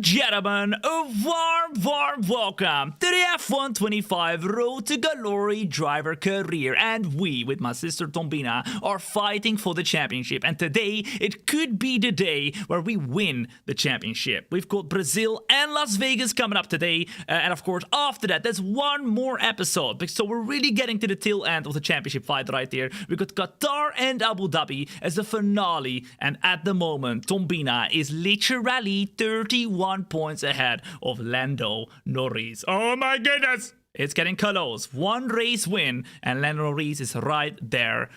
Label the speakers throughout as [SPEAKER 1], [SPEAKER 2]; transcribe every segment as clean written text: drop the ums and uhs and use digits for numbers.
[SPEAKER 1] and gentlemen, a warm welcome to the F125 Road to Glory driver career. And we, with my sister Thombina, are fighting for the championship. And today, it could be the day where we win the championship. We've got Brazil and Las Vegas coming up today. And of course, after that, there's one more episode. So we're really getting to the tail end of the championship fight right here. We've got Qatar and Abu Dhabi as the finale. And at the moment, Thombina is literally 31 points ahead of Lando Norris. Oh my goodness! It's getting close. One race win, and Lando Norris is right there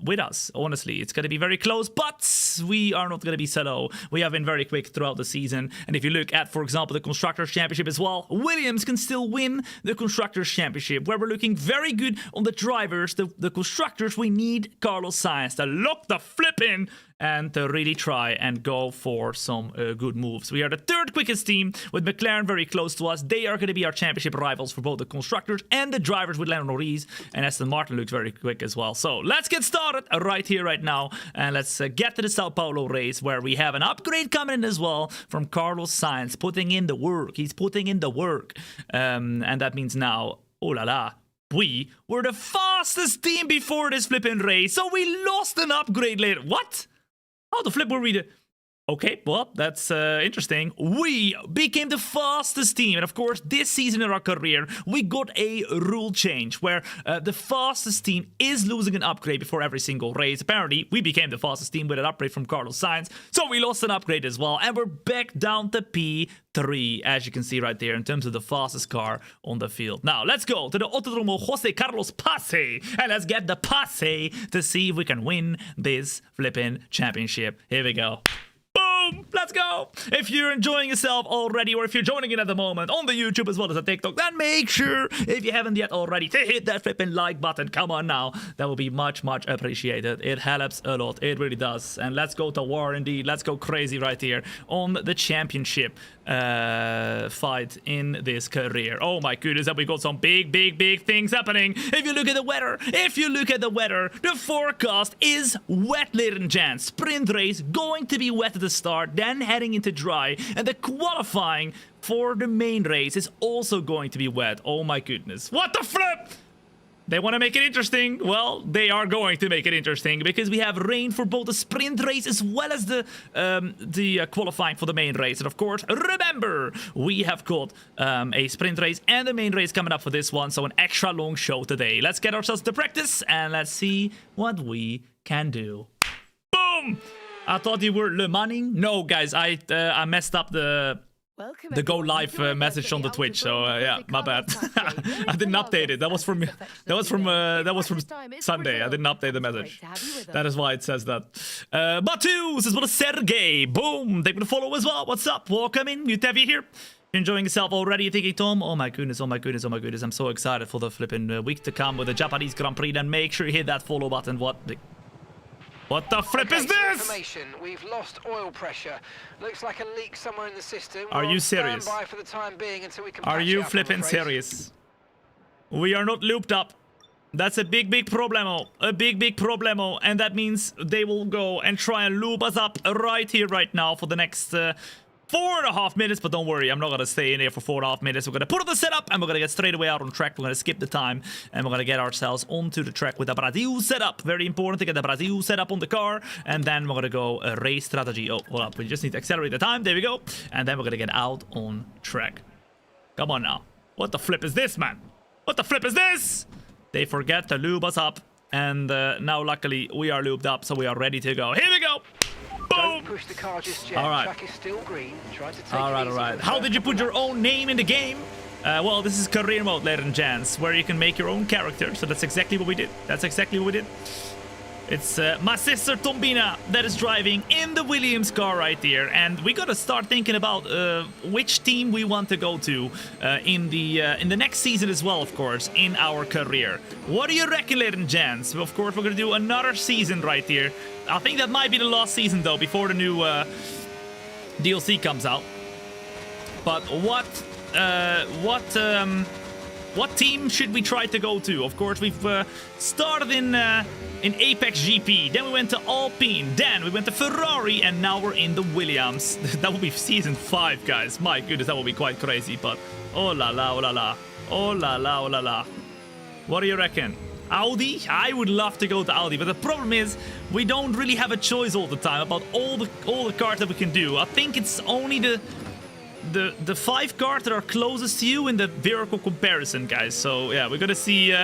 [SPEAKER 1] with us. Honestly, it's going to be very close, but we are not going to be so low. We have been very quick throughout the season. And if you look at, for example, the Constructors' Championship as well, Williams can still win the Constructors' Championship, where we're looking very good on the drivers. The Constructors, we need Carlos Sainz to lock the flip in and to really try and go for some good moves. We are the third quickest team, with McLaren very close to us. They are going to be our championship rivals for both the constructors and the drivers, with Lando Norris, and Aston Martin looks very quick as well. So let's get started right here, right now, and let's get to the Sao Paulo race, where we have an upgrade coming in as well from Carlos Sainz, putting in the work. He's putting in the work, and that means now, oh la la, we were the fastest team before this flipping race, so we lost an upgrade later. What? How the flip were we the... Okay, well, that's interesting. We became the fastest team. And of course, this season in our career, we got a rule change where the fastest team is losing an upgrade before every single race. Apparently, we became the fastest team with an upgrade from Carlos Sainz. So we lost an upgrade as well. And we're back down to P3, as you can see right there, in terms of the fastest car on the field. Now, let's go to the Autodromo Jose Carlos Pace. And let's get the Pace to see if we can win this flipping championship. Here we go. Boom! Let's go! If you're enjoying yourself already, or if you're joining in at the moment on the YouTube as well as the TikTok, then make sure, if you haven't yet already, to hit that flipping like button. Come on now. That will be much, much appreciated. It helps a lot. It really does. And let's go to war indeed. Let's go crazy right here on the championship fight in this career. Oh my goodness, that we got some big things happening. If you look at the weather, the forecast is wet, ladies and gents. Sprint race going to be wet at the start, then heading into dry, and the qualifying for the main race is also going to be wet. Oh my goodness, what the flip! They want to make it interesting. Well, they are going to make it interesting, because we have rain for both the sprint race as well as the qualifying for the main race. And of course, remember, we have got a sprint race and the main race coming up for this one, so an extra long show today. Let's get ourselves to practice and let's see what we can do. Boom! I thought you were Le Manning. No, guys, I messed up the go live message on the Twitch, so yeah, my bad. I didn't update it. That was from Sunday. I didn't update the message. That is why it says that. Batus as well as Sergey. Boom! Thank you for the follow as well. What's up? Welcome in. Good to have you here. Enjoying yourself already, thinking, Tom? Oh my goodness, oh my goodness, oh my goodness. I'm so excited for the flipping week to come with the Japanese Grand Prix. Then make sure you hit that follow button. What the flip is this?
[SPEAKER 2] We've lost oil pressure. Looks like a leak somewhere in the system.
[SPEAKER 1] Are you serious?
[SPEAKER 2] For the time being until we can
[SPEAKER 1] Are you flipping serious? We are not looped up. That's a big problemo. A big problemo. And that means they will go and try and loop us up right here, right now for the next 4.5 minutes, but don't worry, I'm not gonna stay in here for 4.5 minutes. We're gonna put up the setup and we're gonna get straight away out on track. We're gonna skip the time and we're gonna get ourselves onto the track with the Brazil setup. Very important to get the Brazil setup on the car, and then we're gonna go race strategy. Oh, hold up, we just need to accelerate the time. There we go. And then we're gonna get out on track. Come on now. What the flip is this, man? What the flip is this? They forget to lube us up, and now luckily we are lubed up, so we are ready to go. Here we go. Boom!
[SPEAKER 2] Push the car just yet.
[SPEAKER 1] All right.
[SPEAKER 2] Track is still green. Try to take
[SPEAKER 1] all right. How did you put your own name in the game? Well, this is career mode, ladies and gents, where you can make your own character. So that's exactly what we did. It's my sister Thombina that is driving in the Williams car right here, and we gotta start thinking about which team we want to go to in the next season as well, of course, in our career. What do you reckon, ladies and gents? Of course, we're gonna do another season right here. I think that might be the last season though, before the new DLC comes out. But what What team should we try to go to? Of course, we've started in Apex GP, then we went to Alpine, then we went to Ferrari, and now we're in the Williams. That will be season 5, guys. My goodness, that will be quite crazy, but oh la la, oh la la, oh la la, oh la la. What do you reckon? Audi? I would love to go to Audi, but the problem is we don't really have a choice all the time about all the cars that we can do. I think it's only the 5 cars that are closest to you in the vehicle comparison, guys. So yeah, we're gonna see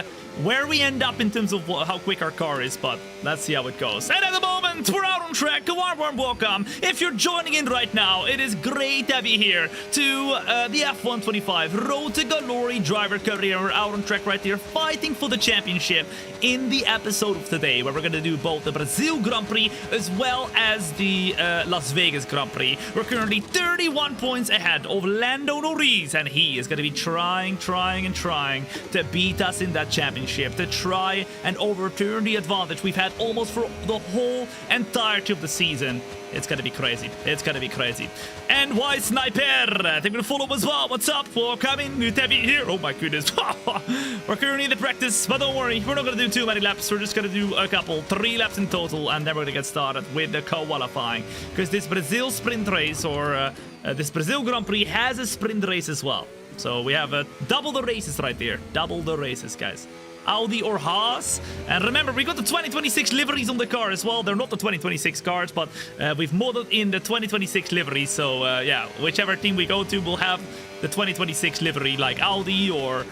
[SPEAKER 1] where we end up in terms of how quick our car is, but let's see how it goes. And at the moment, we're out on track. A warm welcome. If you're joining in right now, it is great to have you here to the F125 Road to Glory driver career. We're out on track right here, fighting for the championship in the episode of today, where we're gonna do both the Brazil Grand Prix as well as the Las Vegas Grand Prix. We're currently 31 points ahead of Lando Norris, and he is gonna be trying to beat us in that championship, to try and overturn the advantage we've had almost for the whole entirety of the season. It's gonna be crazy. It's gonna be crazy. And why Sniper? I think we're gonna follow as well. What's up? Welcome. Good to have you here. Oh my goodness. We're currently in the practice, but don't worry. We're not gonna do too many laps. We're just gonna do a couple, 3 laps in total, and then we're gonna get started with the qualifying. Because this Brazil sprint race, or this Brazil Grand Prix, has a sprint race as well. So we have double the races right there. Double the races, guys. Audi or Haas. And remember, we got the 2026 liveries on the car as well. They're not the 2026 cars, but we've modded in the 2026 livery. So yeah, whichever team we go to will have the 2026 livery, like Audi or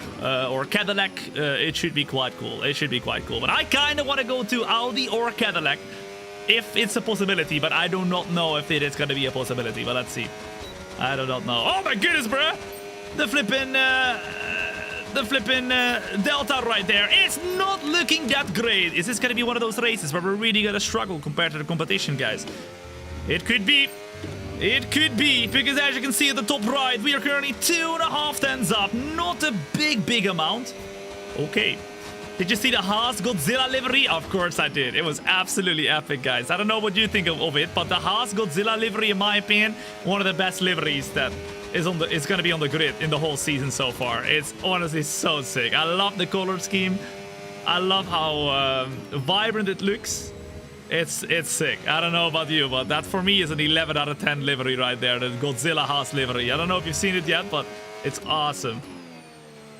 [SPEAKER 1] Cadillac. It should be quite cool. It should be quite cool. But I kind of want to go to Audi or Cadillac if it's a possibility, but I do not know if it is going to be a possibility. But let's see. I do not know. Oh my goodness, bruh! The flipping Delta right there. It's not looking that great. Is this going to be one of those races where we're really going to struggle compared to the competition, guys? It could be. It could be, because as you can see at the top right, we are currently 2.5 tenths up. Not a big amount. Okay. Did you see the Haas Godzilla livery? Of course I did. It was absolutely epic, guys. I don't know what you think of it, but the Haas Godzilla livery, in my opinion, one of the best liveries that is going to be on the grid in the whole season so far. It's honestly so sick. I love the color scheme. I love how vibrant it looks. It's sick. I don't know about you, but that for me is an 11 out of 10 livery right there. The Godzilla Haas livery. I don't know if you've seen it yet, but it's awesome.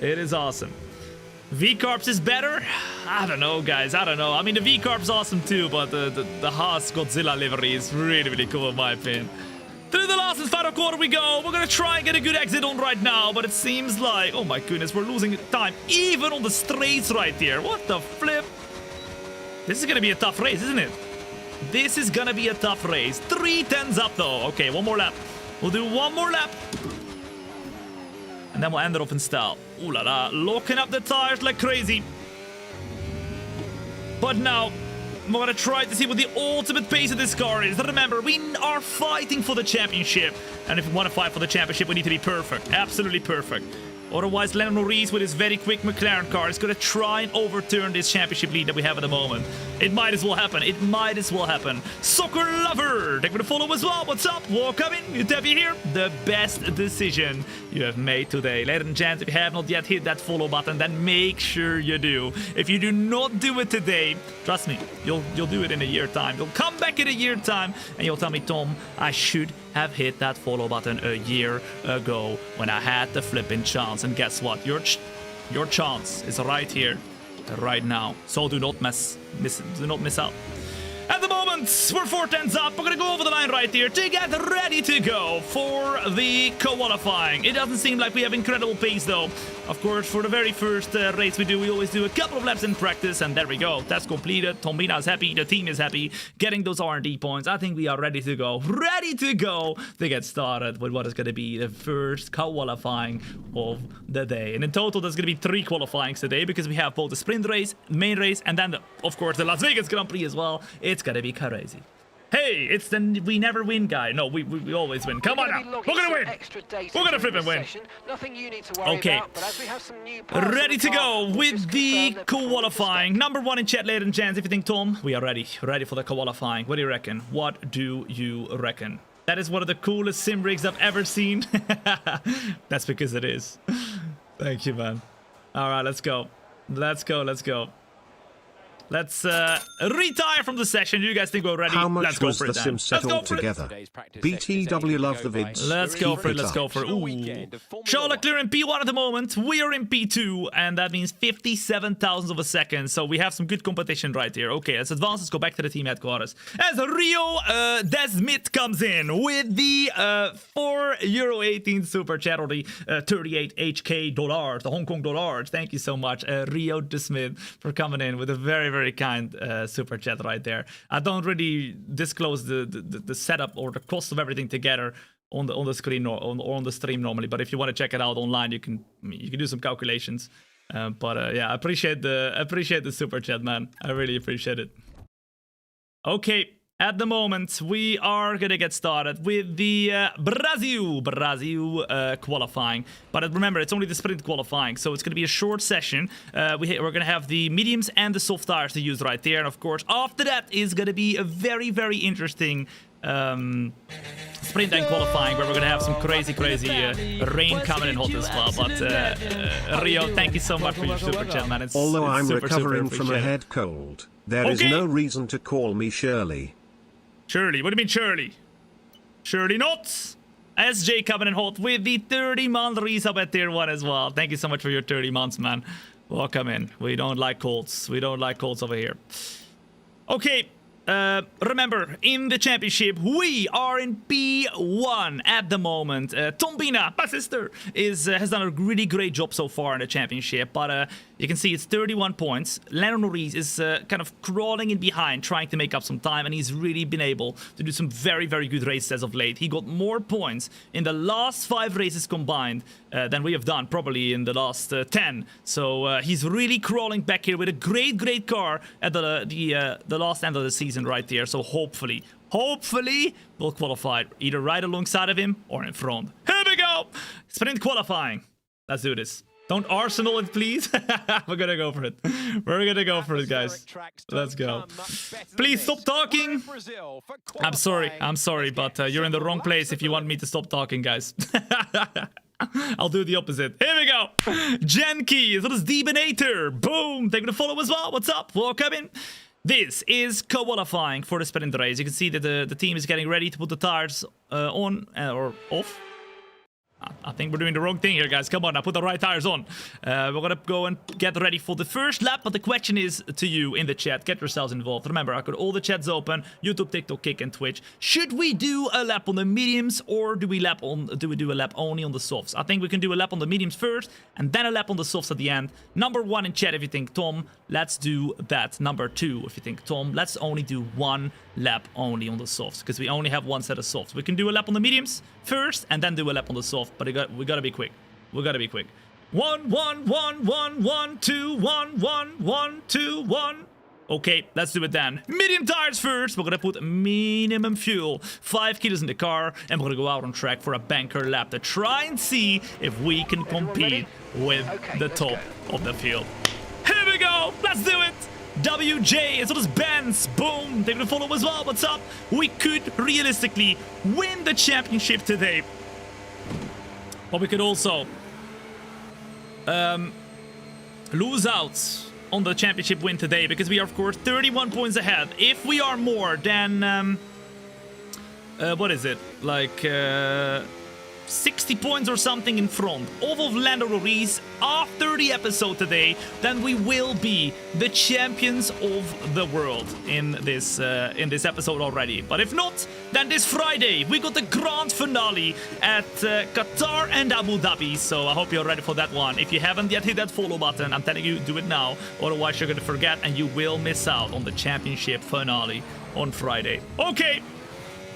[SPEAKER 1] It is awesome. V-Corps is better? I don't know, guys. I don't know. I mean, the V-Corps awesome too, but the Haas Godzilla livery is really cool in my opinion. Through the last and final quarter we go. We're gonna try and get a good exit on right now, but it seems like, oh my goodness, we're losing time even on the straights right here. What the flip? This is gonna be a tough race, isn't it? This is gonna be a tough race. 3 tenths up though. Okay, one more lap. We'll do one more lap. And then we'll end it off in style. Ooh la la, locking up the tires like crazy. But now, we're gonna try to see what the ultimate pace of this car is. Remember, we are fighting for the championship. And if we want to fight for the championship, we need to be perfect. Absolutely perfect. Otherwise, Lando Norris with his very quick McLaren car is going to try and overturn this championship lead that we have at the moment. It might as well happen. It might as well happen. Soccer lover, thank you for the follow as well. What's up? Welcome in. Good to have you here. The best decision you have made today. Ladies and gents, if you have not yet hit that follow button, then make sure you do. If you do not do it today, trust me, you'll do it in a year time. You'll come back in a year time and you'll tell me, Tom, I should have hit that follow button a year ago when I had the flipping chance. And guess what? Your chance is right here, right now. So do not miss out. At the moment, we're 4 tenths up. We're gonna go over the line right here to get ready to go for the qualifying. It doesn't seem like we have incredible pace though. Of course, for the very first race we always do a couple of laps in practice, and there we go. That's completed. Thombina is happy. The team is happy. Getting those R&D points. I think we are ready to go. Ready to go to get started with what is going to be the first qualifying of the day. And in total, there's going to be 3 qualifyings today because we have both the sprint race, main race, and then, of course, the Las Vegas Grand Prix as well. It's going to be crazy. Hey, it's the we never win guy. No, we always win. Come on now. We're gonna win. We're gonna flip and win. Okay. Ready to go with the qualifying. Number 1 in chat, ladies and gents. If you think, Tom, we are ready. Ready for the qualifying. What do you reckon? What do you reckon? That is one of the coolest sim rigs I've ever seen. That's because it is. Thank you, man. All right, let's go. Let's go. Let's go. Let's retire from the session. You guys think we're ready?
[SPEAKER 3] How much
[SPEAKER 1] Let's go
[SPEAKER 3] was
[SPEAKER 1] for
[SPEAKER 3] the
[SPEAKER 1] it then.
[SPEAKER 3] sim set
[SPEAKER 1] Let's go for it.
[SPEAKER 3] altogether? BTW love the vids.
[SPEAKER 1] Let's go
[SPEAKER 3] Keep
[SPEAKER 1] for it.
[SPEAKER 3] it
[SPEAKER 1] Let's
[SPEAKER 3] up.
[SPEAKER 1] go for it. Ooh. Charlotte clear in P1 at the moment. We are in P2, and that means 57,000 of a second. So we have some good competition right here. Okay, let's advance. Let's go back to the team headquarters. As Rio Desmit comes in with the €4.18 super chat, or the 38 HK dollars, the Hong Kong dollars. Thank you so much, Rio Desmit, for coming in with a very, very kind super chat right there. I don't really disclose the setup or the cost of everything together on the screen or on the stream normally, but if you want to check it out online, you can do some calculations. Yeah, I appreciate the super chat, man. I really appreciate it. Okay. At the moment, we are gonna get started with the Brazil qualifying. But remember, it's only the sprint qualifying, so it's gonna be a short session. We're gonna have the mediums and the soft tires to use right there, and of course, after that is gonna be a very, very interesting sprint and qualifying, where we're gonna have some crazy rain coming in hot as well. But Rio, thank you so much for your super chat, man.
[SPEAKER 3] Although I'm
[SPEAKER 1] super
[SPEAKER 3] recovering from a head cold, there is no reason to call me Shirley.
[SPEAKER 1] Shirley? What do you mean Shirley? Shirley not! SJ coming in hot with the 30-month resub at tier 1 as well. Thank you so much for your 30 months, man. Welcome in. We don't like colds. We don't like colds over here. Okay. Remember, in the championship, we are in P1 at the moment. Thombina, my sister, has done a really great job so far in the championship, but you can see it's 31 points. Lando Norris is kind of crawling in behind, trying to make up some time, and he's really been able to do some very, very good races as of late. He got more points in the last 5 races combined than we have done probably in the last 10. So he's really crawling back here with a great car at the last end of the season right there. So hopefully we'll qualify either right alongside of him or in front. Here we go! Sprint qualifying. Let's do this. Don't Arsenal it, please. We're gonna go for it. We're gonna go for it, guys. Let's go. Please stop talking. I'm sorry, but you're in the wrong place if you want me to stop talking, guys. I'll do the opposite. Here we go. Genki, that is Demonator. Boom. Thank you for the follow as well. What's up? Welcome in. This is qualifying for the sprint race. You can see that the team is getting ready to put the tires on or off. I think we're doing the wrong thing here, guys. Come on, now put the right tires on. We're gonna go and get ready for the first lap, but the question is to you in the chat. Get yourselves involved. Remember, I got all the chats open: YouTube, TikTok, Kick, and Twitch. Should we do a lap on the mediums, or do we do a lap only on the softs? I think we can do a lap on the mediums first, and then a lap on the softs at the end. Number 1 in chat if you think Tom, let's do that. Number 2 if you think Tom, let's only do 1 lap only on the softs, because we only have 1 set of softs. We can do a lap on the mediums first, and then do a lap on the soft. But we gotta be quick. We gotta be quick. 1, 1, 1, 1, 1, 2, 1, 1, 1, 2, 1. Okay, let's do it then. Medium tires first. We're gonna put minimum fuel, 5 kilos in the car, and we're gonna go out on track for a banker lap to try and see if we can compete with the top of the field. Here we go. Let's do it. WJ, as well as Benz. Boom. They will follow as well. What's up? We could realistically win the championship today. But we could also lose out on the championship win today, because we are, of course, 31 points ahead. If we are more than what is it, like 60 points or something in front of Lando Norris after the episode today, then we will be the champions of the world in this episode already. But if not, then this Friday we got the grand finale at Qatar and Abu Dhabi. So I hope you're ready for that one. If you haven't yet hit that follow button, I'm telling you, do it now. Otherwise you're gonna forget and you will miss out on the championship finale on Friday. Okay.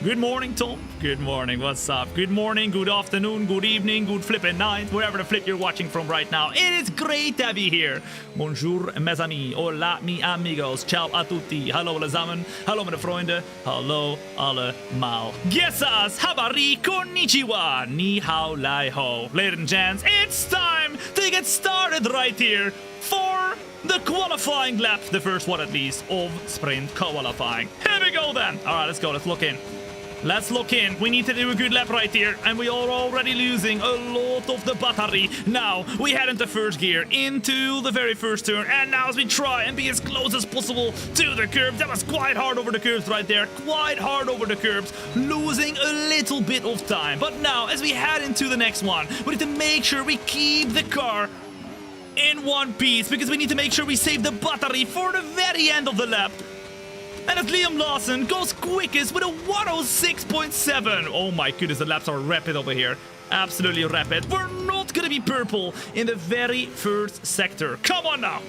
[SPEAKER 1] Good morning, Tom. Good morning. What's up? Good morning, good afternoon, good evening, good flipping night, wherever the flip you're watching from right now. It is great to have you here. Bonjour, mes amis. Hola, mi amigos. Ciao a tutti. Hallo allesamen. Hallo meine Freunde. Hallo allemal. Gesas, habari, konnichiwa. Ni hao lai ho. Ladies and gents, it's time to get started right here for the qualifying lap, the first one at least, of sprint qualifying. Here we go then. All right, let's go. Let's look in. Let's lock in. We need to do a good lap right here. And we are already losing a lot of the battery. Now, we head into first gear, into the very first turn. And now as we try and be as close as possible to the curb. That was quite hard over the curbs right there. Quite hard over the curbs. Losing a little bit of time. But now, as we head into the next one, we need to make sure we keep the car in one piece. Because we need to make sure we save the battery for the very end of the lap. And as Liam Lawson goes quickest with a 106.7. Oh my goodness, the laps are rapid over here. Absolutely rapid. We're not going to be purple in the very first sector. Come on now.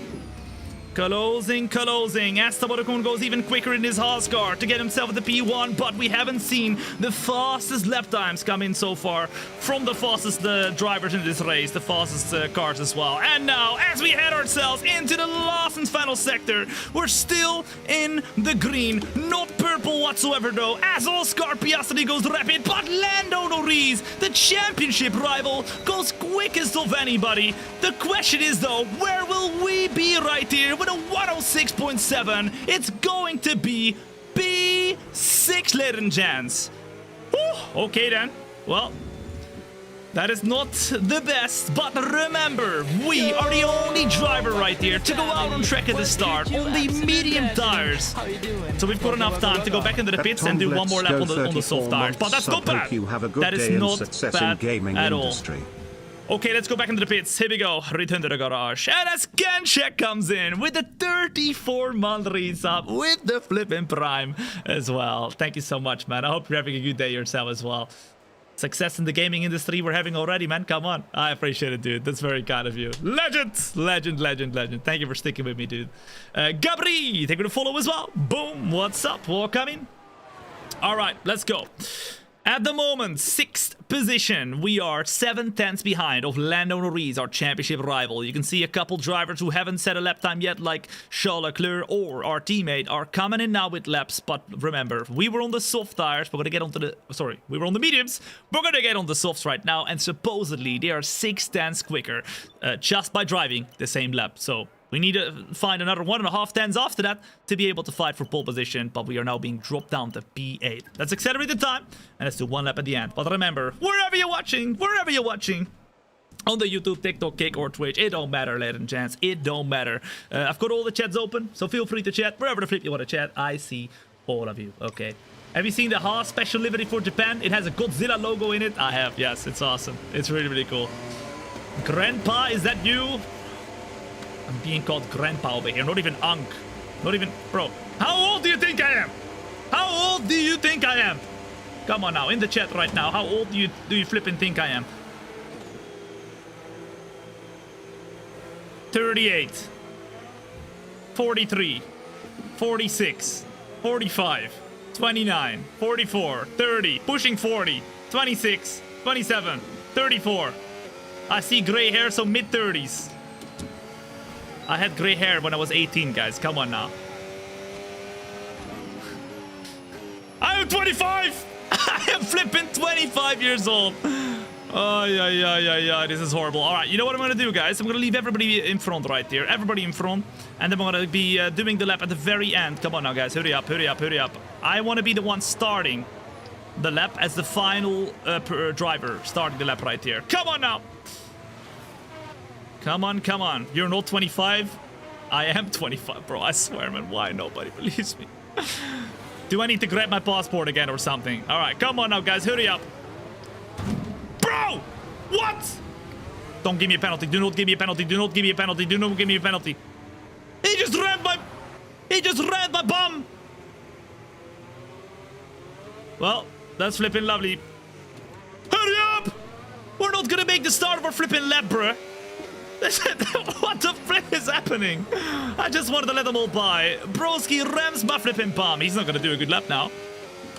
[SPEAKER 1] Closing. Esteban goes even quicker in his Haas car to get himself the P1, but we haven't seen the fastest lap times come in so far from the fastest drivers in this race, the fastest cars as well. And now, as we head ourselves into the last and final sector, we're still in the green, not purple whatsoever though, as Oscar Piastri goes rapid, but Lando Norris, the championship rival, goes quickest of anybody. The question is though, where will we be right here? With a 106.7, it's going to be P6, ladies and gents. Okay then. Well, that is not the best, but remember, we are the only driver right here to go out on track at the start on the medium tires. So we've got enough time to go back into the pits and do one more lap on the soft tires. But that's not bad. That is not bad at all. Okay, let's go back into the pits. Here we go. Return to the garage. And as Kencheck comes in with the 34-month resub with the flipping prime as well. Thank you so much, man. I hope you're having a good day yourself as well. Success in the gaming industry we're having already, man. Come on. I appreciate it, dude. That's very kind of you. Legend. Thank you for sticking with me, dude. Gabri, thank you for the follow as well. Boom. What's up? Welcome. All right, let's go. At the moment, 6th position. We are 7/10 behind of Lando Norris, our championship rival. You can see a couple drivers who haven't set a lap time yet, like Charles Leclerc or our teammate, are coming in now with laps. But remember, we were on the soft tires. We're going to get onto the... Sorry, we were on the mediums. We're going to get on the softs right now. And supposedly, they are 6/10 quicker just by driving the same lap. So... we need to find another 1.5 tenths after that to be able to fight for pole position, but we are now being dropped down to P8. Let's accelerate the time, and let's do one lap at the end. But remember, wherever you're watching, on the YouTube, TikTok, Kick, or Twitch, it don't matter, ladies and gents, it don't matter. I've got all the chats open, so feel free to chat. Wherever the flip you want to chat, I see all of you, okay? Have you seen the Haas special livery for Japan? It has a Godzilla logo in it. I have, yes, it's awesome. It's really, really cool. Grandpa, is that you? I'm being called Grandpa over here, not even Unc. Not even... Bro, how old do you think I am? How old do you think I am? Come on now, in the chat right now, how old do you flipping think I am? 38. 43. 46. 45. 29. 44. 30. Pushing 40. 26. 27. 34. I see gray hair, so mid-30s. I had gray hair when I was 18, guys. Come on now. I am 25! I am flipping 25 years old. Oh, yeah. This is horrible. All right, you know what I'm going to do, guys? I'm going to leave everybody in front right here. Everybody in front. And then I'm going to be doing the lap at the very end. Come on now, guys. Hurry up. I want to be the one starting the lap as the final driver starting the lap right here. Come on now. Come on. You're not 25? I am 25, bro. I swear, man. Why nobody believes me? Do I need to grab my passport again or something? All right, come on now, guys. Hurry up. Bro! What? Don't give me a penalty. Do not give me a penalty. Do not give me a penalty. Do not give me a penalty. He just rammed my bum. Well, that's flipping lovely. Hurry up! We're not gonna make the start of our flipping lap, bruh. What the flip is happening? I just wanted to let them all by. Broski rams my flipping bum. He's not gonna do a good lap now.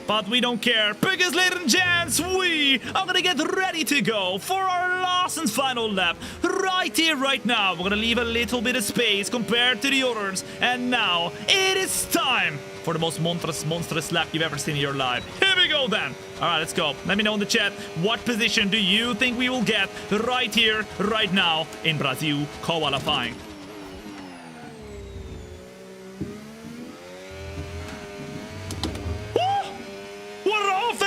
[SPEAKER 1] But we don't care, because ladies and gents, we are gonna get ready to go for our last and final lap. Right here, right now. We're gonna leave a little bit of space compared to the others. And now, it is time for the most monstrous lap you've ever seen in your life. Here we go then. All right, let's go. Let me know in the chat, what position do you think we will get right here, right now in Brazil qualifying? We're off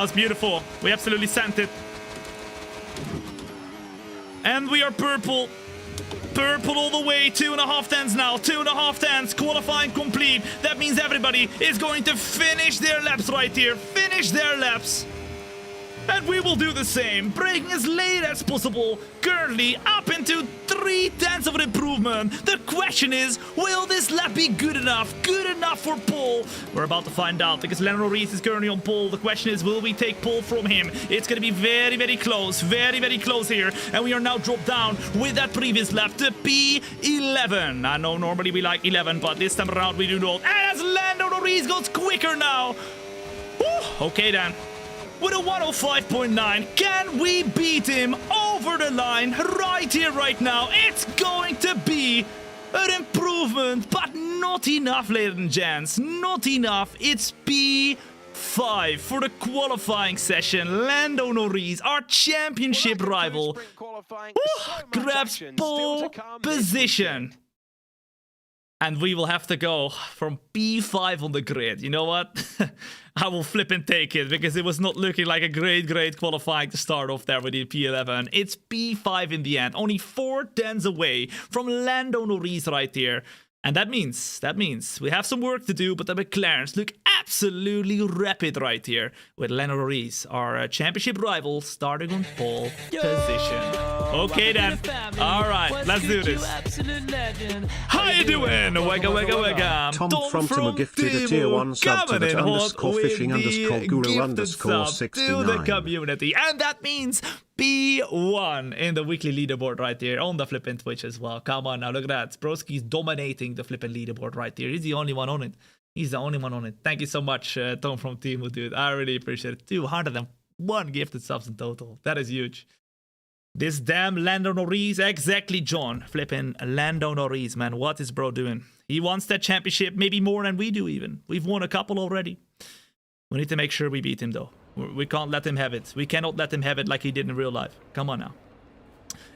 [SPEAKER 1] was beautiful. We absolutely sent it. And we are purple. Purple all the way. 2.5 tenths now. 2.5 tenths. Qualifying complete. That means everybody is going to finish their laps right here. Finish their laps. And we will do the same, braking as late as possible, currently up into 3 tenths of an improvement. The question is, will this lap be good enough? Good enough for pole? We're about to find out, because Lando Norris is currently on pole. The question is, will we take pole from him? It's going to be very, very close here. And we are now dropped down with that previous lap to P11. I know normally we like 11, but this time around we do not. As Lando Norris goes quicker now. Whew, okay then. With a 105.9, can we beat him over the line right here, right now? It's going to be an improvement, but not enough, ladies and gents. Not enough. It's P5 for the qualifying session. Lando Norris, our championship rival, grabs pole position. And we will have to go from P5 on the grid. You know what? I will flip and take it because it was not looking like a great qualifying to start off there with the P11. It's P5 in the end. Only 4 tenths away from Lando Norris right here. And that means we have some work to do, but the McLarens look absolutely rapid right here with Lando Norris, our championship rival, starting on pole position. Okay then. All right, let's do this. How you doing? Wega.
[SPEAKER 3] Tom from Timo gifted a tier 1 sub to that underscore fishing underscore guru underscore 69.
[SPEAKER 1] To the community, and that means P1 in the weekly leaderboard right here on the flippin' Twitch as well. Come on now, look at that. Broski's dominating the flippin' leaderboard right here. He's the only one on it. He's the only one on it. Thank you so much, Tom from Timo, dude. I really appreciate it. 201 gifted subs in total. That is huge. This damn Lando Norris, exactly, John. Flippin' Lando Norris, man. What is bro doing? He wants that championship, maybe more than we do even. We've won a couple already. We need to make sure we beat him though. We can't let him have it. We cannot let him have it like he did in real life. Come on now.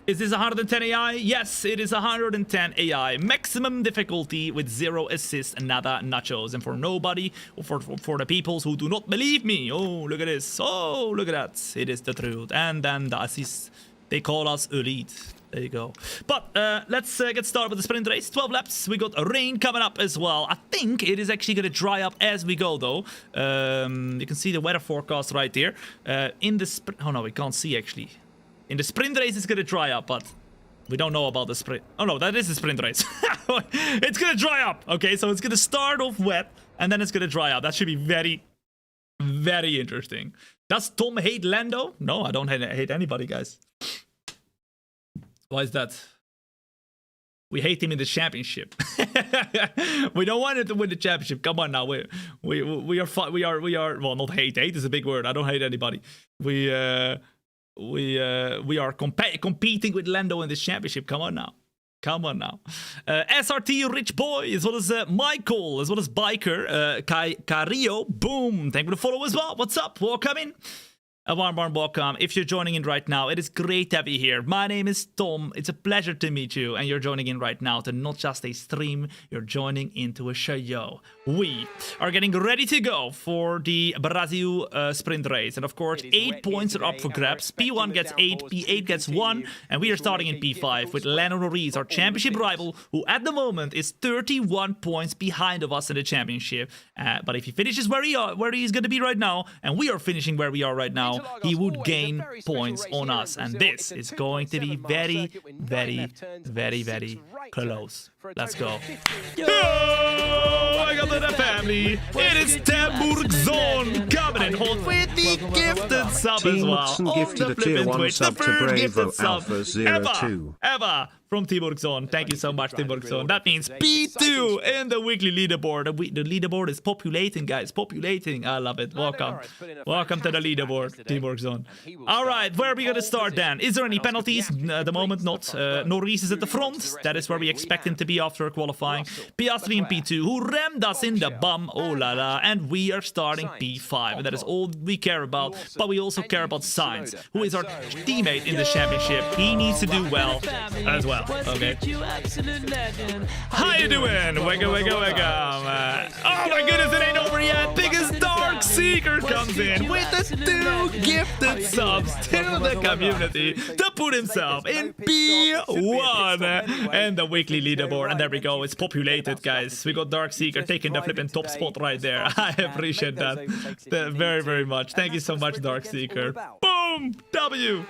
[SPEAKER 1] Is this 110 AI? Yes, it is 110 AI. Maximum difficulty with 0 assists, nada nachos. And for nobody, or for the peoples who do not believe me. Oh, look at this. Oh, look at that. It is the truth. And then the assists. They call us elite. There you go. But let's get started with the sprint race. 12 laps. We got rain coming up as well. I think it is actually going to dry up as we go, though. You can see the weather forecast right here. In the sprint... Oh, no, we can't see, actually. In the sprint race, it's going to dry up, but we don't know about the sprint. Oh, no, that is the sprint race. It's going to dry up. Okay, so it's going to start off wet, and then it's going to dry up. That should be very, very interesting. Does Thom hate Lando? No, I don't hate anybody, guys. Why is that? We hate him in the championship. We don't want him to win the championship. Come on now. We are well, not hate. Hate is a big word. I don't hate anybody. We are competing with Lando in this championship. Come on now. Come on now. SRT Rich Boy, as well as Michael, as well as Biker, Cario, boom. Thank you for the follow as well. What's up? Welcome in. A warm welcome. If you're joining in right now, it is great to have you here. My name is Thom. It's a pleasure to meet you, and you're joining in right now to not just a stream, you're joining into a show. We are getting ready to go for the Brazil sprint race, and of course, 8 points are up for grabs. P1 gets 8, P8 gets 1, and we are starting in P5 with Lando Norris, our championship rival, who at the moment is 31 points behind of us in the championship. But if he finishes where he's going to be right now, and we are finishing where we are right now, he would gain points on us, and this is going to be very, very, very, very close. Let's go. I got the family. It is Temburg Zone coming in hot with the gifted sub as well.
[SPEAKER 3] Gifted a tier 1 sub to Bravo Alpha 02.
[SPEAKER 1] Ever from Timburg Zone. Thank you so much, Timburg Zone. That means P2 in the weekly leaderboard. The leaderboard is populating, guys. Populating. I love it. Welcome. Welcome to the leaderboard, Timburg Zone. All right, where are we going to start then? Is there any penalties? At the moment, not. Norris is at the front. That is where we expect him to be after qualifying. Piastri and P2, who rammed us in the bum. Oh la la. And we are starting P5. And that is all we care about. But we also care about Sainz, who is our teammate in the championship. He needs to do well as well. Okay. How you doing? Wega. Oh my goodness, it ain't over yet. Biggest dark sea Seeker comes in with the 2 gifted subs to the community to put himself in P1 and the weekly leaderboard. And there we go. It's populated, guys. We got Dark Seeker taking the flipping top spot right there. I appreciate that very, very much. Thank you so much, Dark Seeker. Boom! W.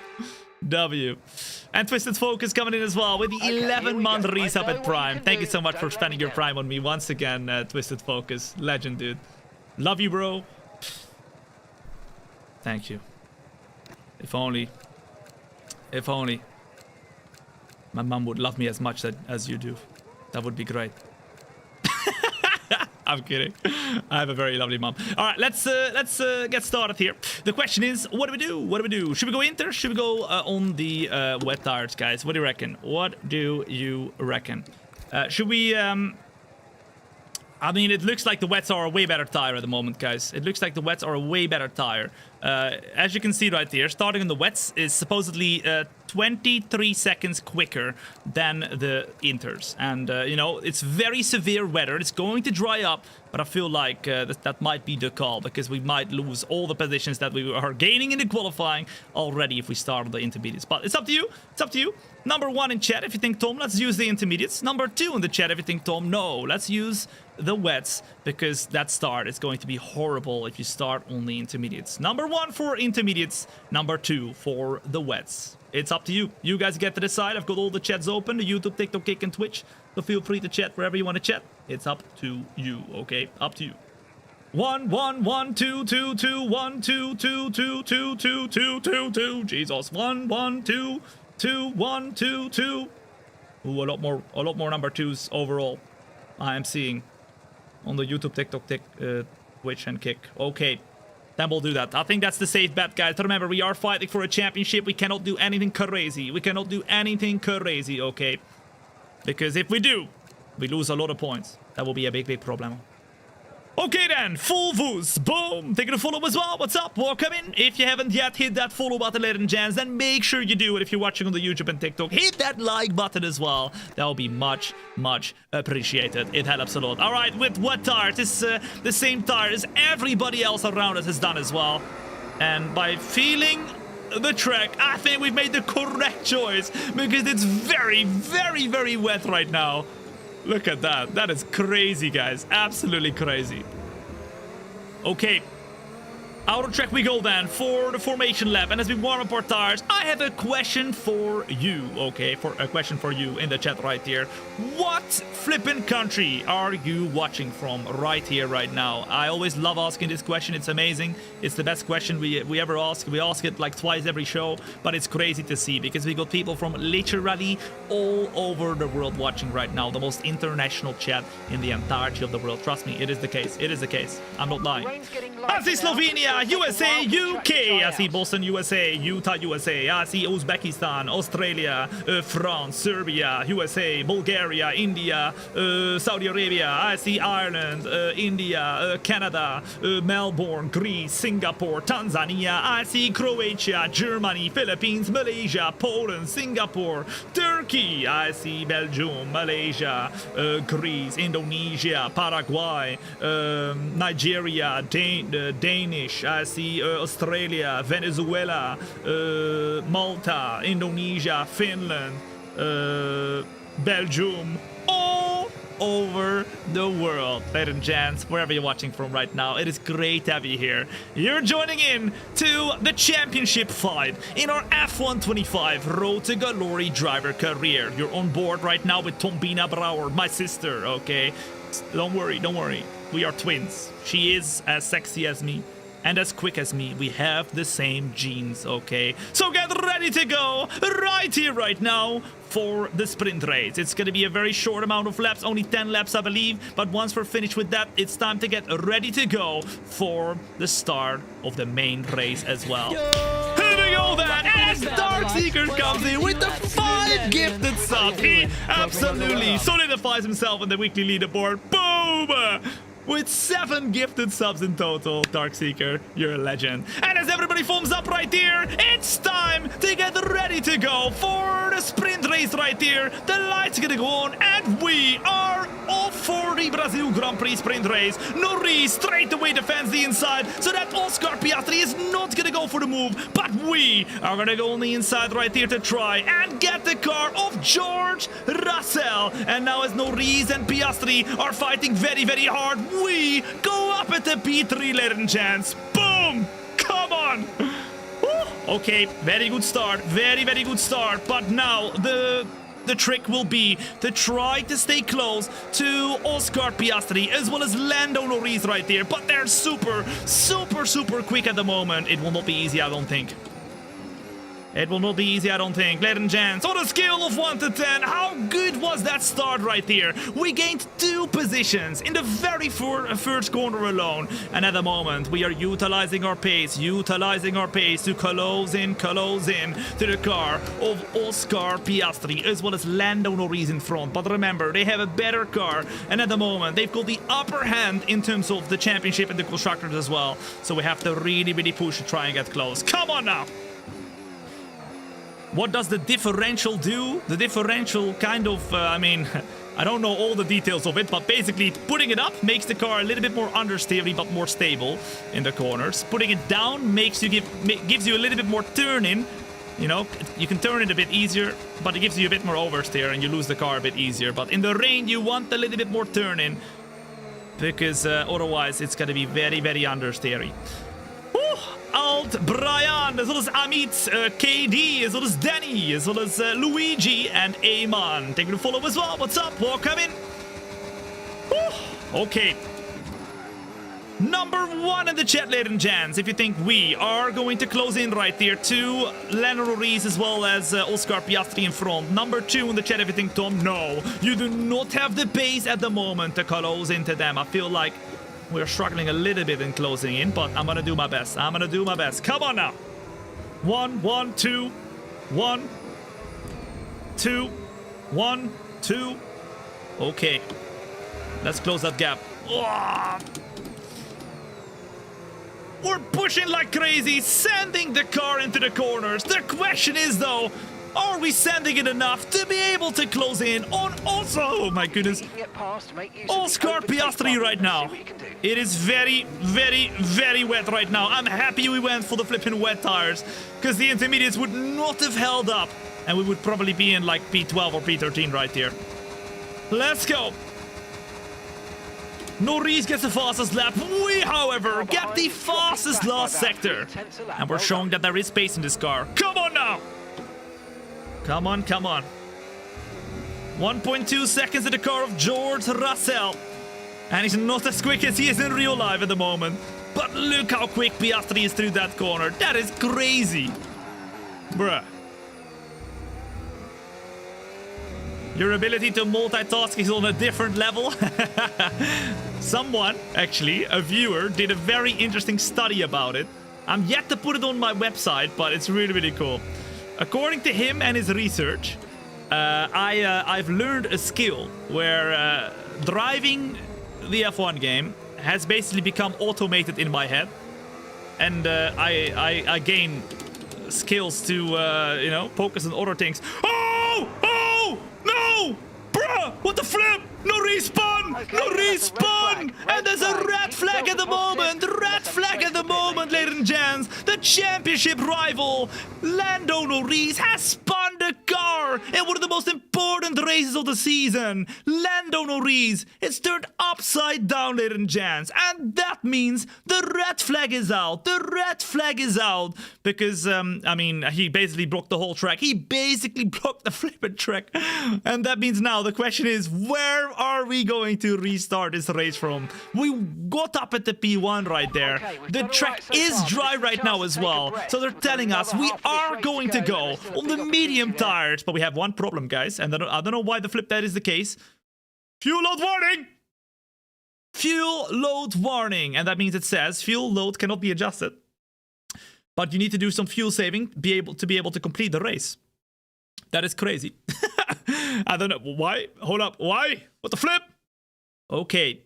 [SPEAKER 1] And Twisted Focus coming in as well with the 11-month resub at Prime. Thank you so much for spending your Prime on me once again, Twisted Focus. Legend, dude. Love you, bro. Thank you. If only my mom would love me as much as you do. That would be great. I'm kidding. I have a very lovely mom. All right, let's get started here. The question is, what do we do? What do we do? Should we go Inter? Should we go on the wet tires, guys? What do you reckon? What do you reckon? Should we? I mean, it looks like the wets are a way better tire at the moment, guys. It looks like the wets are a way better tire. As you can see right here, starting on the wets is supposedly 23 seconds quicker than the Inters. And, you know, it's very severe weather. It's going to dry up, but I feel like that might be the call because we might lose all the positions that we are gaining in the qualifying already if we start the intermediates. But it's up to you. It's up to you. Number 1 in chat if you think, Thom, let's use the intermediates. Number 2 in the chat if you think, Thom, no, let's use the wets because that start is going to be horrible if you start on the intermediates. Number 1 for intermediates, number 2 for the wets. It's up to you. You guys get to decide. I've got all the chats open, the YouTube, TikTok, Kick, and Twitch. So feel free to chat wherever you want to chat. It's up to you, okay? Up to you. 1 1 1 2 2 2 1 2 2 2 2 2 2 2 2. Jesus. 1 1 2 2 1 2 2. Ooh, a lot more number 2s overall. I am seeing on the YouTube, TikTok, Twitch, and Kick. Okay. Then we'll do that. I think that's the safe bet, guys. Remember, we are fighting for a championship. We cannot do anything crazy. We cannot do anything crazy, okay? Because if we do, we lose a lot of points. That will be a big, big problem. Okay then, full voos, boom, taking a follow as well, what's up, welcome in. If you haven't yet hit that follow button, ladies and gents, then make sure you do it. If you're watching on the YouTube and TikTok, hit that like button as well. That will be much, much appreciated. It helps a lot. All right, with what tires? It's the same tires everybody else around us has done as well. And by feeling the track, I think we've made the correct choice because it's very, very, very wet right now. Look at that. That is crazy, guys. Absolutely crazy. Okay. Out of track we go then for the formation lap. And as we warm up our tires, I have a question for you. Okay, a question for you in the chat right here. What flippin' country are you watching from right here, right now? I always love asking this question. It's amazing. It's the best question we ever ask. We ask it like twice every show, but it's crazy to see because we got people from literally all over the world watching right now. The most international chat in the entirety of the world. Trust me, it is the case. It is the case. I'm not lying. I see Slovenia, USA, UK. I see Boston, USA, Utah, USA. I see Uzbekistan, Australia, France, Serbia, USA, Bulgaria, India, Saudi Arabia. I see Ireland, India, Canada, Melbourne, Greece, Singapore, Tanzania. I see Croatia, Germany, Philippines, Malaysia, Poland, Singapore, Turkey. I see Belgium, Malaysia, Greece, Indonesia, Paraguay, Nigeria, Danish. I see Australia, Venezuela, Malta, Indonesia, Finland, Belgium, all over the world. Ladies and gents, wherever you're watching from right now, it is great to have you here. You're joining in to the championship fight in our F125 Road to Glory driver career. You're on board right now with Thombina Brouwer, my sister, okay? Don't worry, don't worry. We are twins. She is as sexy as me and as quick as me. We have the same genes, okay? So get ready to go right here, right now for the sprint race. It's gonna be a very short amount of laps, only 10 laps, I believe. But once we're finished with that, it's time to get ready to go for the start of the main race as well. Here we go then, as Dark Seeker comes in with the 5 gifted subs. He absolutely solidifies himself on the weekly leaderboard. Boom! With 7 gifted subs in total, Dark Seeker, you're a legend. And as everybody thumbs up right here, it's time to get ready to go for the sprint race right here. The lights are gonna go on, and we are off for the Brazil Grand Prix sprint race. Norris straight away defends the inside, so that Oscar Piastri is not gonna go for the move, but we are gonna go on the inside right here to try and get the car of George Russell. And now as Norris and Piastri are fighting very, very hard, we go up at the P3, ladies and gents. Boom! Come on! Okay, very good start, very, very good start, but now the trick will be to try to stay close to Oscar Piastri as well as Lando Norris right there, but they're super quick at the moment. It will not be easy, I don't think. It will not be easy, I don't think. Ladies and gents, on a scale of 1 to 10, how good was that start right there? We gained 2 positions in the very first corner alone. And at the moment, we are utilizing our pace to close in to the car of Oscar Piastri, as well as Lando Norris in front. But remember, they have a better car. And at the moment, they've got the upper hand in terms of the championship and the constructors as well. So we have to really, really push to try and get close. Come on now! What does the differential do? The differential kind of, I mean, I don't know all the details of it, but basically putting it up makes the car a little bit more understeery but more stable in the corners. Putting it down gives you a little bit more turn-in. You know, you can turn it a bit easier, but it gives you a bit more oversteer and you lose the car a bit easier. But in the rain, you want a little bit more turn-in because otherwise it's going to be very, very understeery. Alt, Brian, as well as Amit, KD, as well as Danny, as well as Luigi and Eamon. Thank you to follow as well. What's up? Welcome in. Okay. Number 1 in the chat, ladies and gents. If you think we are going to close in right there to Lando Norris as well as Oscar Piastri in front. Number 2 in the chat, if you think, Tom, no, you do not have the pace at the moment to close into them. I feel like we're struggling a little bit in closing in, but I'm gonna do my best. Come on now. 1, 1, 2, 1, 2, 1, 2. Okay. Let's close that gap. Oh. We're pushing like crazy, sending the car into the corners. The question is, though, are we sending it enough to be able to close in on also, oh my goodness, Oscar Piastri right now? It is very, very, very wet right now. I'm happy we went for the flipping wet tires because the intermediates would not have held up and we would probably be in like P12 or P13 right here. Let's go. Norris gets the fastest lap. We, however, get the fastest last sector. And we're showing that there is space in this car. Come on now. Come on, come on. 1.2 seconds in the car of George Russell. And he's not as quick as he is in real life at the moment. But look how quick Piastri is through that corner. That is crazy. Bruh. Your ability to multitask is on a different level. Someone, actually, a viewer, did a very interesting study about it. I'm yet to put it on my website, but it's really, really cool. According to him and his research, I've learned a skill where driving the F1 game has basically become automated in my head. And I gain skills to, you know, focus on other things. Oh! Oh! No! Bruh! What the flip? No respawn!
[SPEAKER 2] Okay,
[SPEAKER 1] no respawn! And there's a red flag at the moment! Red flag at the moment, ladies and gents! The championship rival, Lando Norris, has spun the car in one of the most important races of the season. Lando Norris is turned upside down, ladies and gents. And that means the red flag is out. The red flag is out. Because, I mean, he basically blocked the whole track. He basically blocked the flipping track. And that means now the question is, where are we going to restart this race from? We got up at the P1 right there.
[SPEAKER 2] Okay,
[SPEAKER 1] the track is dry right now as well. So they're telling us we are going to go on the medium tires. But we have one problem, guys. And I don't know why the flip that is the case. Fuel load warning! Fuel load warning. And that means it says fuel load cannot be adjusted. But you need to do some fuel saving to be able to complete the race. That is crazy. I don't know. Why? Hold up. Why? What the flip? Okay.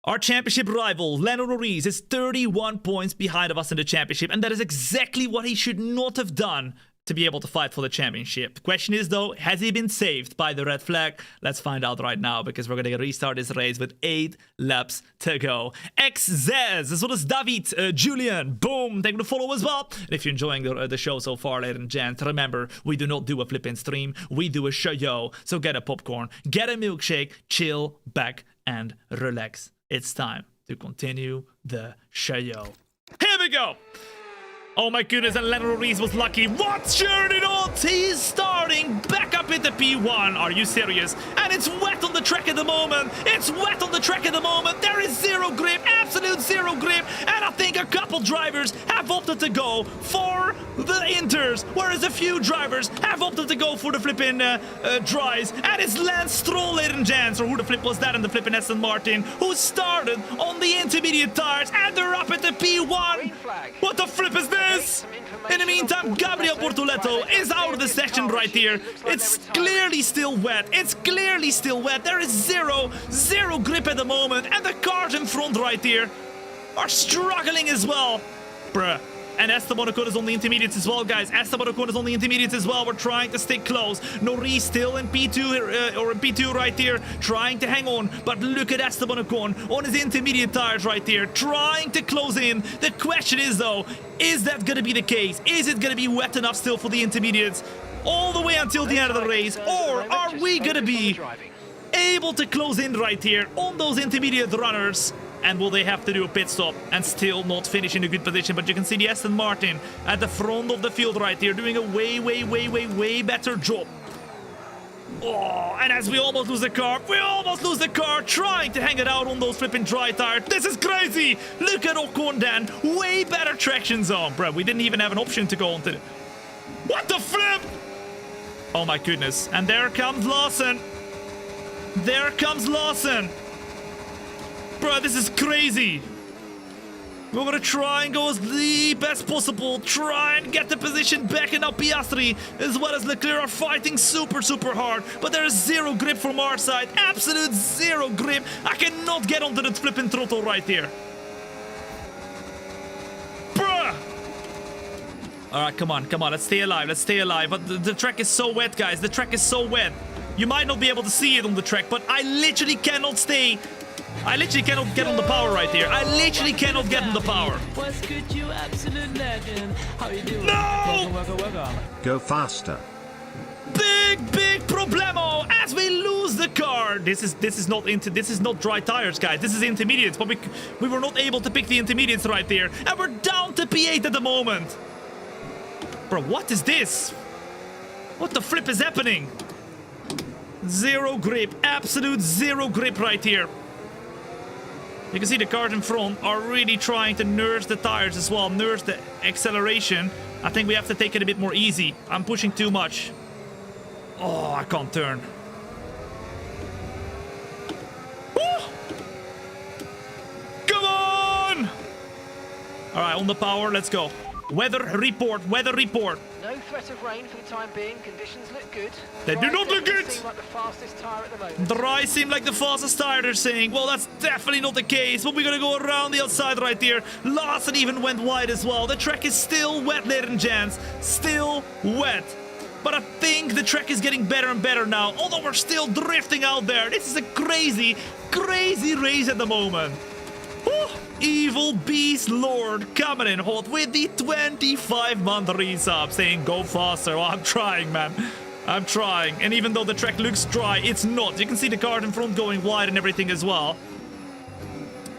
[SPEAKER 1] Our championship rival, Lando Norris, is 31 points behind of us in the championship. And that is exactly what he should not have done to be able to fight for the championship. The question is, though, has he been saved by the red flag? Let's find out right now, because we're going to restart this race with 8 laps to go. XZez, as well as David, Julian, boom, thank you for the follow as well. And if you're enjoying the show so far, ladies and gents, remember, we do not do a flipping stream, we do a show. So get a popcorn, get a milkshake, chill back and relax. It's time to continue the show. Here we go! Oh my goodness, and Lando Reese was lucky. What? Sure it all! He's starting back up into P1. Are you serious? And it's wet on the track at the moment. It's wet on the track at the moment. There is zero grip, absolute zero grip. And I think a couple drivers have opted to go for the inters, whereas a few drivers have opted to go for the flipping dries. And it's Lance Stroll, ladies and gents, or who the flip was that in the flipping Aston Martin, who started on the intermediate tires, and they're up at the P1. What the flip is this? In the meantime, Gabriel Bortoletto is out of the session right here. It's clearly still wet. It's clearly still wet. There is zero grip at the moment. And the cars in front right here are struggling as well. Bruh. And Esteban Ocon is on the intermediates as well, guys. Esteban Ocon is on the intermediates as well. We're trying to stick close. Norris still in P2 or in P2 right here, trying to hang on. But look at Esteban Ocon on his intermediate tires right here, trying to close in. The question is, though, is that going to be the case? Is it going to be wet enough still for the intermediates all the way until the end of the race? Or are we going to be able to close in right here on those intermediate runners? And will they have to do a pit stop and still not finish in a good position? But you can see the Aston Martin at the front of the field right here doing a way better job. Oh, and as we almost lose the car, trying to hang it out on those flipping dry tires. This is crazy. Look at Ocon then. Way better traction zone. Bro, we didn't even have an option to go onto it. What the flip? Oh my goodness. And there comes Lawson. There comes Lawson. Bro, this is crazy. We're gonna try and go as the best possible. Try and get the position back. And now Piastri as well as Leclerc are fighting super hard. But there is zero grip from our side. Absolute zero grip. I cannot get onto the flipping throttle right here. Bruh. Alright, come on. Let's stay alive. But the track is so wet, guys. The track is so wet. You might not be able to see it on the track, but I literally cannot get on the power right here. I literally cannot get on the power. No!
[SPEAKER 3] Go faster.
[SPEAKER 1] Big problemo as we lose the car. This is not dry tires, guys. This is intermediates, but we were not able to pick the intermediates right there, and we're down to P8 at the moment. Bro, what is this? What the flip is happening? Zero grip, absolute zero grip right here. You can see the cars in front are really trying to nurse the tires as well, nurse the acceleration. I think we have to take it a bit more easy. I'm pushing too much. Oh, I can't turn. Woo! Come on! All right, on the power, let's go. Weather report.
[SPEAKER 2] No threat of rain for the time being. Conditions look good.
[SPEAKER 1] They do not look good.
[SPEAKER 2] Seem like the fastest tire at the moment.
[SPEAKER 1] Dry seem like the fastest tire, they're saying. Well, that's definitely not the case. But we're gonna go around the outside right here. Lawson even went wide as well. The track is still wet, ladies and gents. Still wet. But I think the track is getting better and better now. Although we're still drifting out there. This is a crazy race at the moment. Whew. Evil Beast Lord coming in hot with the 25-month resub, saying go faster. Well, I'm trying, man. I'm trying. And even though the track looks dry, it's not. You can see the car in front going wide and everything as well.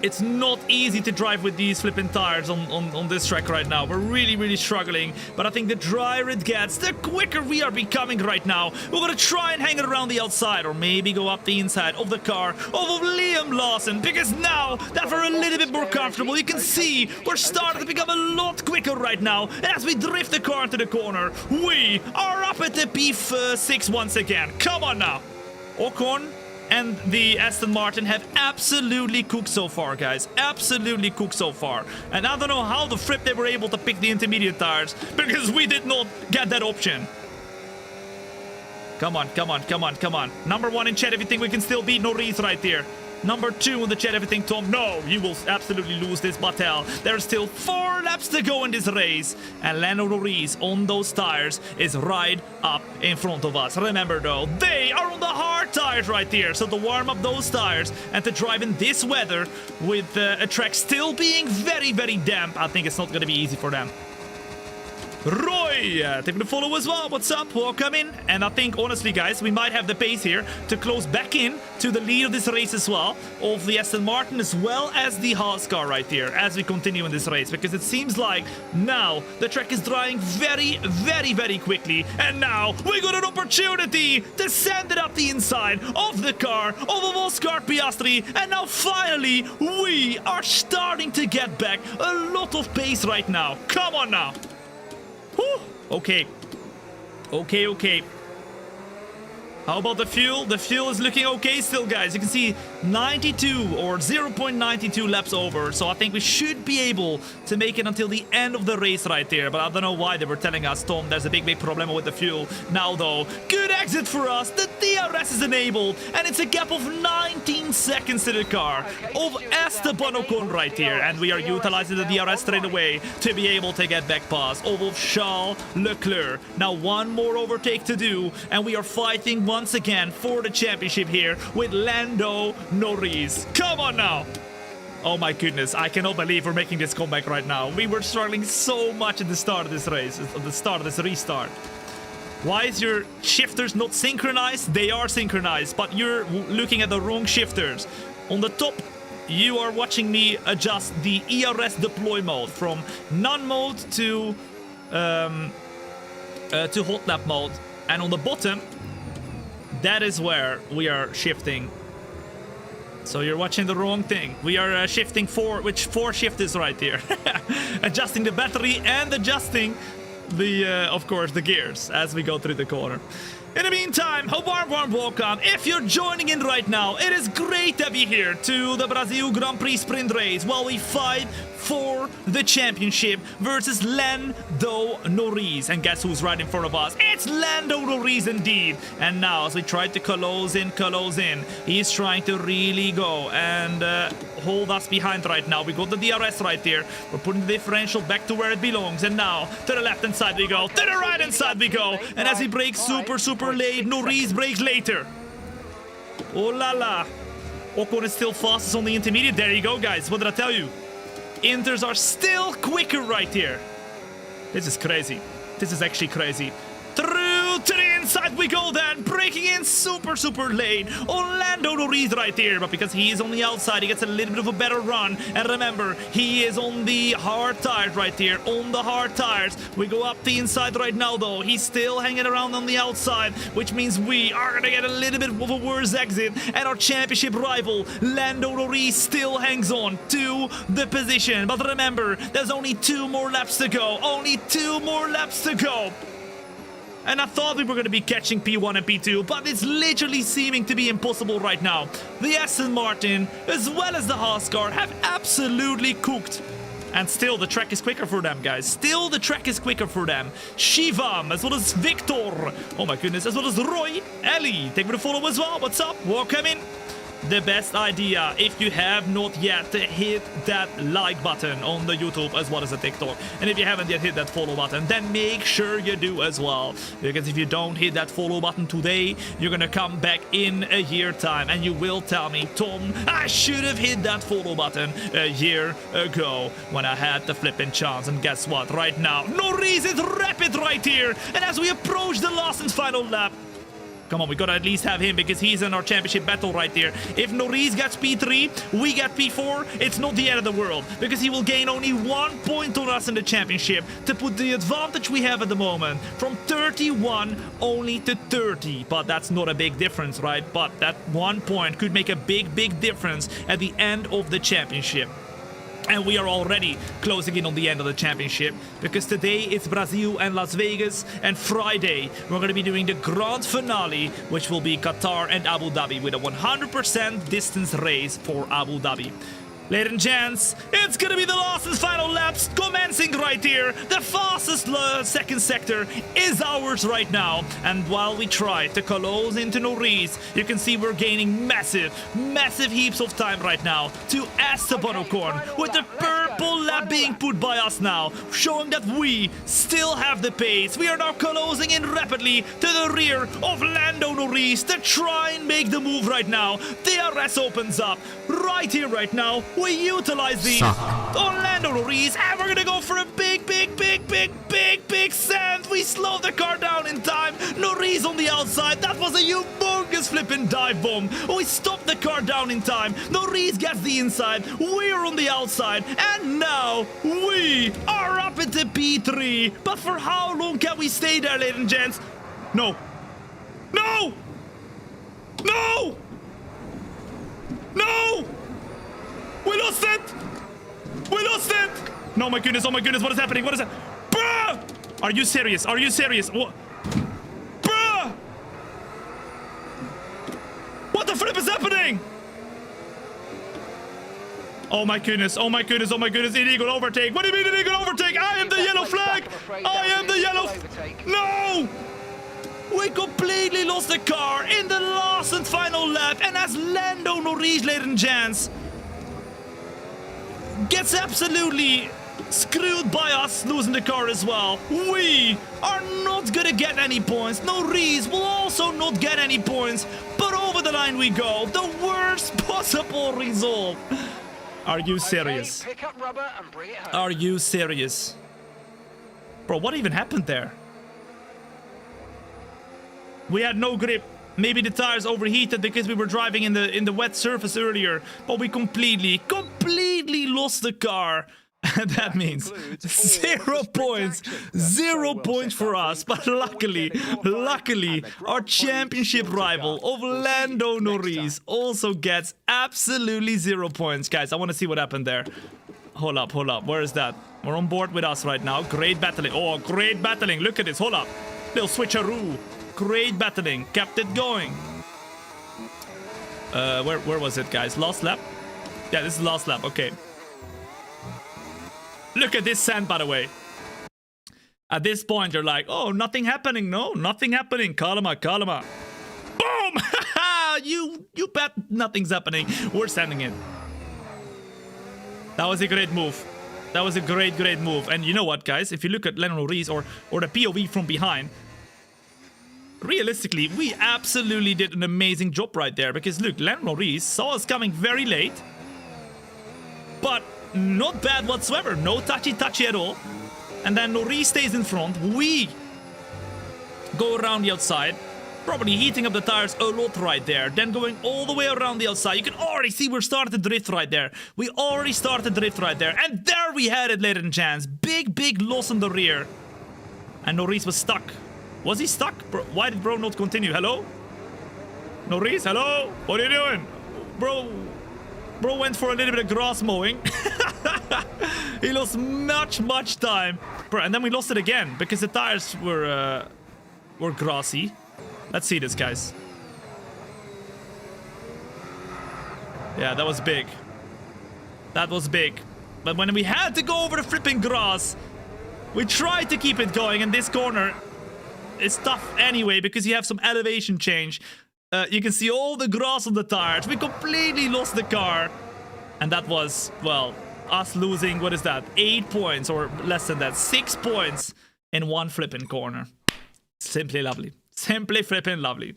[SPEAKER 1] It's not easy to drive with these flipping tires on this track right now. We're really struggling. But I think the drier it gets, the quicker we are becoming right now. We're going to try and hang it around the outside, or maybe go up the inside of the car of Liam Lawson. Because now that we're a little bit more comfortable, you can see we're starting to become a lot quicker right now. And as we drift the car into the corner, we are up at the P6 once again. Come on now. Ocon and the Aston Martin have absolutely cooked so far, guys. Absolutely cooked so far. And I don't know how the flip they were able to pick the intermediate tires, because we did not get that option. Come on. Number one in chat if you think we can still beat Norris right here. Number 2 in the chat, everything Tom. No, you will absolutely lose this battle. There's still 4 laps to go in this race. And Lando Norris on those tires is right up in front of us. Remember though, they are on the hard tires right there. So to warm up those tires and to drive in this weather with a track still being very, very damp, I think it's not going to be easy for them. Roy, taking the follow as well. What's up? Welcome in. And I think, honestly, guys, we might have the pace here to close back in to the lead of this race as well, of the Aston Martin as well as the Haas car right there as we continue in this race, because it seems like now the track is drying very, very, very quickly. And now we got an opportunity to send it up the inside of the car of Oscar Piastri. And now finally we are starting to get back a lot of pace right now. Come on now. Whew. Okay. Okay. How about the fuel? The fuel is looking okay still, guys. You can see 92 or 0.92 laps over. So I think we should be able to make it until the end of the race right there. But I don't know why they were telling us, Tom, there's a big problem with the fuel. Now, though, good exit for us. The DRS is enabled. And it's a gap of 19 seconds to the car of Esteban Ocon right here. And we are utilizing the DRS straight away to be able to get back past of Charles Leclerc. Now, one more overtake to do. And we are fighting once again for the championship here with Lando Norris. Come on now. Oh my goodness, I cannot believe we're making this comeback right now. We were struggling so much at the start of this race, at the start of this restart. Why is your shifters not synchronized? They are synchronized, but you're looking at the wrong shifters. On the top, you are watching me adjust the ERS deploy mode from none mode to hot lap mode. And on the bottom, that is where we are shifting. So you're watching the wrong thing. We are shifting which 4 shifters right here. Adjusting the battery and adjusting the, of course, the gears as we go through the corner. In the meantime, a warm welcome. If you're joining in right now, it is great to be here to the Brazil Grand Prix sprint race while we fight for the championship versus Lando Norris. And guess who's right in front of us? It's Lando Norris indeed. And now as we try to close in, he's trying to really go and hold us behind right now. We got the DRS right there. We're putting the differential back to where it belongs. And now to the left hand side we go, to the right hand side we go. And as he brakes super late, Norris brakes later. Oh la la. Ocon is still fastest on the intermediate. There you go, guys. What did I tell you? Inters are still quicker right here. This is crazy. This is actually crazy. Through to the inside we go then, breaking in super late. Lando Norris right here, but because he is on the outside, he gets a little bit of a better run. And remember, he is on the hard tires right here, on the hard tires. We go up the inside right now though. He's still hanging around on the outside, which means we are gonna get a little bit of a worse exit. And our championship rival, Lando Norris, still hangs on to the position. But remember, there's only 2 more laps to go. Only 2 more laps to go. And I thought we were going to be catching P1 and P2, but it's literally seeming to be impossible right now. The Aston Martin, as well as the Haas car, have absolutely cooked. And still, the track is quicker for them, guys. Still, the track is quicker for them. Shivam, as well as Victor. Oh my goodness, as well as Roy. Ellie, take me to follow as well. What's up? Welcome in. The best idea, if you have not yet, to hit that like button on the YouTube as well as the TikTok. And if you haven't yet hit that follow button, then make sure you do as well. Because if you don't hit that follow button today, you're gonna come back in a year time and you will tell me, Tom, I should have hit that follow button a year ago when I had the flipping chance. And guess what? Right now, Norris is rapid right here. And as we approach the last and final lap, come on, we gotta at least have him because he's in our championship battle right there. If Norris gets P3, we get P4, it's not the end of the world because he will gain only 1 point on us in the championship to put the advantage we have at the moment from 31 only to 30. But that's not a big difference, right? But that 1 point could make a big difference at the end of the championship. And we are already closing in on the end of the championship because today it's Brazil and Las Vegas, and Friday we're going to be doing the grand finale, which will be Qatar and Abu Dhabi with a 100% distance race for Abu Dhabi. Ladies and gents, it's going to be the last and final laps. Comment dancing right here. The fastest second sector is ours right now. And while we try to close into Norris, you can see we're gaining massive heaps of time right now to Esteban Ocon, with the purple lap being put by us now, showing that we still have the pace. We are now closing in rapidly to the rear of Lando Norris to try and make the move right now. DRS opens up right here right now. We utilize the Lando Norris, and we're gonna go for a big send. We slow the car down in time. Norris on the outside. That was a humongous flipping dive bomb. We stopped the car down in time. Norris gets the inside. We're on the outside, and now we are up into P3. But for how long can we stay there, ladies and gents? No. No! No! No! We lost it! We lost it! No, my goodness, oh my goodness, what is happening? What is that? Bruh! Are you serious? Are you serious? What? Bruh! What the flip is happening? Oh my goodness, oh my goodness, oh my goodness, illegal overtake. What do you mean illegal overtake? I am the yellow flag! I am the yellow... No! We completely lost the car in the last and final lap, and as Lando Norris, ladies and gents, gets absolutely screwed by us losing the car as well. We are not gonna get any points. Norris will also not get any points, but over the line we go. The worst possible result. Are you serious?
[SPEAKER 2] Okay, pick up rubber and bring it home.
[SPEAKER 1] Are you serious? Bro, what even happened there? We had no grip. Maybe the tires overheated because we were driving in the wet surface earlier, but we completely lost the car. And that means 0 points. 0 points for us. But luckily, our championship rival of Lando Norris also gets absolutely 0 points. Guys, I want to see what happened there. Hold up. Where is that? We're on board with us right now. Great battling. Oh, great battling. Look at this. Hold up. Little switcheroo. Great battling. Kept it going. Where was it, guys? Last lap? Yeah, this is last lap. Okay. Look at this sand, by the way. At this point, you're like, oh, nothing happening. No, nothing happening. Kalma. Boom! you bet nothing's happening. We're sending it. That was a great move. That was a great move. And you know what, guys? If you look at Lando Norris or the POV from behind, realistically, we absolutely did an amazing job right there. Because look, Lando Norris saw us coming very late. But not bad whatsoever. No touchy at all. And then Norris stays in front. We go around the outside. Probably heating up the tires a lot right there. Then going all the way around the outside. You can already see we're starting to drift right there. We already started to drift right there. And there we had it, ladies and gents. Big loss in the rear. And Norris was stuck. Was he stuck? Bro, why did bro not continue? Hello? Norris, hello? What are you doing? Bro went for a little bit of grass mowing. He lost much time. Bro, and then we lost it again because the tires were grassy. Let's see this, guys. Yeah, that was big. That was big. But when we had to go over the flipping grass, we tried to keep it going, and this corner is tough anyway because you have some elevation change. You can see all the grass on the tires. We completely lost the car. And that was, well, us losing, what is that? 8 points or less than that. 6 points in one flipping corner. Simply lovely. Simply flipping lovely.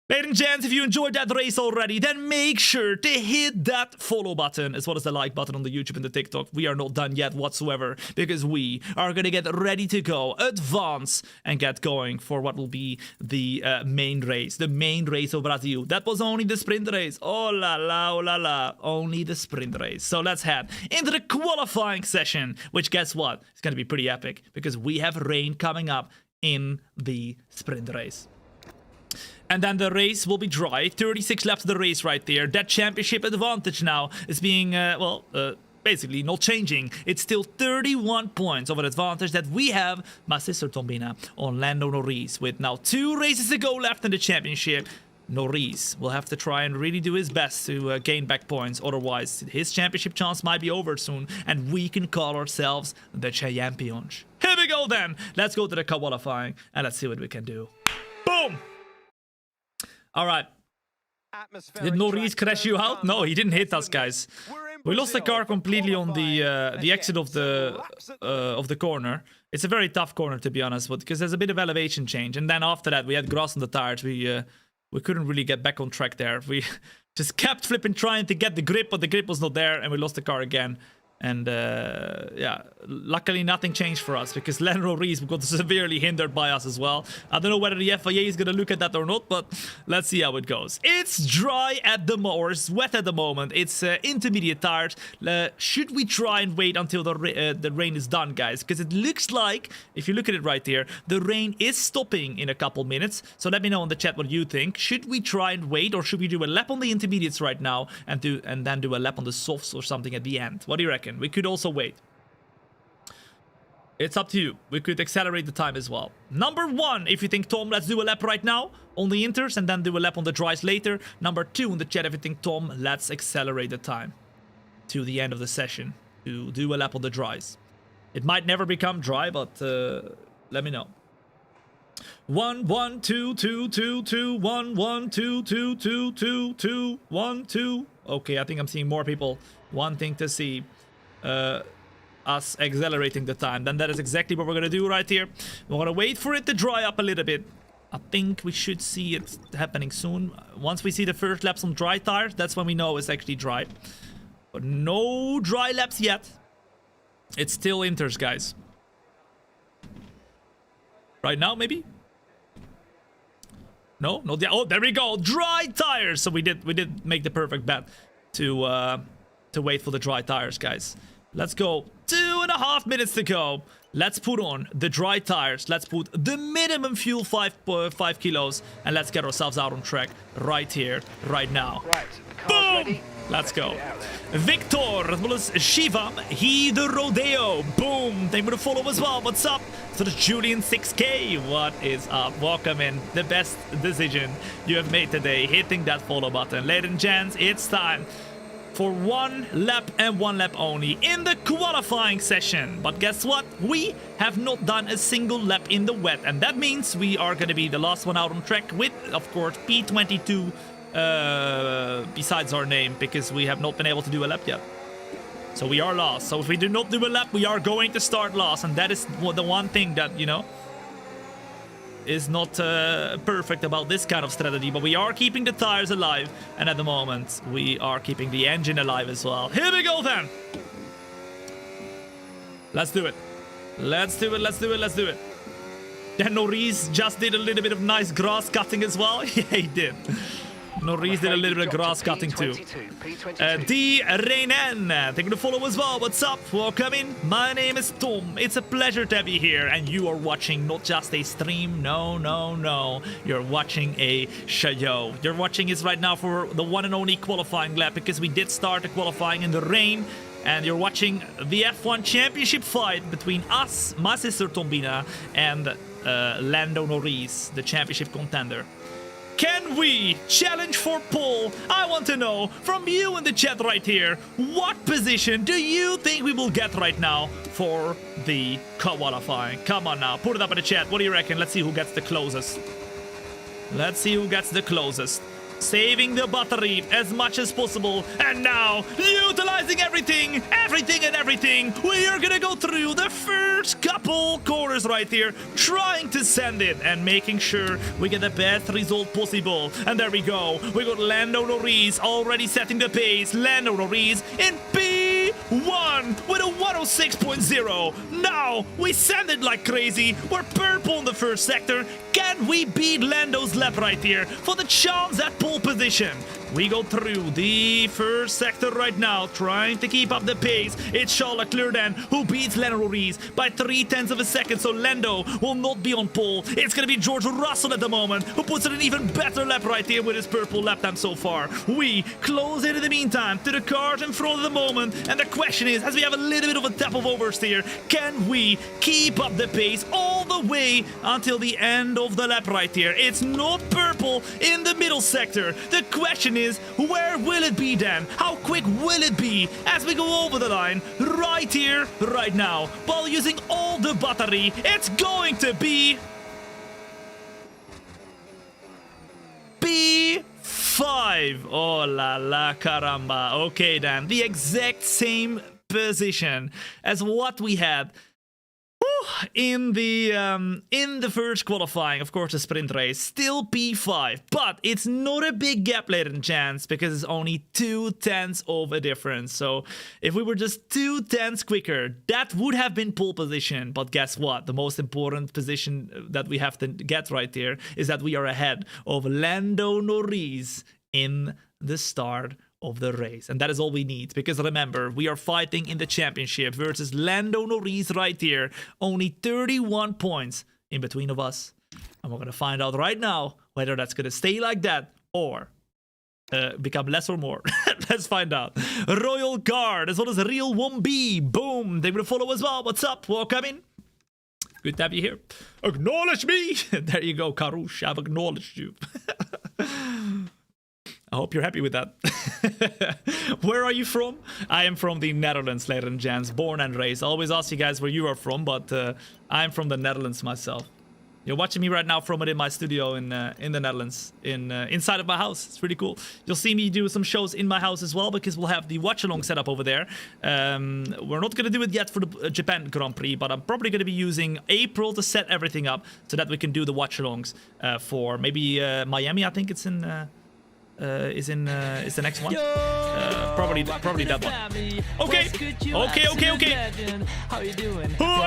[SPEAKER 1] Ladies and gents, if you enjoyed that race already, then make sure to hit that follow button as well as the like button on the YouTube and the TikTok. We are not done yet whatsoever because we are going to get ready to go, advance, and get going for what will be the main race of Brazil. That was only the sprint race. Oh la la, only the sprint race. So let's head into the qualifying session, which guess what? It's going to be pretty epic because we have rain coming up in the sprint race. And then the race will be dry. 36 laps of the race right there. That championship advantage now is being, basically not changing. It's still 31 points of an advantage that we have, my sister Thombina, on Lando Norris. With now 2 races to go left in the championship. Norris will have to try and really do his best to gain back points. Otherwise, his championship chance might be over soon, and we can call ourselves the champions. Here we go then. Let's go to the qualifying, and let's see what we can do. Boom! All right. Did Norris crash you out? No, he didn't hit us, guys. We lost the car completely on the exit of the corner. It's a very tough corner, to be honest, because there's a bit of elevation change. And then after that, we had grass on the tires. We couldn't really get back on track there. We just kept flipping, trying to get the grip, but the grip was not there, and we lost the car again. And yeah, luckily nothing changed for us because Lando Norris got severely hindered by us as well. I don't know whether the FIA is going to look at that or not, but let's see how it goes. It's dry at the moment, or it's wet at the moment. It's intermediate tires. Should we try and wait until the rain is done, guys? Because it looks like, if you look at it right here, the rain is stopping in a couple minutes. So let me know in the chat what you think. Should we try and wait, or should we do a lap on the intermediates right now and then do a lap on the softs or something at the end? What do you reckon? We could also wait. It's up to you. We could accelerate the time as well. Number 1, if you think, Tom, let's do a lap right now on the inters and then do a lap on the dries later. Number 2 in the chat, if you think, Tom, let's accelerate the time to the end of the session to do a lap on the dries. It might never become dry, but let me know. 1 1 2 2 2 2 1 1 2 2 2 2 2 1 2. Okay, I think I'm seeing more people wanting to see us accelerating the time. Then that is exactly what we're gonna do right here. We're gonna wait for it to dry up a little bit. I think we should see it happening soon. Once we see the first laps on dry tires, that's when we know it's actually dry. But no dry laps yet. It's still inters, guys. Right now, maybe? No, not yet. Oh, there we go. Dry tires. So we did make the perfect bet to wait for the dry tires, guys. Let's go. 2.5 minutes to go. Let's put on the dry tires. Let's put the minimum fuel 5 kilos, and let's get ourselves out on track right here, right now.
[SPEAKER 2] Right,
[SPEAKER 1] boom!
[SPEAKER 2] ready.
[SPEAKER 1] Let's go. Victor, as well as Shiva, he the Rodeo. Boom! Thank you for the follow as well. What's up? So the Julian 6K. What is up? Welcome in. The best decision you have made today, hitting that follow button. Ladies and gents, it's time for 1 lap and 1 lap only in the qualifying session. But guess what? We have not done a single lap in the wet, and that means we are going to be the last one out on track with, of course, P22 besides our name, because we have not been able to do a lap yet. So we are last. So if we do not do a lap, we are going to start last, and that is the one thing that, you know, is not perfect about this kind of strategy, but we are keeping the tires alive, and at the moment we are keeping the engine alive as well. Here we go then. Let's do it. Let's do it. Let's do it. Let's do it. Then Norris just did a little bit of nice grass cutting as well. Yeah, he did. Norris did a little bit of grass cutting too. D. Reinen, thank you to follow as well. What's up? Welcome in. My name is Thom. It's a pleasure to have you here, and you are watching not just a stream. No, no, no. You're watching a show. You're watching this right now for the one and only qualifying lap, because we did start the qualifying in the rain. And you're watching the F1 championship fight between us, my sister Thombina, and Lando Norris, the championship contender. Can we challenge for pole? I want to know from you in the chat right here, what position do you think we will get right now for the qualifying? Come on now, put it up in the chat. What do you reckon? Let's see who gets the closest. Let's see who gets the closest. Saving the battery as much as possible, and now utilizing everything, we are gonna go through the first couple corners right here, trying to send it and making sure we get the best result possible. And there we go, we got Lando Norris already setting the pace. Lando Norris in P1 with a 106.0. Now we send it like crazy. We're purple in the first sector. Can we beat Lando's lap right here for the chance at pole position? We go through the first sector right now, trying to keep up the pace. It's Charles Leclerc then who beats Lando Norris by 0.3 of a second, so Lando will not be on pole. It's gonna be George Russell at the moment, who puts in an even better lap right here with his purple lap time so far. We close in the meantime to the cars in front of the moment, and the question is, as we have a little bit of a tap of oversteer, can we keep up the pace all the way until the end of the lap right here. It's not purple in the middle sector. The question is, where will it be then? How quick will it be as we go over the line right here, right now? While using all the battery, it's going to be P5. Oh la la caramba. Okay then, the exact same position as what we had in the first qualifying. Of course, the sprint race, still P5, but it's not a big gap, ladies and gents, because it's only 0.2 of a difference. So if we were just 0.2 quicker, that would have been pole position. But guess what? The most important position that we have to get right there is that we are ahead of Lando Norris in the start of the race, and that is all we need, because remember, we are fighting in the championship versus Lando Norris right here. Only 31 points in between of us, and we're gonna find out right now whether that's gonna stay like that or become less or more. Let's find out. Royal Guard as well as Real 1B. Boom, they will follow as well. What's up? Welcome in. Good to have you here. Acknowledge me. There you go, Karush. I've acknowledged you. I hope you're happy with that. Where are you from? I am from the Netherlands, ladies and gents. Born and raised. I always ask you guys where you are from, but I'm from the Netherlands myself. You're watching me right now from it in my studio in the Netherlands, inside of my house. It's really cool. You'll see me do some shows in my house as well, because we'll have the watch-along set up over there. We're not going to do it yet for the Japan Grand Prix, but I'm probably going to be using April to set everything up so that we can do the watch-alongs for maybe Miami. I think it's in... is the next one. Probably that one. Okay.
[SPEAKER 4] How you doing?
[SPEAKER 1] Oh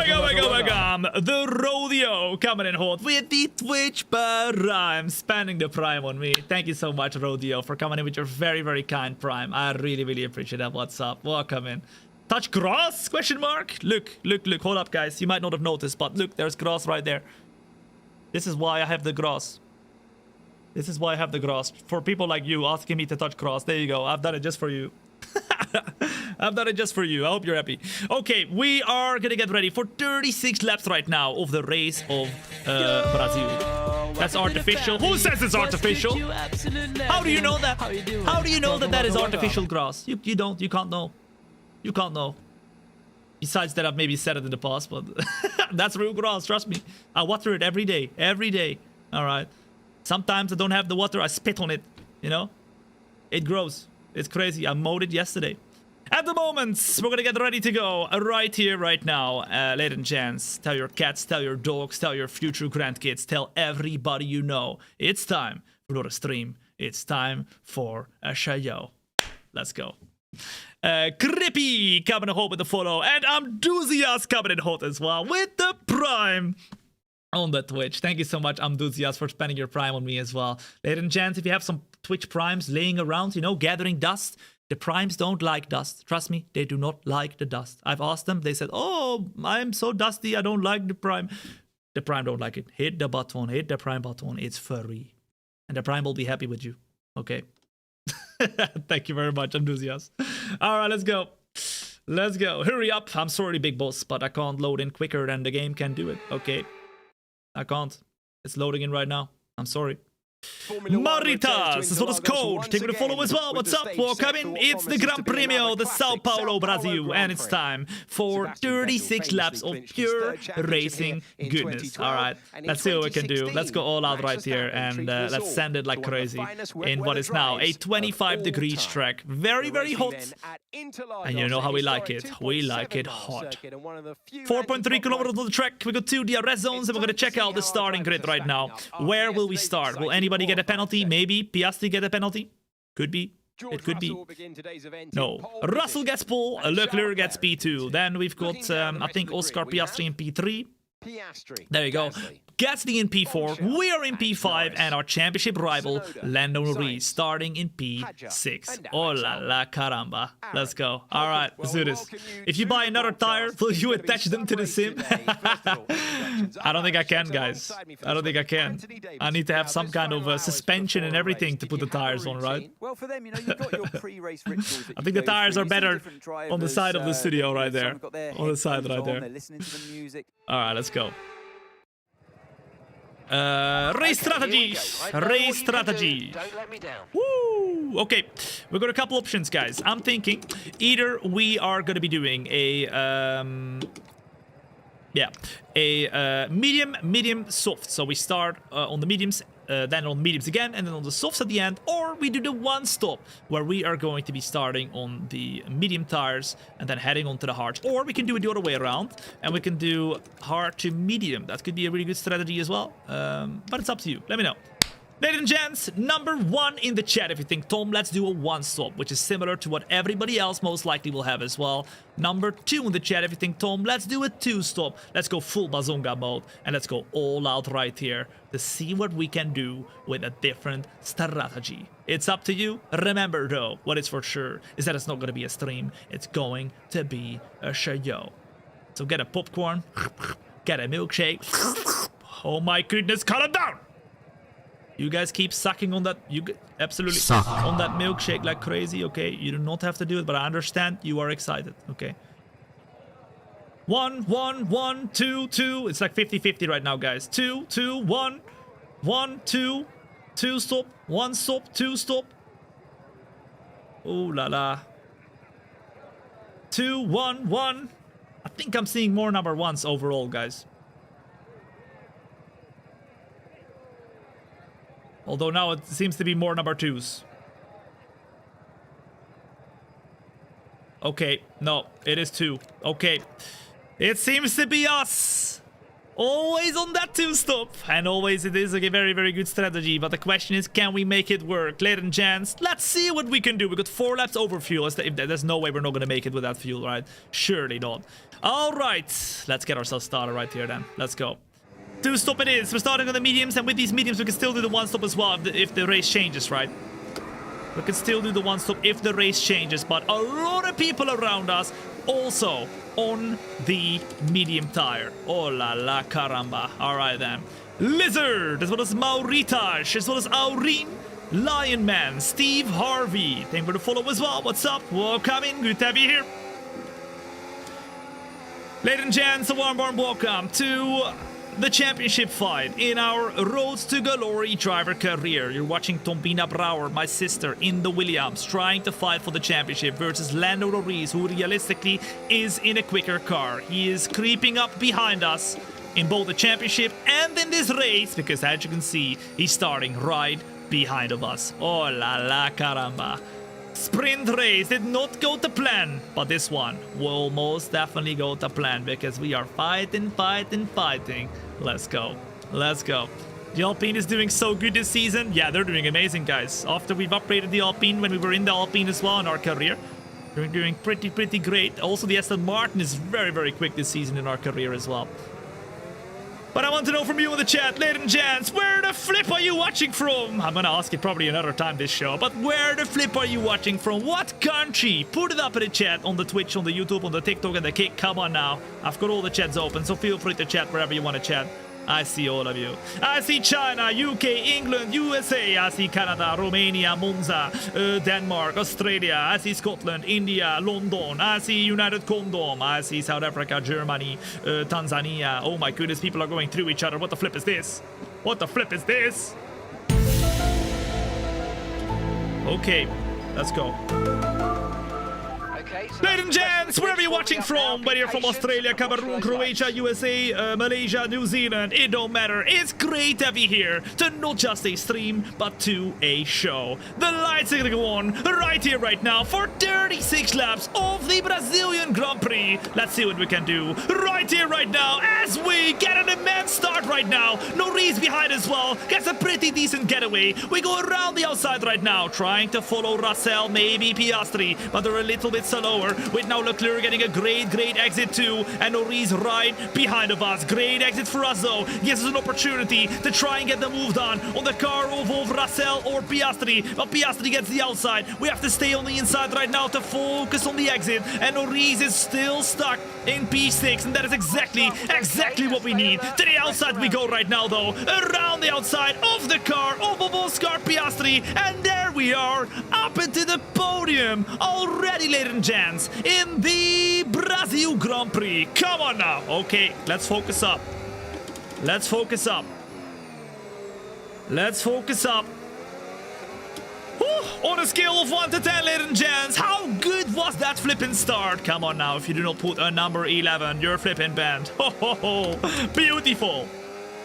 [SPEAKER 1] my god. The rodeo coming in hot with the Twitch Prime. Spamming the Prime on me. Thank you so much, Rodeo, for coming in with your very, very kind Prime. I really, really appreciate that. What's up? Welcome in. Touch grass? Question mark? Look. Hold up, guys. You might not have noticed, but look, there's grass right there. This is why I have the grass. This is why I have the grass. For people like you asking me to touch grass. There you go. I've done it just for you. I've done it just for you. I hope you're happy. Okay, we are gonna get ready for 36 laps right now of the race of Brazil. That's artificial. Who says it's artificial? How do you know that? How do you know that that is artificial grass? You don't. You can't know. You can't know. Besides that, I've maybe said it in the past, but that's real grass. Trust me. I water it every day. Every day. All right. Sometimes I don't have the water, I spit on it, you know? It grows. It's crazy. I mowed it yesterday. At the moment, we're gonna get ready to go right here, right now. Ladies and gents, tell your cats, tell your dogs, tell your future grandkids, tell everybody you know. It's time for a stream. It's time for a show. Let's go. Crippy coming in hot with the follow, and Amduzias coming in hot as well with the Prime on the Twitch. Thank you so much, Amduzias, for spending your Prime on me as well. Ladies and gents, if you have some Twitch Primes laying around, you know, gathering dust, the Primes don't like dust. Trust me, they do not like the dust. I've asked them, they said, oh, I'm so dusty, I don't like the Prime. The Prime don't like it. Hit the button, hit the Prime button, it's free. And the Prime will be happy with you, okay? Thank you very much, Amduzias. All right, let's go. Let's go. Hurry up. I'm sorry, big boss, but I can't load in quicker than the game can do it, okay? I can't. It's loading in right now. I'm sorry. Maritas, as well as Coach. Take me to follow as well. What's up? Welcome in. It's the Gran Premio de Sao Paulo, Brazil, and it's time for 36 laps of pure racing goodness. All right, let's see what we can do. Let's go all out right here, and let's send it like crazy in what is now a 25 degrees track. Very, very hot. And you know how we like it. We like it hot. 4.3 kilometers on the track. We got 2 DRS zones, and we're going to check out the starting grid right now. Where will we start? Will anybody get a penalty? Maybe Piastri get a penalty? Could be. It could be. No. Russell gets pole. Leclerc gets P2. Then we've got, I think, Oscar Piastri in P3. There you go. Gasly in P4, we are in P5, and our championship rival, Lando Norris, starting in P6. Oh la la caramba. Let's go. Alright, let's do this. If you buy another tire, will you attach them to the sim? I don't think I can, guys. I don't think I can. I need to have some kind of suspension and everything to put the tires on, right? I think the tires are better on the side of the studio right there. On the side right there. Alright, let's go. Race strategy. Race strategy.
[SPEAKER 2] Don't let me down.
[SPEAKER 1] Woo! Okay, we've got a couple options, guys. I'm thinking either we are going to be doing a medium, soft. So we start on the mediums, then on mediums again, and then on the softs at the end, or we do the one stop where we are going to be starting on the medium tires and then heading on to the hards. Or we can do it the other way around and we can do hard to medium. That could be a really good strategy as well. But it's up to you. Let me know. Ladies and gents, number 1 in the chat if you think, Tom, let's do a one stop, which is similar to what everybody else most likely will have as well. Number 2 in the chat if you think, Tom, let's do a 2-stop. Let's go full bazonga mode and let's go all out right here to see what we can do with a different strategy. It's up to you. Remember though, what is for sure is that it's not going to be a stream. It's going to be a show. So get a popcorn, get a milkshake. Oh my goodness, calm down. You guys keep sucking on that. You absolutely suck on that milkshake like crazy. Okay, you do not have to do it, but I understand you are excited. Okay. 1, 1, 1, 2, 2. It's like 50-50 right now, guys. 2, 2, 1, 1, 2, 2 stop, 1 stop, 2 stop. Ooh la la. 2, 1, 1. I think I'm seeing more number 1s overall, guys. Although now it seems to be more number 2s. Okay, no, it is 2. Okay, it seems to be us. Always on that 2-stop. And always it is a very, very good strategy. But the question is, can we make it work? Ladies and gents, let's see what we can do. We got 4 laps over fuel. There's no way we're not going to make it with that fuel, right? Surely not. All right, let's get ourselves started right here then. Let's go. 2-stop it is. We're starting on the mediums, and with these mediums we can still do the 1-stop as well if the race changes, right? We can still do the 1-stop if the race changes, but a lot of people around us also on the medium tire. Oh la la caramba. Alright then. Lizard, as well as Mauritash, as well as Aurin, Lionman, Steve Harvey. Thank you for the follow as well. What's up? Welcome in. Good to have you here. Ladies and gents, a warm welcome to the championship fight in our Roads to Glory driver career. You're watching Thombina Brouwer, my sister, in the Williams, trying to fight for the championship versus Lando Norris, who realistically is in a quicker car. He is creeping up behind us in both the championship and in this race, because as you can see, he's starting right behind of us. Oh la la caramba. Sprint race did not go to plan, but this one will most definitely go to plan because we are fighting. Let's go. Let's go. The Alpine is doing so good this season. Yeah, they're doing amazing, guys. After we've upgraded the Alpine, when we were in the Alpine as well in our career, we're doing pretty great. Also, the Aston Martin is very quick this season in our career as well. But I want to know from you in the chat, ladies and gents, where the flip are you watching from? I'm gonna ask it probably another time this show, but where the flip are you watching from? What country? Put it up in the chat, on the Twitch, on the YouTube, on the TikTok, and the Kick. Come on now. I've got all the chats open, so feel free to chat wherever you want to chat. I see all of you. I see China, UK, England, USA. I see Canada, Romania, Monza, Denmark, Australia. I see Scotland, India, London. I see United Kingdom. I see South Africa, Germany, Tanzania. Oh my goodness, people are going through each other. What the flip is this? What the flip is this? Okay, let's go. Ladies and gents, wherever you're watching from, whether you're from Australia, Cameroon, Croatia, USA, Malaysia, New Zealand, it don't matter. It's great to have you here to not just a stream, but to a show. The lights are gonna go on right here, right now, for 36 laps of the Brazilian Grand Prix. Let's see what we can do right here, right now, as we get an immense start right now. Norris behind as well, gets a pretty decent getaway. We go around the outside right now, trying to follow Russell, maybe Piastri, but they're a little bit slower. With now Leclerc getting a great exit too, and Norris right behind of us. Great exit for us though, gives us an opportunity to try and get the move done on the car of Russell or Piastri, but Piastri gets the outside. We have to stay on the inside right now to focus on the exit, and Norris is still stuck in P6, and that is exactly what we need. To the outside we go right now though, around the outside of the car of Oscar Piastri, and there we are, up into the podium already, ladies and gents, in the Brazil Grand Prix. Come on now. Okay, let's focus up. Let's focus up. Let's focus up. On a scale of 1 to 10, ladies and gents, how good was that flipping start? Come on now, if you do not put a number 11, you're flipping banned. Ho ho ho, beautiful.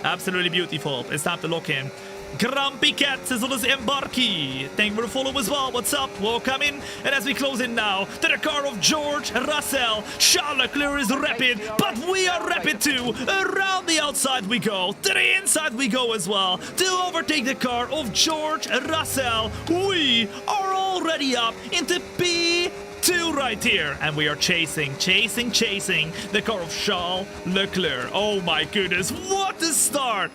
[SPEAKER 1] Absolutely beautiful. It's time to lock in. Grumpy Cat as well as Embarky. Thank you for the follow as well. What's up? Welcome in. And as we close in now, to the car of George Russell. Charles Leclerc is rapid, but we are rapid too. Around the outside we go. To the inside we go as well. To overtake the car of George Russell. We are already up into P2 right here. And we are chasing the car of Charles Leclerc. Oh my goodness, what a start.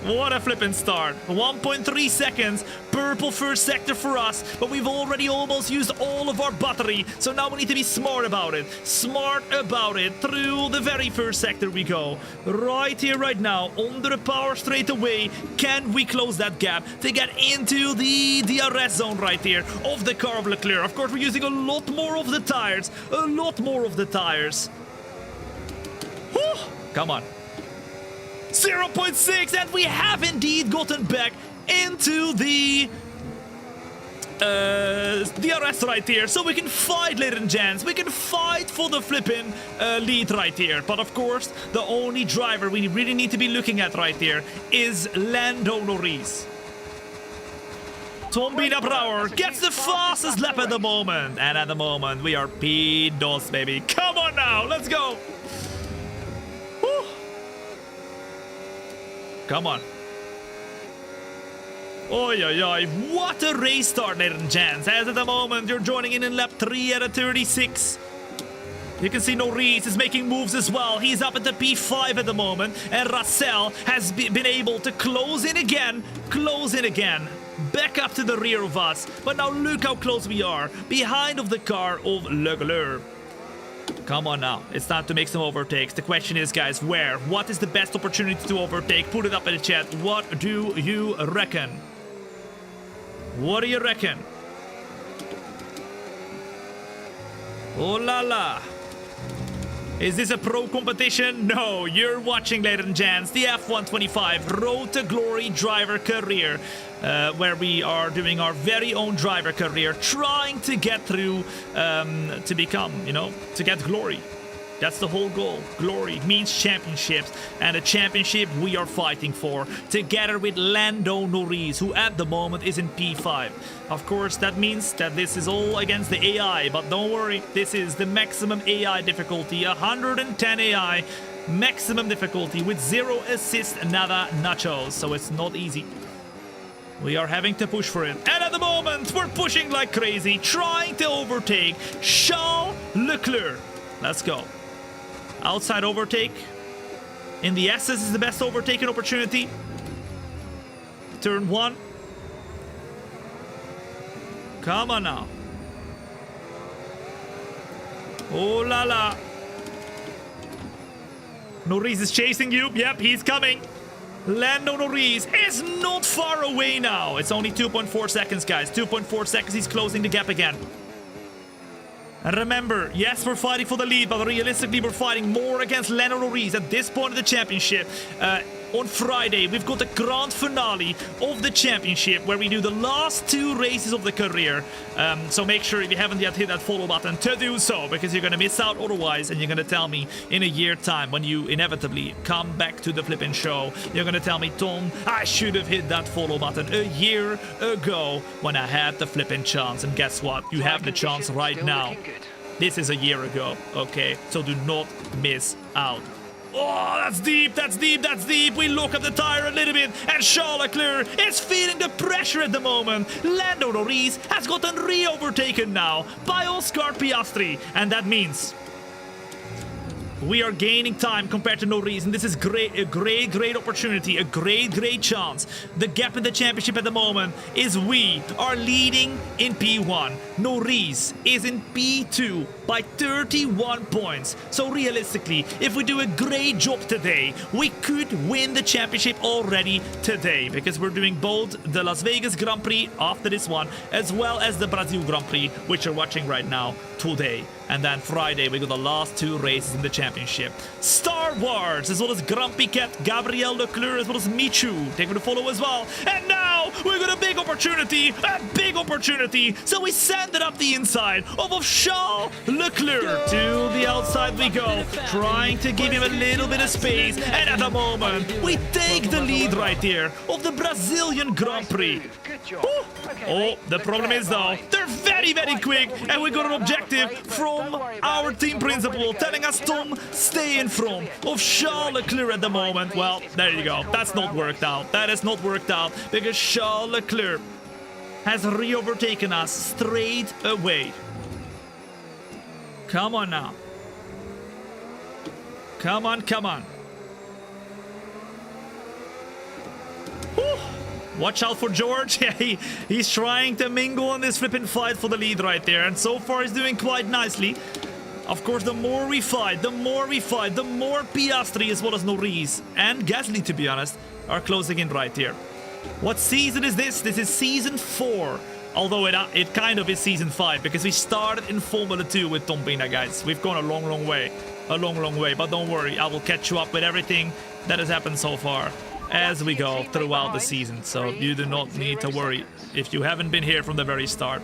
[SPEAKER 1] What a flippin' start. 1.3 seconds, purple first sector for us, but we've already almost used all of our battery, so now we need to be smart about it. Smart about it. Through the very first sector we go. Right here, right now, under the power straight away. Can we close that gap to get into the DRS zone right here of the car of Leclerc? Of course, we're using a lot more of the tires. A lot more of the tires. Whew. Come on. 0.6, and we have indeed gotten back into the DRS right here, so we can fight, ladies and gents. We can fight for the flipping lead right here. But of course, the only driver we really need to be looking at right here is Lando Norris. Thombina Brouwer gets the fastest lap at the moment, and at the moment we are P2, baby. Come on now, let's go. Come on. Oi, oi, oi. What a race start, ladies and gents. As at the moment, you're joining in lap 3 out of 36. You can see Norris is making moves as well. He's up at the P5 at the moment. And Russell has been able to close in again. Back up to the rear of us. But now look how close we are. Behind of the car of Leclerc. Come on now, it's time to make some overtakes. The question is, guys, where? What is the best opportunity to overtake? Put it up in the chat. What do you reckon? What do you reckon? Oh la la. Is this a pro competition? No, you're watching, ladies and gents, the F125 Road to Glory driver career, where we are doing our very own driver career, trying to get through, to become, to get glory. That's the whole goal. Glory means championships, and a championship we are fighting for, together with Lando Norris, who at the moment is in P5. Of course, that means that this is all against the AI, but don't worry, this is the maximum AI difficulty, 110 AI, maximum difficulty, with 0 assist, nada nachos, so it's not easy. We are having to push for it. And at the moment, we're pushing like crazy, trying to overtake Charles Leclerc. Let's go. Outside overtake. In the SS is the best overtaking opportunity. Turn 1. Come on now. Oh la la. Norris is chasing you. Yep, he's coming. Lando Norris is not far away now. It's only 2.4 seconds, guys. 2.4 seconds. He's closing the gap again. And remember, yes, we're fighting for the lead, but realistically, we're fighting more against Lando Norris at this point of the championship. On Friday, we've got the grand finale of the championship, where we do the last 2 races of the career. So make sure, if you haven't yet hit that follow button, to do so, because you're going to miss out otherwise, and you're going to tell me in a year's time, when you inevitably come back to the flipping show, you're going to tell me, Tom, I should have hit that follow button a year ago when I had the flipping chance. And guess what? You have the chance right now. This is a year ago, okay? So do not miss out. Oh, that's deep, that's deep, that's deep. We look at the tire a little bit, and Charles Leclerc is feeling the pressure at the moment. Lando Norris has gotten re-overtaken now by Oscar Piastri, and that means we are gaining time compared to Norris, and this is great, a great opportunity, a great chance. The gap in the championship at the moment is we are leading in P1. Norris is in P2 by 31 points. So realistically, if we do a great job today, we could win the championship already today, because we're doing both the Las Vegas Grand Prix after this one, as well as the Brazil Grand Prix, which you're watching right now today. And then Friday, we got the last 2 races in the championship. Star Wars, as well as Grumpy Cat, Gabriel Leclerc, as well as Michu, taking the follow as well. And now, we got a big opportunity, So we send it up the inside of Charles Leclerc. To the outside we go, trying to give him a little bit of space. And at the moment, we take the lead right here of the Brazilian Grand Prix. Oh, the problem is though, they're very, very quick, and we got an objective from our team principal telling us, Thom, stay in front of Charles Leclerc at the moment. Well, there you go. That's not worked out. That has not worked out because Charles Leclerc has re-overtaken us straight away. Come on now. Come on, come on. Whew. Watch out for George. Yeah, he's trying to mingle in this flipping fight for the lead right there. And so far he's doing quite nicely. Of course, the more we fight, the more Piastri as well as Norris and Gasly, to be honest, are closing in right here. What season is this? This is season 4. Although it kind of is season 5, because we started in Formula 2 with Thombina, guys. We've gone a long way. A long way. But don't worry, I will catch you up with everything that has happened so far as we go throughout the season. So you do not need to worry if you haven't been here from the very start.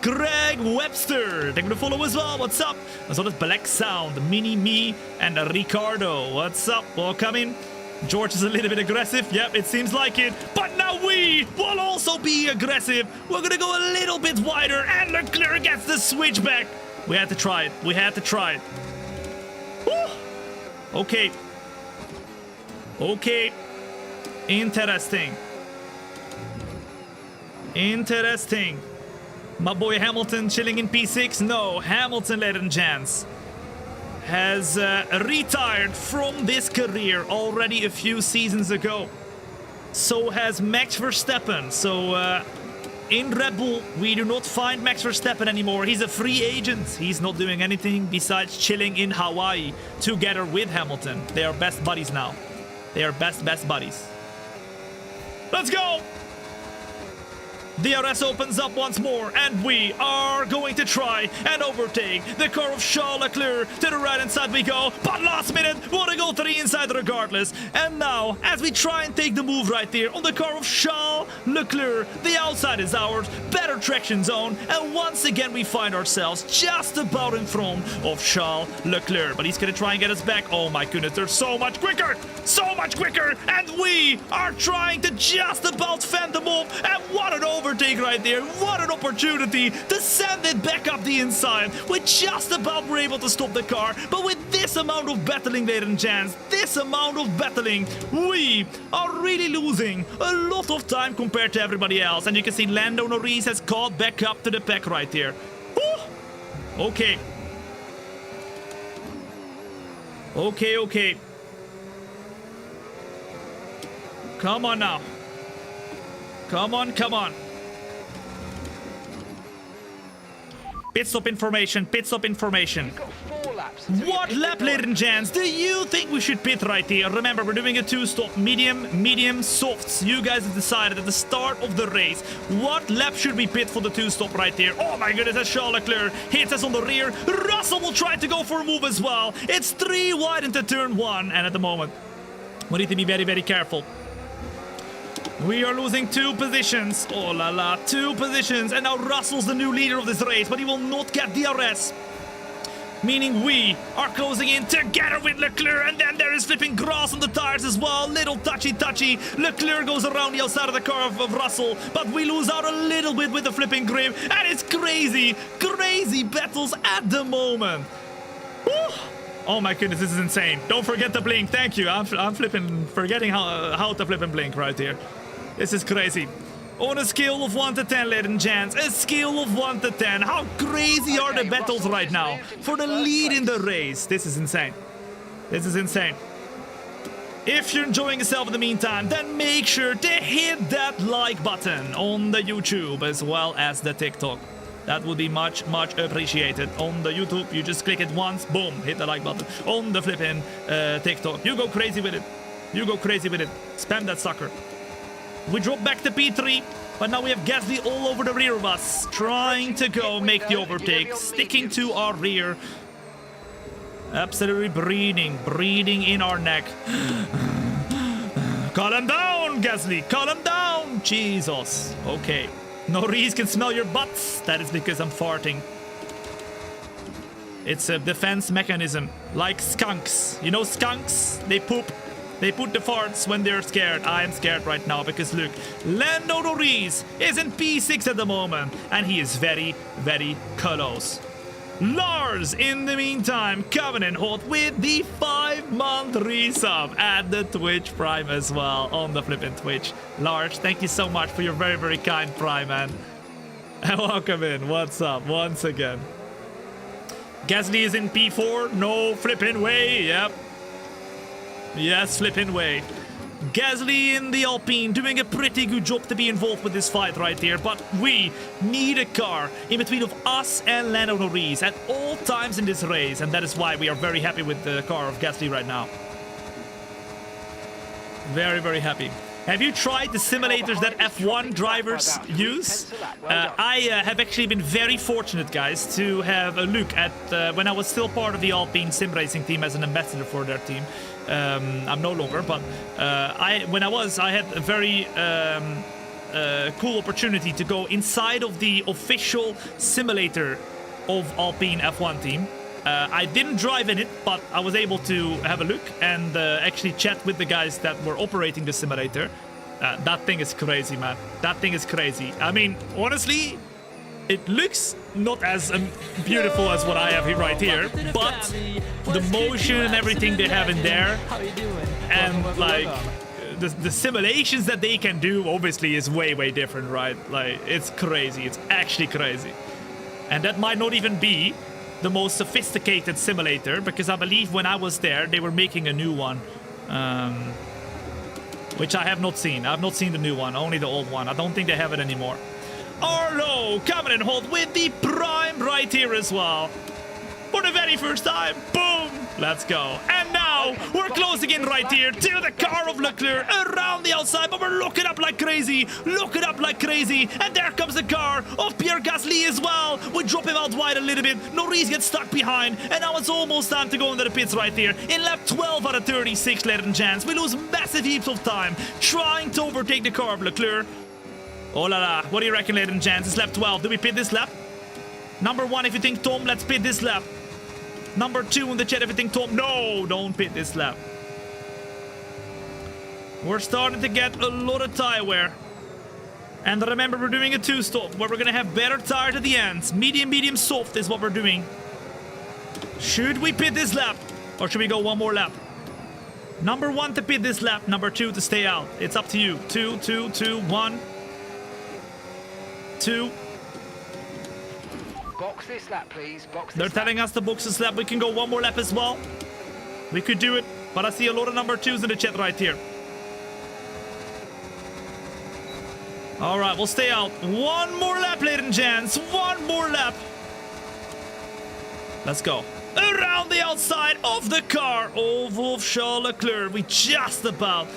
[SPEAKER 1] Greg Webster, taking the follow as well. What's up? As well as Black Sound, Mini Me, and Ricardo. What's up? Welcome in. George is a little bit aggressive. Yep, it seems like it. But now we will also be aggressive. We're gonna go a little bit wider, and Leclerc gets the switchback. We had to try it. We had to try it. Woo! Okay. Okay. Interesting. Interesting. My boy Hamilton chilling in P6? No, Hamilton, ladies and gents, has retired from this career already a few seasons ago. So has Max Verstappen. So in Red Bull, we do not find Max Verstappen anymore. He's a free agent. He's not doing anything besides chilling in Hawaii together with Hamilton. They are best buddies now. They are best buddies. Let's go! DRS opens up once more, and we are going to try and overtake the car of Charles Leclerc. To the right hand side we go, but last minute, want to go to the inside regardless. And now, as we try and take the move right there on the car of Charles Leclerc, the outside is ours, better traction zone, and once again we find ourselves just about in front of Charles Leclerc. But he's going to try and get us back. Oh my goodness, they're so much quicker, and we are trying to just about fend them off, and what an overtake right there. What an opportunity to send it back up the inside. We just about were able to stop the car, but with this amount of battling, ladies and gents, this amount of battling, we are really losing a lot of time compared to everybody else. And you can see Lando Norris has caught back up to the pack right here. Woo! Okay. Okay. Come on now. Come on. Pit stop information. What lap, ladies and gents, do you think we should pit right here? Remember, we're doing a 2-stop, medium, softs. You guys have decided at the start of the race what lap should we pit for the 2-stop right here. Oh my goodness, as Charles Leclerc hits us on the rear. Russell will try to go for a move as well. It's 3 wide into turn 1, and at the moment, we need to be very careful. We are losing 2 positions. Oh la la, 2 positions. And now Russell's the new leader of this race, but he will not get DRS. Meaning we are closing in together with Leclerc. And then there is flipping grass on the tires as well. Little touchy. Leclerc goes around the outside of the car of Russell. But we lose out a little bit with the flipping grip. And it's crazy battles at the moment. Woo! Oh my goodness, this is insane. Don't forget the blink. Thank you. I'm flipping, forgetting how to flip and blink right here. This is crazy. On a scale of 1 to 10, ladies and gents, a scale of 1 to 10, how crazy are the battles right now for the lead in the race? This is insane. If you're enjoying yourself in the meantime, then make sure to hit that like button on the YouTube as well as the TikTok. That would be much appreciated. On the YouTube, you just click it once, boom, hit the like button. On the flipping TikTok, you go crazy with it. Spam that sucker. We drop back to P3. But now we have Gasly all over the rear of us, trying to go make the overtake, sticking to our rear. Absolutely breathing in our neck. Calm down, Gasly, calm down. Jesus. Okay. Norris can smell your butts. That is because I'm farting. It's a defense mechanism, like skunks. You know skunks? They poop. They put the farts when they're scared. I am scared right now because look, Lando Norris is in P6 at the moment, and he is very close. Lars, in the meantime, coming in hot with the 5-month resub at the Twitch Prime as well, on the flippin' Twitch. Lars, thank you so much for your very kind Prime, man. And welcome in. What's up? Once again. Gasly is in P4. No flippin' way. Yep. Yes, flippin' way. Gasly in the Alpine doing a pretty good job to be involved with this fight right here, but we need a car in between of us and Lando Norris at all times in this race, and that is why we are very happy with the car of Gasly right now. Very happy. Have you tried the simulators that F1 drivers use? I have actually been very fortunate, guys, to have a look at when I was still part of the Alpine sim racing team as an ambassador for their team. I'm no longer, but when I was, I had a very cool opportunity to go inside of the official simulator of Alpine F1 team. I didn't drive in it, but I was able to have a look and actually chat with the guys that were operating the simulator. That thing is crazy, man. That thing is crazy. I mean, honestly, it looks not as beautiful as what I have here right here, but the motion and everything they have in there, and like the simulations that they can do, obviously, is way different, right? Like, it's crazy. It's actually crazy. And that might not even be the most sophisticated simulator, because I believe when I was there, they were making a new one, which I have not seen. I have not seen the new one, only the old one. I don't think they have it anymore. Arlo coming in hot with the Prime right here as well. For the very first time. Boom! Let's go. And now we're closing in right here to the car of Leclerc around the outside, but we're looking up like crazy. Look it up like crazy. And there comes the car of Pierre Gasly as well. We drop him out wide a little bit. Norris gets stuck behind. And now it's almost time to go into the pits right here. In lap 12 out of 36, ladies and gents. We lose massive heaps of time trying to overtake the car of Leclerc. Oh la la. What do you reckon, ladies and gents? It's lap 12. Do we pit this lap? Number 1, if you think Thom, let's pit this lap. Number 2 in the chat, if you think Thom, no, don't pit this lap. We're starting to get a lot of tire wear. And remember, we're doing a 2-stop where we're going to have better tires at the ends. Medium, soft is what we're doing. Should we pit this lap? Or should we go one more lap? Number 1 to pit this lap. Number 2 to stay out. It's up to you. 2, 1. 2.
[SPEAKER 2] Box this lap, please. Box this
[SPEAKER 1] They're
[SPEAKER 2] lap.
[SPEAKER 1] telling us to box this lap. We can go one more lap as well. We could do it, but I see a lot of number 2s in the chat right here. All right, we'll stay out. One more lap, ladies and gents. One more lap. Let's go. Around the outside of the car of Charles Leclerc. We just about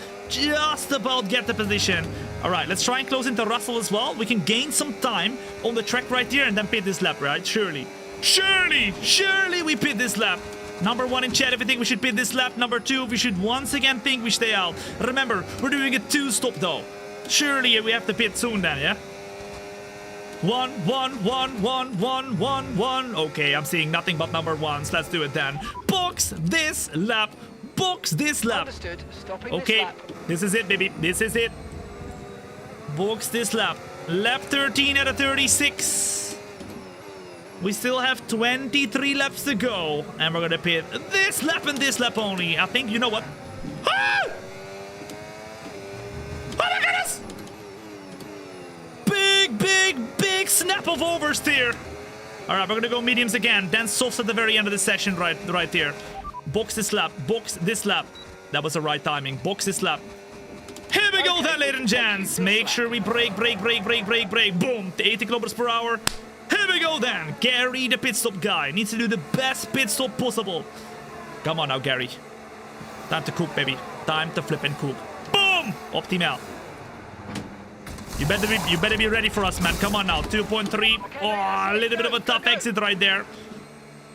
[SPEAKER 1] get the position. All right, let's try and close into Russell as well. We can gain some time on the track right here and then pit this lap, right? Surely we pit this lap. Number 1 in chat, if you think we should pit this lap. Number 2, we should once again think we stay out. Remember, we're doing a 2-stop though. Surely we have to pit soon then, yeah? 1. Okay, I'm seeing nothing but number 1s. Let's do it then. Box this lap. Box this lap.
[SPEAKER 2] Understood. Stopping
[SPEAKER 1] okay,
[SPEAKER 2] this lap.
[SPEAKER 1] this is it, baby. This is it. Box this lap. Lap 13 out of 36. We still have 23 laps to go. And we're gonna pit this lap and this lap only. I think, you know what? Ah! Oh my goodness! Big snap of oversteer. Alright, we're gonna go mediums again. Then softs at the very end of the session right here. Box this lap. Box this lap. That was the right timing. Box this lap. Here we go then, ladies and gents. Make sure we brake. Boom. To 80 kilometers per hour. Here we go then. Gary, the pit stop guy, needs to do the best pit stop possible. Come on now, Gary. Time to cook, baby. Time to flip and cook. Boom. Optimal. You better be ready for us, man. Come on now. 2.3. Oh, a little bit of a tough exit right there.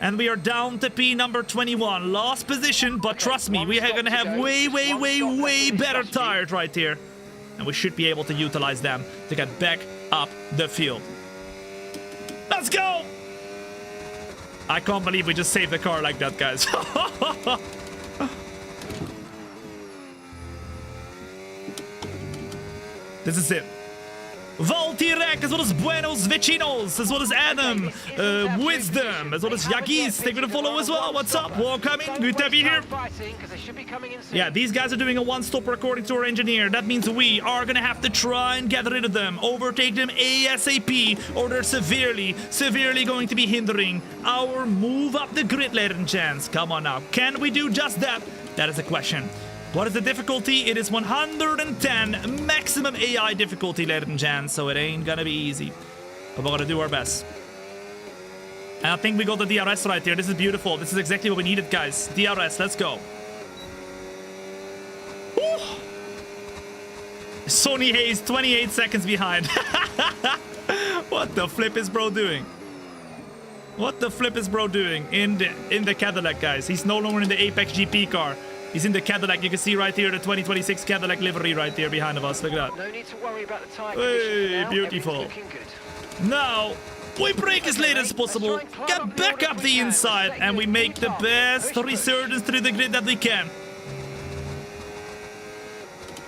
[SPEAKER 1] And we are down to P number 21. Last position, but trust me, we are going to have way better tires right here. And we should be able to utilize them to get back up the field. Let's go! I can't believe we just saved the car like that, guys. This is it. Valtirek, as well as Buenos Vecinos, as well as Adam, Wisdom, as well as Yagis. They're gonna follow as well. What's up? War coming. Good to be here. Yeah, these guys are doing a one-stopper according to our engineer. That means we are gonna have to try and get rid of them, overtake them ASAP, or they're severely going to be hindering our move up the grid, ladies and gents. Come on now. Can we do just that? That is the question. What is the difficulty? It is 110 maximum AI difficulty, ladies and gents, so it ain't gonna be easy. But we're gonna do our best. And I think we got the DRS right here. This is beautiful. This is exactly what we needed, guys. DRS, let's go. Woo! Sony Hayes, 28 seconds behind. What the flip is bro doing? What the flip is bro doing in the Cadillac, guys? He's no longer in the Apex GP car. He's in the Cadillac. You can see right here the 2026 Cadillac livery right there behind of us. Look at that.
[SPEAKER 2] No need to worry about the tire
[SPEAKER 1] Hey, beautiful. Now, we brake as late as possible, get back up the inside, and we make the best resurgence through the grid that we can.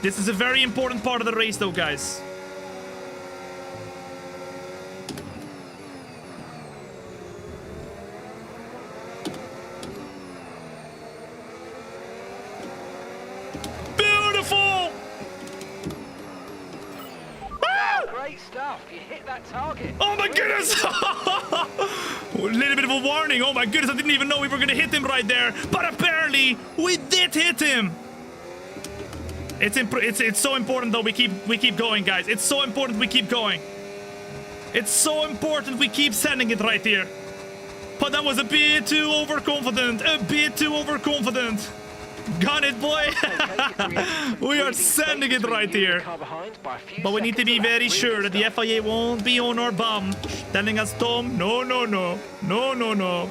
[SPEAKER 1] This is a very important part of the race though, guys.
[SPEAKER 2] Great stuff. You hit that target.
[SPEAKER 1] Oh my goodness! A little bit of a warning. Oh my goodness, I didn't even know we were gonna hit him right there. But apparently, we did hit him. It's so important though we keep going, guys. It's so important we keep going. It's so important we keep sending it right here. But that was a bit too overconfident. A bit too overconfident. Got it, boy. We are sending it right here. But we need to be very sure that the FIA won't be on our bum, telling us, Tom, no. A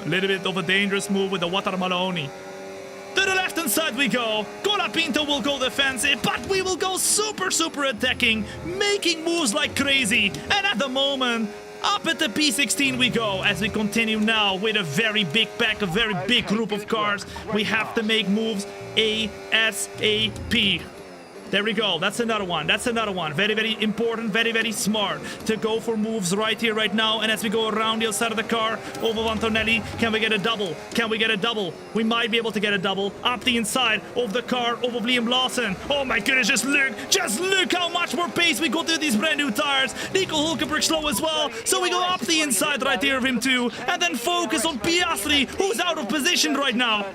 [SPEAKER 1] little bit of a dangerous move with the Watermeloni. To the left-hand side we go. Colapinto will go defensive, but we will go super attacking, making moves like crazy. And at the moment, up at the P16 we go, as we continue now with a very big pack, a very big group of cars. We have to make moves ASAP. There we go. That's another one. Very important, very smart to go for moves right here, right now. And as we go around the outside of the car, over Antonelli, can we get a double? We might be able to get a double. Up the inside of the car, over Liam Lawson. Oh my goodness, just look how much more pace we got through these brand new tires. Nico Hulkenberg slow as well. So we go up the inside right here of him too. And then focus on Piastri, who's out of position right now.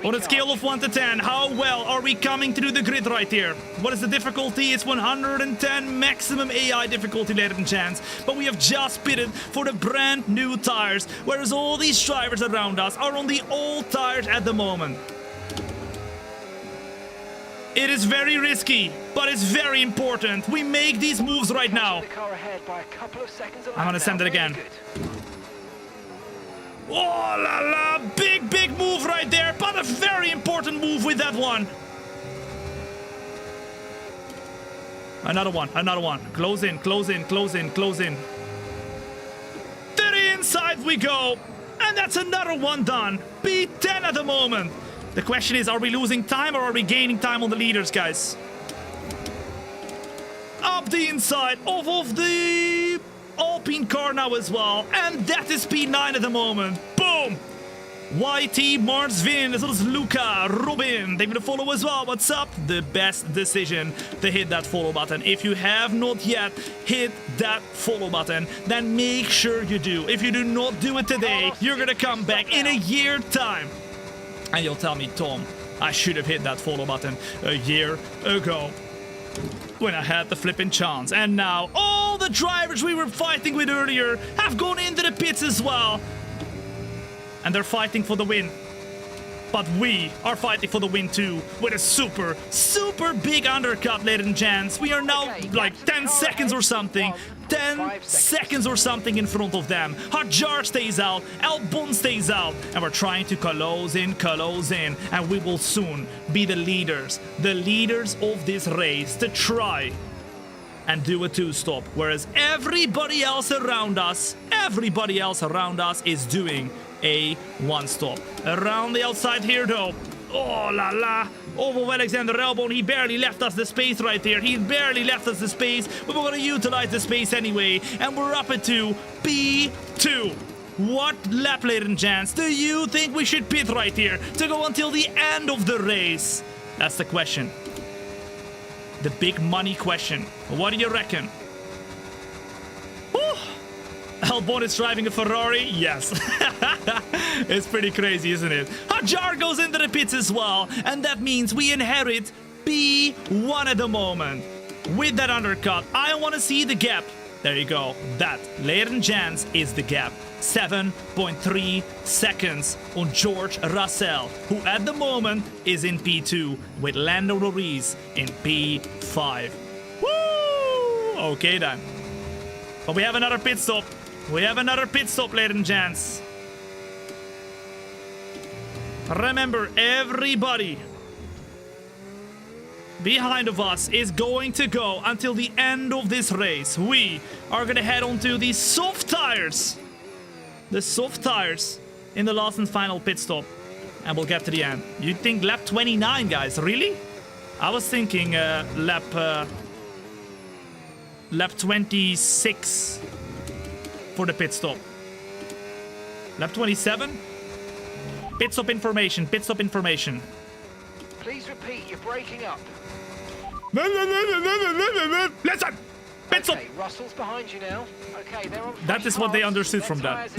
[SPEAKER 1] On a scale of 1 to 10, how well are we coming through the grid right here? What is the difficulty? It's 110 maximum AI difficulty, ladies and gents. But we have just pitted for the brand new tires, whereas all these drivers around us are on the old tires at the moment. It is very risky, but it's very important. We make these moves right now. I'm gonna send it again. Oh la la, big move right there, but a very important move with that one. Another one. Close in. To the inside we go. And that's another one done. P10 at the moment. The question is, are we losing time or are we gaining time on the leaders, guys? Up the inside of the Alpine car now as well, and that is P9 at the moment. Boom! YT, Marsvin, as well as Luca, Robin, they're gonna follow as well. What's up? The best decision to hit that follow button. If you have not yet hit that follow button, then make sure you do. If you do not do it today, you're gonna come back in a year time and you'll tell me, Tom, I should have hit that follow button a year ago when I had the flipping chance. And now all the drivers we were fighting with earlier have gone into the pits as well, and they're fighting for the win. But we are fighting for the win too, with a super, super big undercut, ladies and gents. We are now like 10 seconds or something. 10 seconds or something in front of them. Hajar stays out, Albon stays out, and we're trying to close in, and we will soon be the leaders of this race to try and do a 2-stop, whereas everybody else around us is doing a 1-stop. Around the outside here though, oh la la, over Alexander Albon, he barely left us the space right there. He barely left us the space, but we're gonna utilize the space anyway, and we're up into P2. What lap, ladies and gents, do you think we should pit right here to go until the end of the race? That's the question. The big money question. What do you reckon? Whew. Albon is driving a Ferrari? Yes. It's pretty crazy, isn't it? Hajar goes into the pits as well, and that means we inherit P1 at the moment. With that undercut, I want to see the gap. There you go. That, ladies and gents, is the gap. 7.3 seconds on George Russell, who at the moment is in P2, with Lando Norris in P5. Woo! Okay then. But we have another pit stop. Ladies and gents. Remember, everybody behind of us is going to go until the end of this race. We are going to head on to the soft tires. The soft tires in the last and final pit stop. And we'll get to the end. You think lap 29, guys? Really? I was thinking lap 26 for the pit stop. Lap 27? Pit stop information.
[SPEAKER 2] Please repeat, you're breaking up.
[SPEAKER 1] Listen! Pit stop!
[SPEAKER 2] Okay, Russell's behind you now. Okay, they're on.
[SPEAKER 1] That is what they understood from that.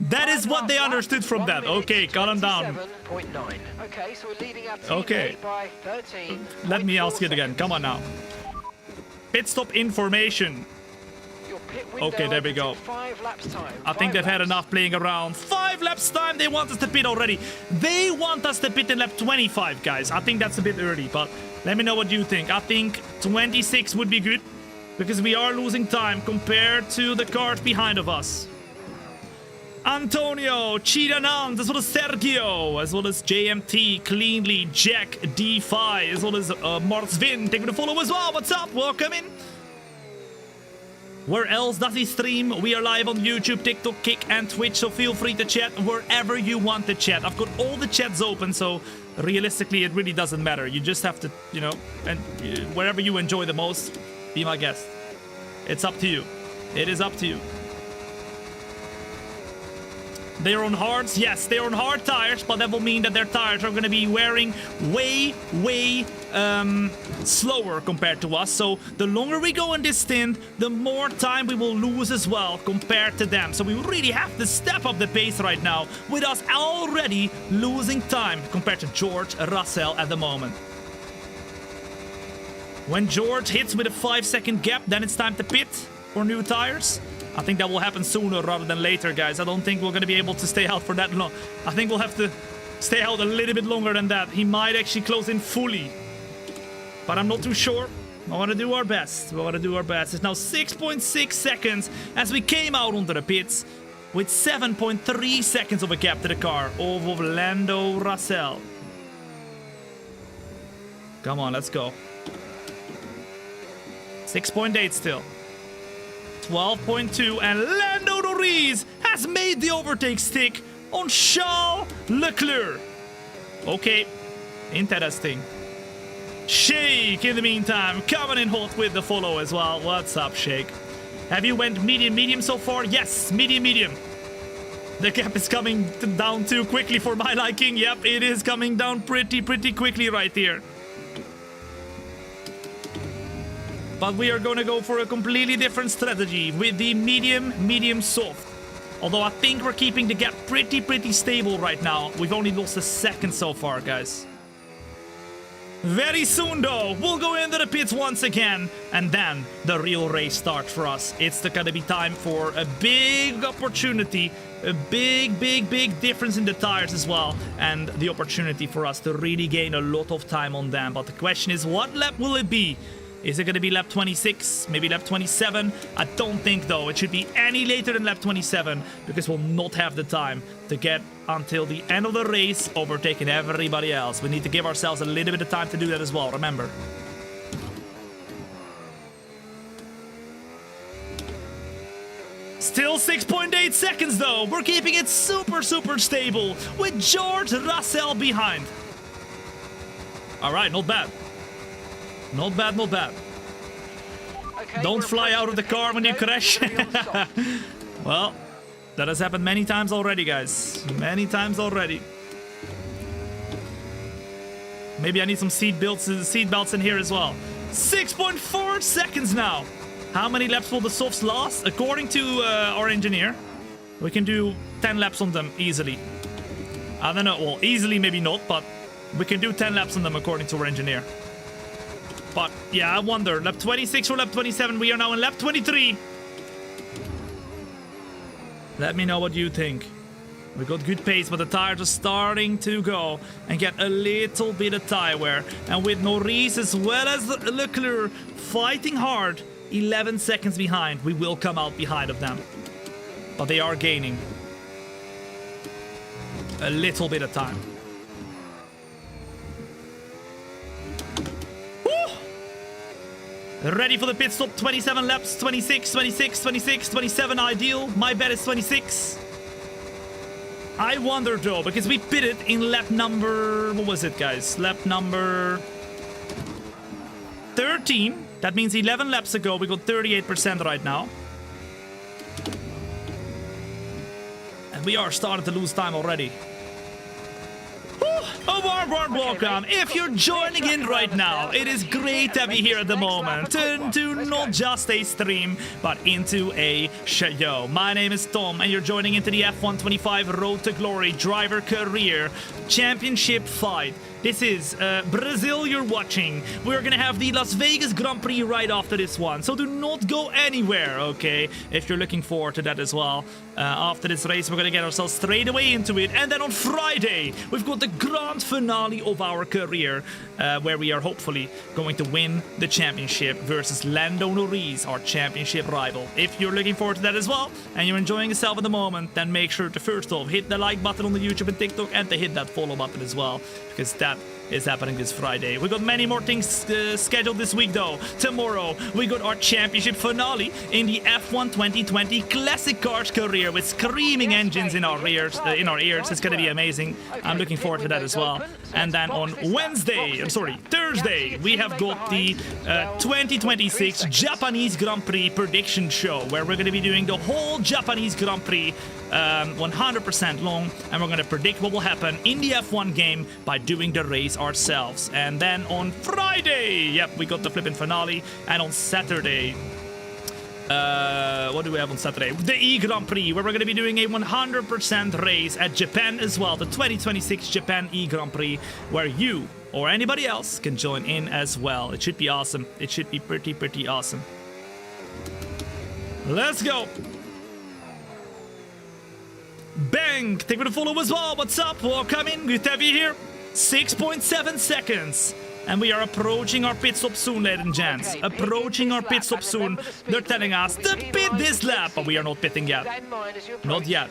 [SPEAKER 1] That is what they understood from that. Okay, calm down.
[SPEAKER 2] 7.9. Okay, so we're leading our teammate
[SPEAKER 1] Okay.
[SPEAKER 2] by 13.
[SPEAKER 1] Let me ask it again. Come on now. Pit stop information.
[SPEAKER 2] Your pit window
[SPEAKER 1] Okay, there we
[SPEAKER 2] opens
[SPEAKER 1] go.
[SPEAKER 2] in 5 laps time.
[SPEAKER 1] I think
[SPEAKER 2] 5
[SPEAKER 1] they've had
[SPEAKER 2] laps.
[SPEAKER 1] enough playing around. 5 laps time, they want us to pit already. They want us to pit in lap 25, guys. I think that's a bit early, but let me know what you think. I think 26 would be good, because we are losing time compared to the cars behind of us. Antonio, Chidanand, as well as Sergio, as well as JMT, Cleanly, Jack, D5, as well as Marsvin, taking the follow as well. What's up? Welcome in. Where else does he stream? We are live on YouTube, TikTok, Kick, and Twitch, so feel free to chat wherever you want to chat. I've got all the chats open, so realistically, it really doesn't matter. You just have to, you know, and wherever you enjoy the most, be my guest. It's up to you. It is up to you. They're on hards. Yes, they're on hard tires, but that will mean that their tires are going to be wearing way slower compared to us. So the longer we go in this stint, the more time we will lose as well compared to them. So we really have to step up the pace right now, with us already losing time compared to George Russell at the moment. When George hits with a 5-second gap, then it's time to pit for new tires. I think that will happen sooner rather than later, guys. I don't think we're going to be able to stay out for that long. I think we'll have to stay out a little bit longer than that. He might actually close in fully, but I'm not too sure. I want to do our best. It's now 6.6 seconds as we came out onto the pits, with 7.3 seconds of a gap to the car of Lando Russell. Come on, let's go. 6.8 still. 12.2, and Lando Norris has made the overtake stick on Charles Leclerc. Okay, interesting. Shake, in the meantime, coming in hot with the follow as well. What's up, Shake? Have you went medium so far? Yes, medium. The gap is coming down too quickly for my liking. Yep, it is coming down pretty quickly right here. But we are going to go for a completely different strategy with the medium, soft. Although I think we're keeping the gap pretty stable right now. We've only lost a second so far, guys. Very soon, though, we'll go into the pits once again, and then the real race starts for us. It's gonna be time for a big opportunity, a big difference in the tires as well, and the opportunity for us to really gain a lot of time on them. But the question is, what lap will it be? Is it going to be lap 26? Maybe lap 27? I don't think, though, it should be any later than lap 27, because we'll not have the time to get until the end of the race overtaking everybody else. We need to give ourselves a little bit of time to do that as well, remember. Still 6.8 seconds, though. We're keeping it super stable with George Russell behind. All right, not bad. Not bad, not bad.
[SPEAKER 2] Okay,
[SPEAKER 1] Don't fly out of the car when you crash. Well, that has happened many times already, guys. Many times already. Maybe I need some seat belts in here as well. 6.4 seconds now. How many laps will the softs last? According to our engineer, we can do 10 laps on them easily. I don't know. Well, easily maybe not, but we can do 10 laps on them according to our engineer. But yeah, I wonder. Lap 26 or lap 27? We are now in lap 23. Let me know what you think. We got good pace, but the tires are starting to go and get a little bit of tire wear. And with Norris as well as Leclerc fighting hard, 11 seconds behind, we will come out behind of them. But they are gaining a little bit of time. Ready for the pit stop, 27 laps, 26, 26, 26, 27 ideal. My bet is 26. I wonder though, because we pitted in lap number, what was it guys? Lap number 13. That means 11 laps ago, we got 38% right now. And we are starting to lose time already. A warm welcome. If you're joining in right now, it is great to have you here at the moment. Turn to not just a stream, but into a show. My name is Thom, and you're joining into the F125 Road to Glory Driver Career Championship fight. This is Brazil you're watching. We're gonna have the Las Vegas Grand Prix right after this one, so do not go anywhere, okay? If you're looking forward to that as well. After this race, we're gonna get ourselves straight away into it. And then on Friday, we've got the grand finale of our career, where we are hopefully going to win the championship versus Lando Norris, our championship rival. If you're looking forward to that as well, and you're enjoying yourself at the moment, then make sure to first off hit the like button on the YouTube and TikTok, and to hit that follow button as well, because that is happening this Friday. We got many more things scheduled this week though. Tomorrow we got our championship finale in the F1 2020 Classic Cars career with screaming engines in our ears. It's gonna be amazing. I'm looking forward to that as well. And then on Thursday, we have got the 2026 Japanese Grand Prix prediction show, where we're gonna be doing the whole Japanese Grand Prix 100% long, and we're gonna predict what will happen in the F1 game by doing the race ourselves. And then on Friday, yep, we got the flipping finale. And on Saturday, what do we have on Saturday? The E Grand Prix, where we're going to be doing a 100% race at Japan as well, the 2026 Japan E Grand Prix, where you or anybody else can join in as well. It should be awesome. It should be pretty awesome. Let's go. Bang! Thank you for the follow as well. What's up? Welcome in. Good to have you here. 6.7 seconds. And we are approaching our pit stop soon, ladies and gents. Approaching our pit stop soon. They're telling us to pit this lap, but we are not pitting yet. Not yet.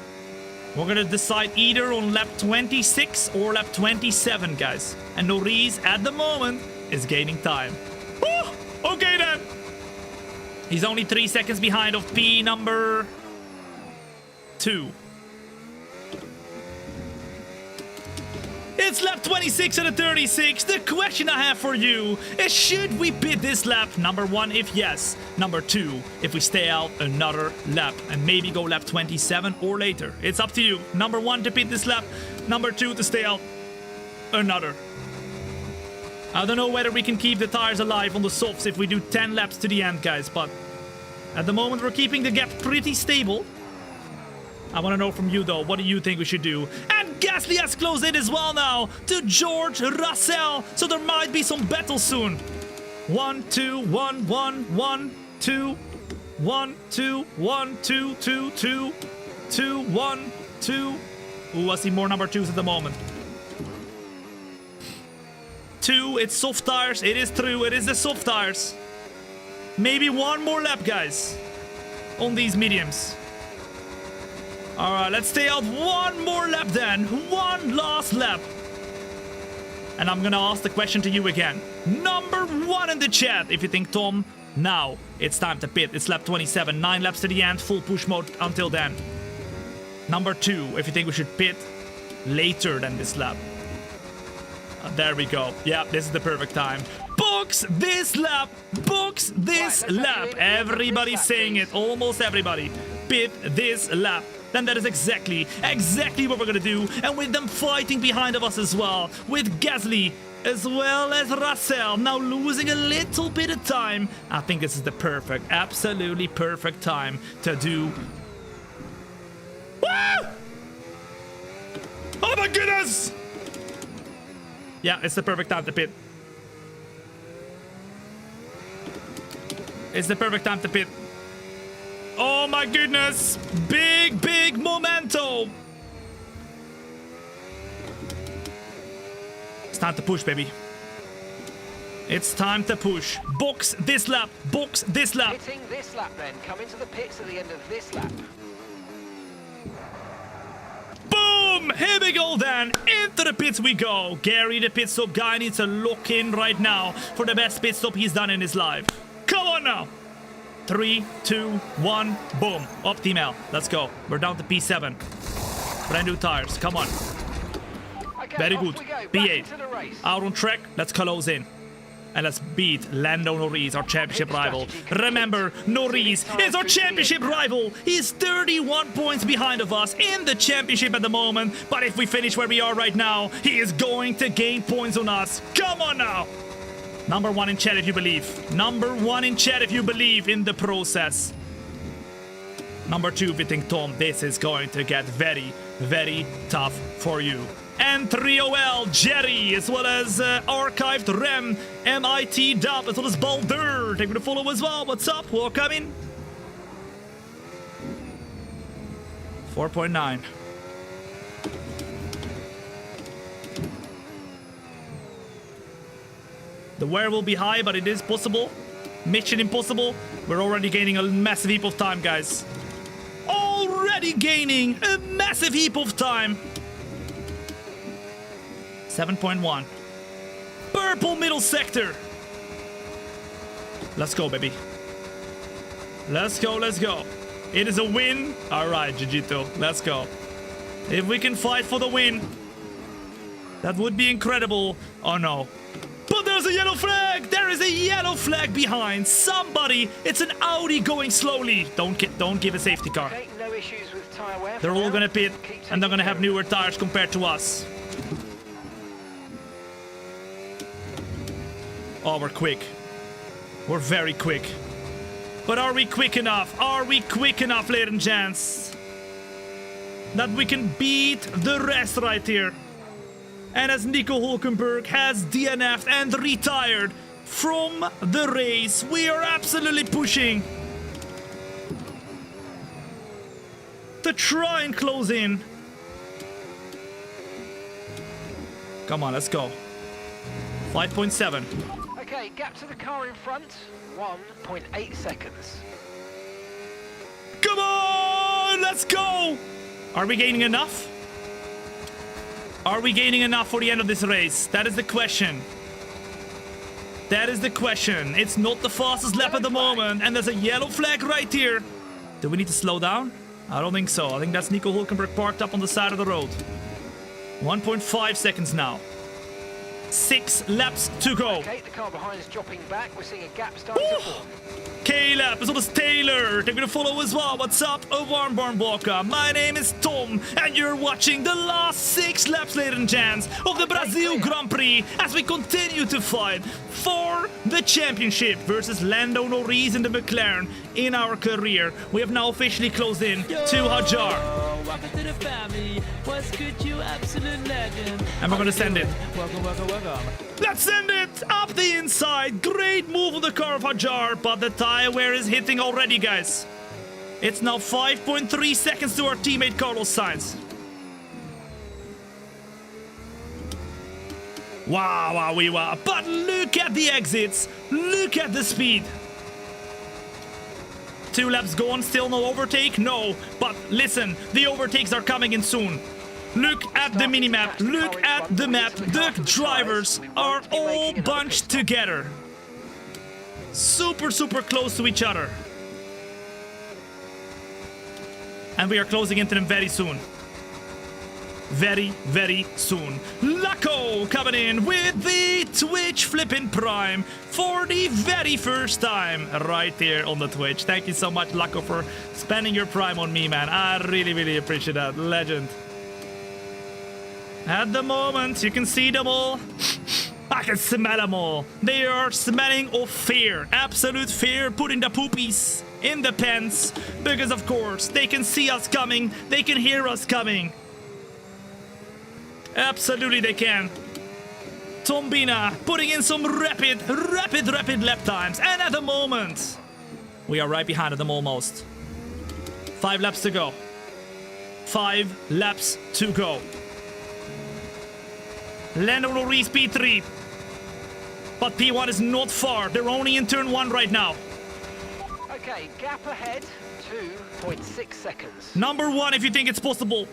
[SPEAKER 1] We're gonna decide either on lap 26 or lap 27, guys. And Norris, at the moment, is gaining time. Woo! Okay, then. He's only 3 seconds behind of P number 2. It's lap 26 and a 36. The question I have for you is, should we pit this lap? Number 1, if yes. Number 2, if we stay out another lap and maybe go lap 27 or later. It's up to you. Number 1 to pit this lap. Number 2 to stay out another. I don't know whether we can keep the tires alive on the softs if we do 10 laps to the end, guys. But at the moment, we're keeping the gap pretty stable. I want to know from you, though. What do you think we should do? And Gasly has closed in as well now to George Russell. So there might be some battle soon. 1, 2, 1, 1, 1, 2, 1, 2, 1, 2, 2, 2, 2, 1, 2. Ooh, I see more number 2s at the moment. 2, it's soft tires. It is true, it is the soft tires. Maybe one more lap, guys, on these mediums. All right, let's stay out one more lap then. One last lap. And I'm gonna ask the question to you again. Number 1 in the chat, if you think, Tom, now it's time to pit. It's lap 27, 9 laps to the end, full push mode until then. Number 2, if you think we should pit later than this lap. There we go. Yeah, this is the perfect time. Books this lap! Books this lap! Everybody's saying it. Almost everybody. Pit this lap. Then that is exactly what we're gonna do. And with them fighting behind of us as well. With Gasly as well as Russell now losing a little bit of time. I think this is the perfect, absolutely perfect time to do. Woo! Oh my goodness! Yeah, it's the perfect time to pit. It's the perfect time to pit. Oh my goodness! Big, big momento! It's time to push, baby. It's time to push. Box this lap. Box this lap.
[SPEAKER 2] Hitting this lap then. Come into the pits at the end of this lap.
[SPEAKER 1] Boom! Here we go then. Into the pits we go. Gary, the pit stop guy, needs to lock in right now for the best pit stop he's done in his life. Come on now. 3, 2, 1, boom. Optimal. Let's go. We're down to P7. Brand new tires. Come on.
[SPEAKER 2] Okay,
[SPEAKER 1] very good. P8. Out on track. Let's close in. And let's beat Lando Norris, our championship rival. Remember, Norris is our championship rival. He's 31 points behind of us in the championship at the moment. But if we finish where we are right now, he is going to gain points on us. Come on now. Number 1 in chat if you believe. Number 1 in chat if you believe in the process. Number 2 if you think, Tom, this is going to get very, very tough for you. And 3OL, Jerry, as well as Archived Rem, MIT Dub, as well as Baldur. Take me to follow as well. What's up? Welcome in. 4.9. The wear will be high, but it is possible. Mission impossible. We're already gaining a massive heap of time, guys. Already gaining a massive heap of time. 7.1. Purple middle sector. Let's go, baby. Let's go, let's go. It is a win. All right, Jiu-Jitsu. Let's go. If we can fight for the win, that would be incredible. Oh, no. But there's a yellow flag. There is a yellow flag behind. Somebody. It's an Audi going slowly. Don't give a safety car.
[SPEAKER 2] Okay, no issues with tire wear.
[SPEAKER 1] They're all going to pit, and they're going to have newer tires compared to us. Oh, we're quick. We're very quick. But are we quick enough? Are we quick enough, ladies and gents? That we can beat the rest right here. And as Nico Hulkenberg has DNF'd and retired from the race, we are absolutely pushing to try and close in. Come on, let's go. 5.7.
[SPEAKER 2] Okay, gap to the car in front, 1.8 seconds.
[SPEAKER 1] Come on, let's go! Are we gaining enough? Are we gaining enough for the end of this race? That is the question. That is the question. It's not the fastest lap at the moment, and there's a yellow flag right here. Do we need to slow down? I don't think so. I think that's Nico Hulkenberg parked up on the side of the road. 1.5 seconds now. 6 laps to go.
[SPEAKER 2] Okay, the car behind is dropping back. We're seeing a gap starting to form.
[SPEAKER 1] K-Lap, as well as Taylor. They're gonna follow as well. What's up? A warm welcome. My name is Thom, and you're watching the last 6 laps, ladies and gents, of the Brazil Grand Prix as we continue to fight for the championship versus Lando Norris and the McLaren in our career. We have now officially closed in to Hajar. welcome to the family. What's good, you absolute legend? And we're gonna send it. Welcome, welcome, welcome. Let's send it up the inside. Great move on the car of Hajar, but the tire wear is hitting already, guys. It's now 5.3 seconds to our teammate Carlos Sainz. Wow, wow, wow. But look at the exits. Look at the speed. 2 laps gone, still no overtake? No. But listen, the overtakes are coming in soon. Look at the minimap. Look at the map. The drivers are all bunched together. Super, super close to each other. And we are closing into them very soon. Very, very soon. Laco coming in with the Twitch flipping prime for the very first time right there on the Twitch. Thank you so much, Laco, for spending your prime on me, man. I really, really appreciate that. Legend. At the moment, you can see them all. I can smell them all. They are smelling of fear. Absolute fear, putting the poopies in the pants. Because, of course, they can see us coming. They can hear us coming. Absolutely they can. Thombina putting in some rapid lap times. And at the moment, we are right behind them almost. 5 laps to go. 5 laps to go. Lando Norris P3. But P1 is not far. They're only in turn 1 right now.
[SPEAKER 2] Okay, gap ahead, 2.6 seconds.
[SPEAKER 1] Number 1 if you think it's possible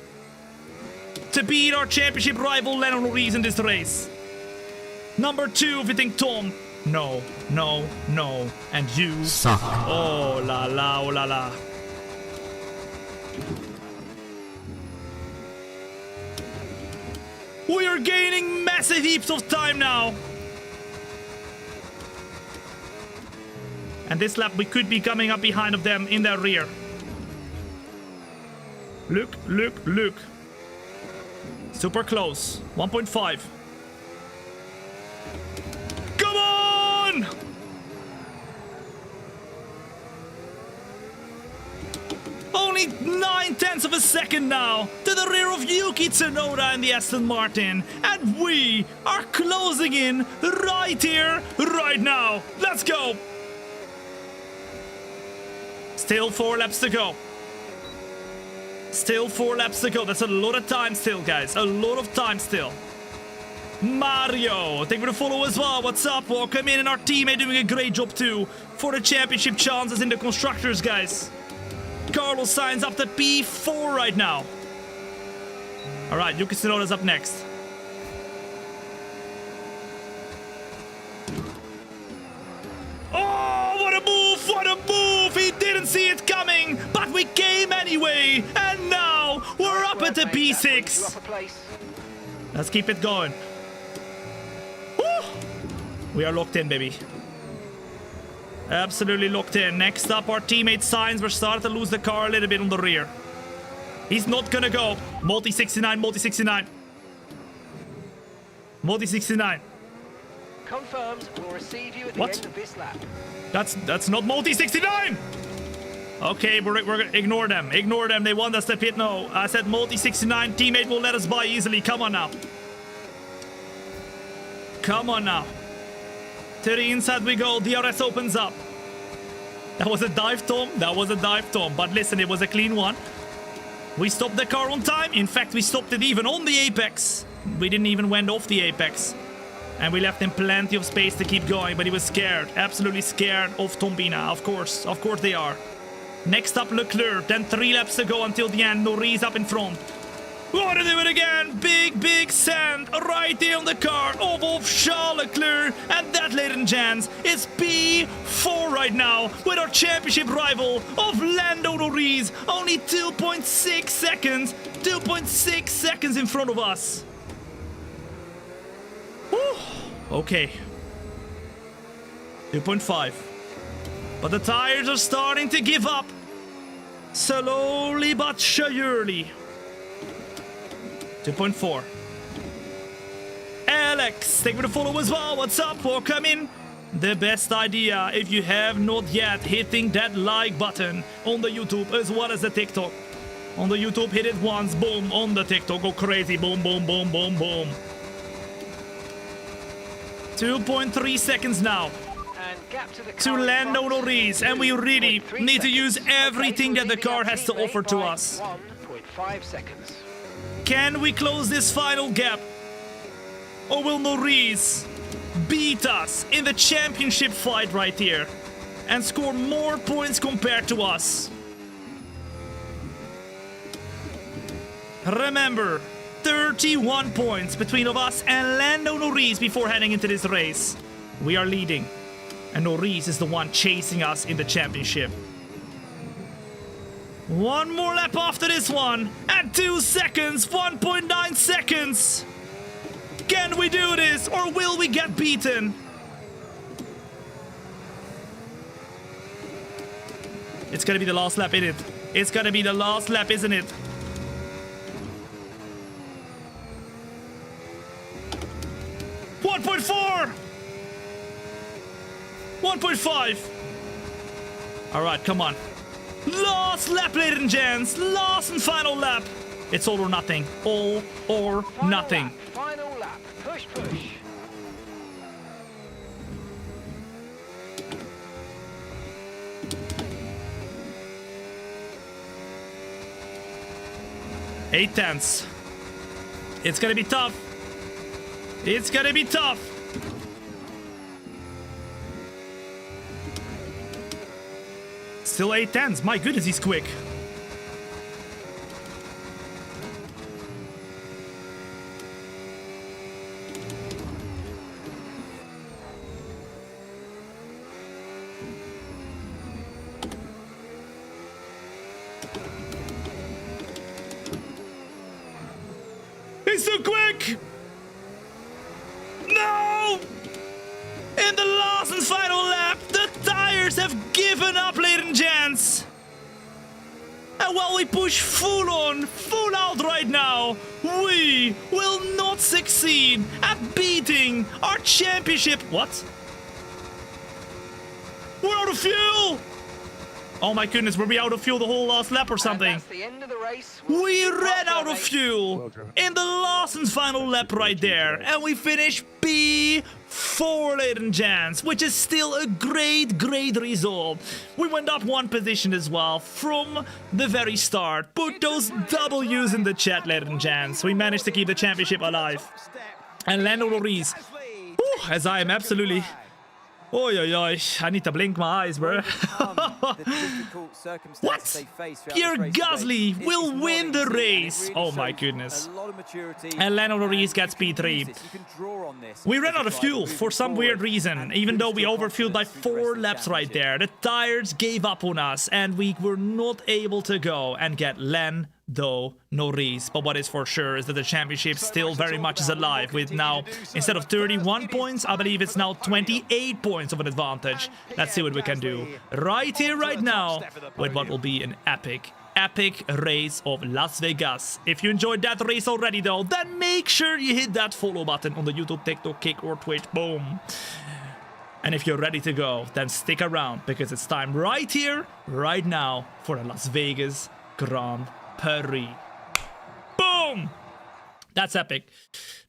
[SPEAKER 1] to beat our championship rival Lando Norris in this race. Number 2 if you think Thom. No, no, no. And you suck. Oh la la, oh la la. We are gaining massive heaps of time now. And this lap we could be coming up behind of them in their rear. Look, look, look. Super close. 1.5. Come on! Only 9/10 of a second now to the rear of Yuki Tsunoda and the Aston Martin. And we are closing in right here, right now. Let's go. Still 4 laps to go. Still 4 laps to go. That's a lot of time still, guys. A lot of time still. Mario, thank you for the follow as well. What's up? Welcome in, and our teammate doing a great job too for the championship chances in the constructors, guys. Carlos Sainz up to P4 right now. All right, Yuki Tsunoda's up next. Oh, what a move! What a move! He didn't see it coming, but we came anyway. And now we're up at the P6. Let's keep it going. Woo! We are locked in, baby. Absolutely locked in. Next up, our teammate Sainz. We're starting to lose the car a little bit on the rear. He's not gonna go. Multi 69, multi 69. Multi 69.
[SPEAKER 2] Confirmed. We'll receive you at the end of this lap.
[SPEAKER 1] That's not multi 69. Okay, we're gonna ignore them. Ignore them. They want us to pit. No, I said multi 69. Teammate will let us by easily. Come on now. Come on now. To the inside we go. DRS opens up. That was a dive, Thom. That was a dive, Thom. But listen, it was a clean one. We stopped the car on time. In fact, we stopped it even on the apex. We didn't even went off the apex. And we left him plenty of space to keep going. But he was scared. Absolutely scared of Thombina. Of course. Of course they are. Next up, Leclerc. Then 3 laps to go until the end. Norris up in front. We want to do it again. Big sand right there on the car of Charles Leclerc. And that, ladies and gents, is P4 right now with our championship rival of Lando Norris. Only 2.6 seconds. 2.6 seconds in front of us. Whew. Okay. 2.5. But the tires are starting to give up. Slowly but surely. 2.4. Alex, thank you for the follow as well. What's up? Welcome in. The best idea, if you have not yet, hitting that like button on the YouTube as well as the TikTok. On the YouTube, hit it once, boom. On the TikTok, go crazy, boom, boom, boom, boom, boom. 2.3 seconds now to Lando Norris, and we really need to use everything that the car has to offer to us.
[SPEAKER 2] 1.5 seconds.
[SPEAKER 1] Can we close this final gap? Or will Norris beat us in the championship fight right here and score more points compared to us? Remember, 31 points between of us and Lando Norris before heading into this race. We are leading, and Norris is the one chasing us in the championship. One more lap after this one, and 2 seconds, 1.9 seconds. Can we do this, or will we get beaten? It's gonna be the last lap, isn't it? It's gonna be the last lap, isn't it? .4! 1.5! Alright, come on. Last lap, ladies and gents. Last and final lap. It's all or nothing. All or nothing.
[SPEAKER 2] Final lap. Push, push.
[SPEAKER 1] Eight tenths. It's gonna be tough. It's gonna be tough. Still 8 tenths. My goodness, he's quick. He's so quick! No! In the last and final lap, the tires have given up, ladies and gents. And while we push full on, full out right now, we will not succeed at beating our championship. What? We're out of fuel! Oh my goodness, were we out of fuel the whole last lap or something?
[SPEAKER 2] That's the end of the race.
[SPEAKER 1] We ran out of fuel in the last and final lap right there, and we finished P4, ladies and gents, which is still a great result. We went up one position as well from the very start. Put those W's in the chat, ladies and gents. We managed to keep the championship alive. And Lando Norris, as I am absolutely... Oi, oi, oi, I need to blink my eyes, bro. What? Pierre Gasly will win the race. Oh my goodness. And Lando Norris gets P3. We ran out of fuel for some weird reason, even though we overfueled by 4 laps right there. The tires gave up on us, and we were not able to go and get Lando Norris. But what is for sure is that the championship still very much is alive, with now, instead of 31 points, I believe it's now 28 points of an advantage. Let's see what we can do right here, right now, with what will be an epic race of Las Vegas. If you enjoyed that race already though, then make sure you hit that follow button on the YouTube, TikTok, Kick or Twitch. Boom. And if you're ready to go, then stick around, because it's time right here, right now, for the Las Vegas Grand Prix. Boom! That's epic.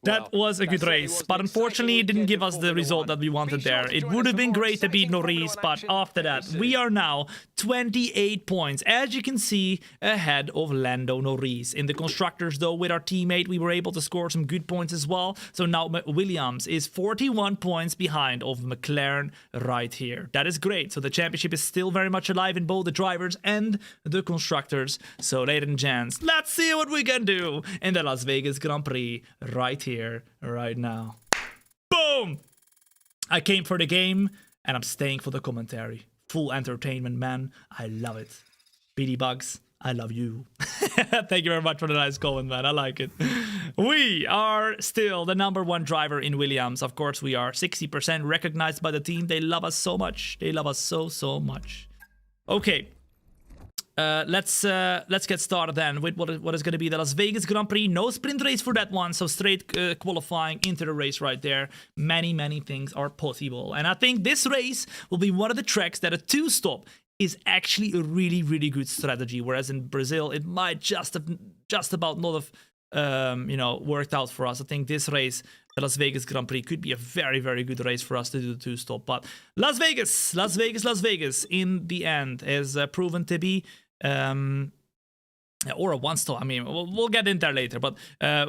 [SPEAKER 1] That was a good race, but unfortunately it didn't give us the result that we wanted there. It would have been great to beat Norris, but after that, we are now 28 points, as you can see, ahead of Lando Norris. In the constructors, though, with our teammate, we were able to score some good points as well. So now Williams is 41 points behind of McLaren right here. That is great. So the championship is still very much alive in both the drivers and the constructors. So, ladies and gents, let's see what we can do in the Las Vegas Grand Prix right here, right now. Boom! I came for the game, and I'm staying for the commentary. Full entertainment, man. I love it. BD Bugs, I love you. Thank you very much for the nice comment, man. I like it. We are still the #1 driver in Williams. Of course, we are 60% recognized by the team. They love us so much. They love us so much. Okay. Let's get started then with what is going to be the Las Vegas Grand Prix. No sprint race for that one, so straight qualifying into the race right there. Many things are possible, and I think this race will be one of the tracks that a 2-stop is actually a really, really good strategy. Whereas in Brazil, it might just about not have, you know, worked out for us. I think this race, the Las Vegas Grand Prix, could be a very, very good race for us to do the 2-stop. But Las Vegas, in the end, has proven to be, or a 1-stop. I mean, we'll get in there later. But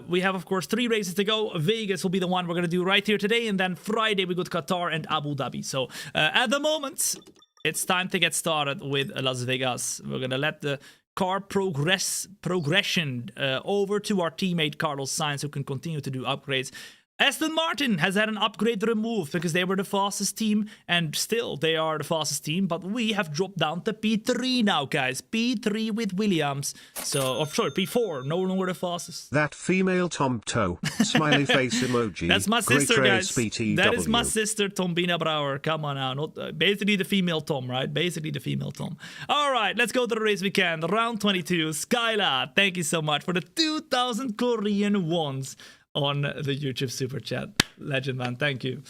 [SPEAKER 1] we have, of course, 3 races to go. Vegas will be the one we're going to do right here today. And then Friday, we go to Qatar and Abu Dhabi. So at the moment, it's time to get started with Las Vegas. We're going to let the car progression over to our teammate Carlos Sainz, who can continue to do upgrades. Aston Martin has had an upgrade removed because they were the fastest team, and still they are the fastest team, but we have dropped down to P3 now, guys. P3 with Williams. So, oh, sorry, P4, no longer the fastest.
[SPEAKER 3] That female Tom toe, smiley face emoji.
[SPEAKER 1] That's my sister, guys.
[SPEAKER 3] BTW.
[SPEAKER 1] That is my sister, Thombina Brouwer. Come on now. Not, basically the female Tom, right? Basically the female Tom. All right, let's go to the race weekend. Round 22. Skyla, thank you so much for the 2,000 Korean wons on the YouTube super chat. Legend, man. Thank you.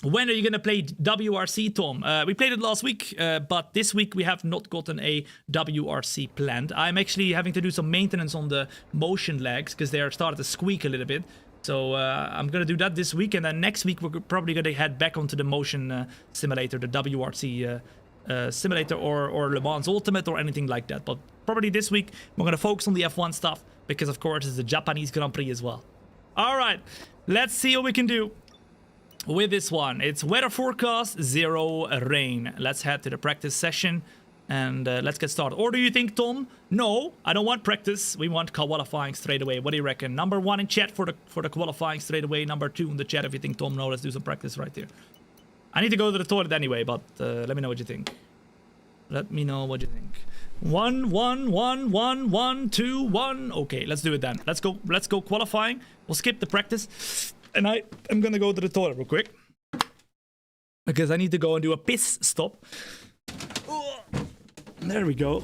[SPEAKER 1] When are you going to play WRC, Tom? We played it last week, but this week we have not gotten a WRC planned. I'm actually having to do some maintenance on the motion legs because they are starting to squeak a little bit. So I'm going to do that this week, and then next week we're probably going to head back onto the motion simulator, the WRC simulator, or Le Mans Ultimate or anything like that. But probably this week we're going to focus on the F1 stuff, because of course it's the Japanese Grand Prix as well. All right, let's see what we can do with this one. It's weather forecast, 0 rain. Let's head to the practice session and let's get started. Or do you think, Tom? No, I don't want practice. We want qualifying straight away. What do you reckon? Number 1 in chat for the qualifying straight away. Number 2 in the chat if you think, Tom, no, let's do some practice right here. I need to go to the toilet anyway, but let me know what you think. Let me know what you think. 1, 1, 1, 1, 1, 2, 1. Okay, let's do it then. Let's go qualifying. We'll skip the practice. And I am gonna go to the toilet real quick, because I need to go and do a piss stop. Oh, there we go.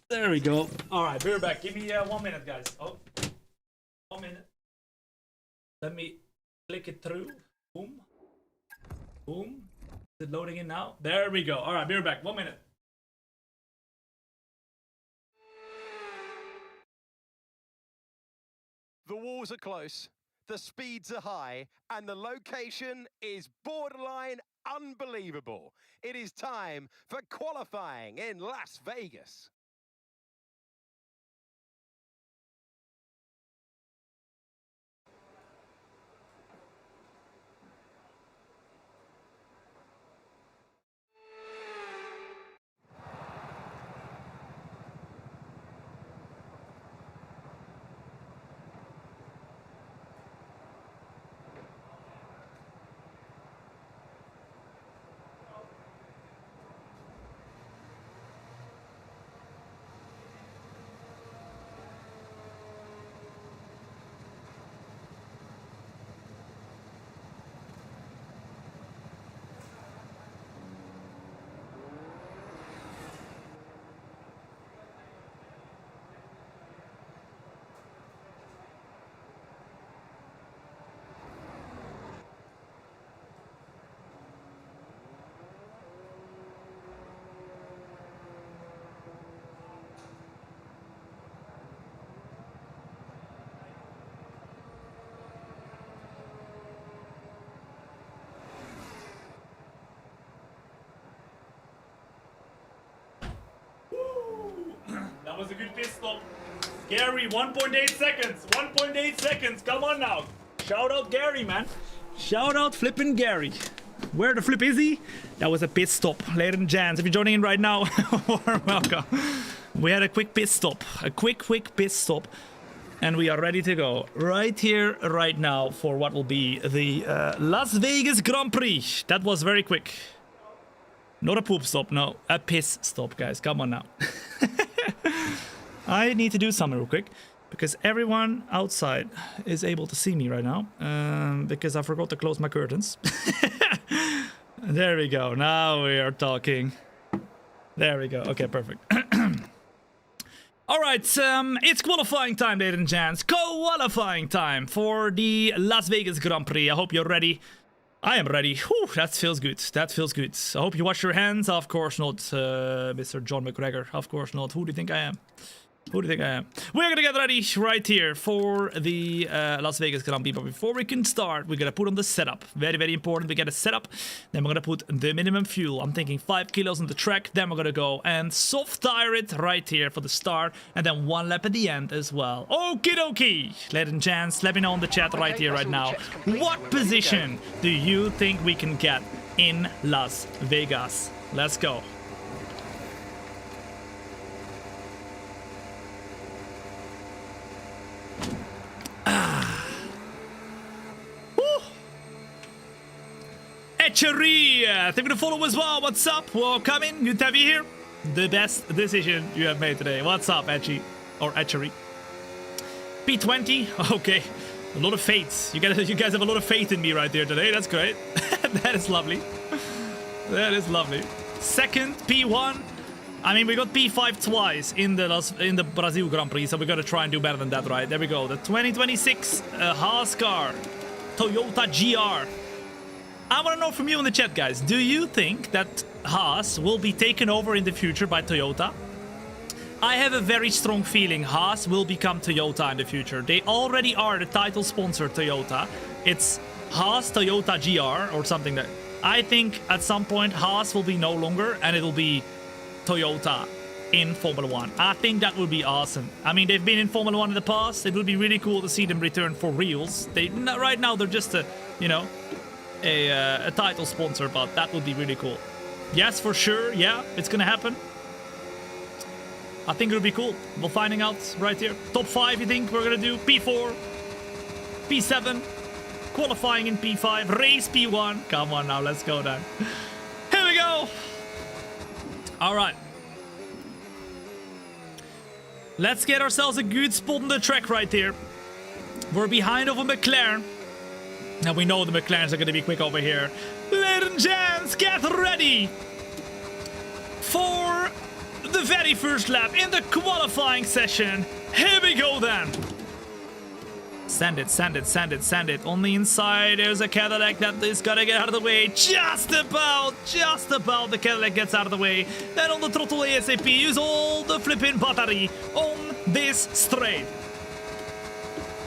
[SPEAKER 1] There we go. All right, we're back. Give me 1 minute, guys. Oh, 1 minute. Let me click it through. Boom. Boom. Is it loading in now? There we go. All right, we're back. 1 minute.
[SPEAKER 4] The walls are close, the speeds are high, and the location is borderline unbelievable. It is time for qualifying in Las Vegas.
[SPEAKER 1] That was a good pit stop. Gary, 1.8 seconds. 1.8 seconds. Come on now. Shout out Gary, man. Shout out flipping Gary. Where the flip is he? That was a pit stop. Ladies and gents, if you're joining in right now, warm welcome. We had a quick pit stop. A quick pit stop. And we are ready to go. Right here, right now, for what will be the Las Vegas Grand Prix. That was very quick. Not a poop stop, no. A piss stop, guys. Come on now. I need to do something real quick, because everyone outside is able to see me right now, because I forgot to close my curtains. There we go. Now we are talking. There we go. Okay, perfect. All right, it's qualifying time, ladies and gents. Qualifying time for the Las Vegas Grand Prix. I hope you're ready. I am ready. Whew, that feels good. That feels good. I hope you wash your hands. Of course not, Mr. John McGregor. Of course not. Who do you think I am? Who do you think I am? We're gonna get ready right here for the Las Vegas Grand Prix. But before we can start, we're gonna put on the setup. Very, very important. We get a setup. Then we're gonna put the minimum fuel. I'm thinking 5 kilos on the track. Then we're gonna go and soft tire it right here for the start. And then 1 lap at the end as well. Okie dokie. Ladies and gents, let me know in the chat right here, right now. What position do you think we can get in Las Vegas? Let's go. Etchery, thank you for the follow as well. What's up? Welcome in. Good to have you here. The best decision you have made today. What's up, Etchy? Or Etchery? P20. Okay. A lot of faith. You guys have a lot of faith in me right there today. That's great. That is lovely. That is lovely. Second, P1. I mean, we got P5 twice in the Brazil Grand Prix, so we got to try and do better than that, right? There we go. The 2026 Haas car. Toyota GR. I want to know from you in the chat, guys. Do you think that Haas will be taken over in the future by Toyota? I have a very strong feeling Haas will become Toyota in the future. They already are the title sponsor, Toyota. It's Haas Toyota GR or something that... I think at some point Haas will be no longer and it'll be Toyota in Formula 1. I think that would be awesome. I mean, they've been in Formula 1 in the past. It would be really cool to see them return for reals. Right now, they're just a, you know... a title sponsor, but that would be really cool. Yes, for sure. Yeah, it's gonna happen. I think it'll be cool. We're finding out right here. Top 5, you think we're gonna do? P4, P7, qualifying in P5, race P1. Come on now, let's go then. Here we go. All right. Let's get ourselves a good spot on the track right here. We're behind over McLaren. Now we know the McLarens are going to be quick over here. Ladies and gents, get ready for the very first lap in the qualifying session. Here we go then. Send it, send it, send it, send it. On the inside, there's a Cadillac that is going to get out of the way. Just about the Cadillac gets out of the way. Then on the throttle ASAP, use all the flipping battery on this straight.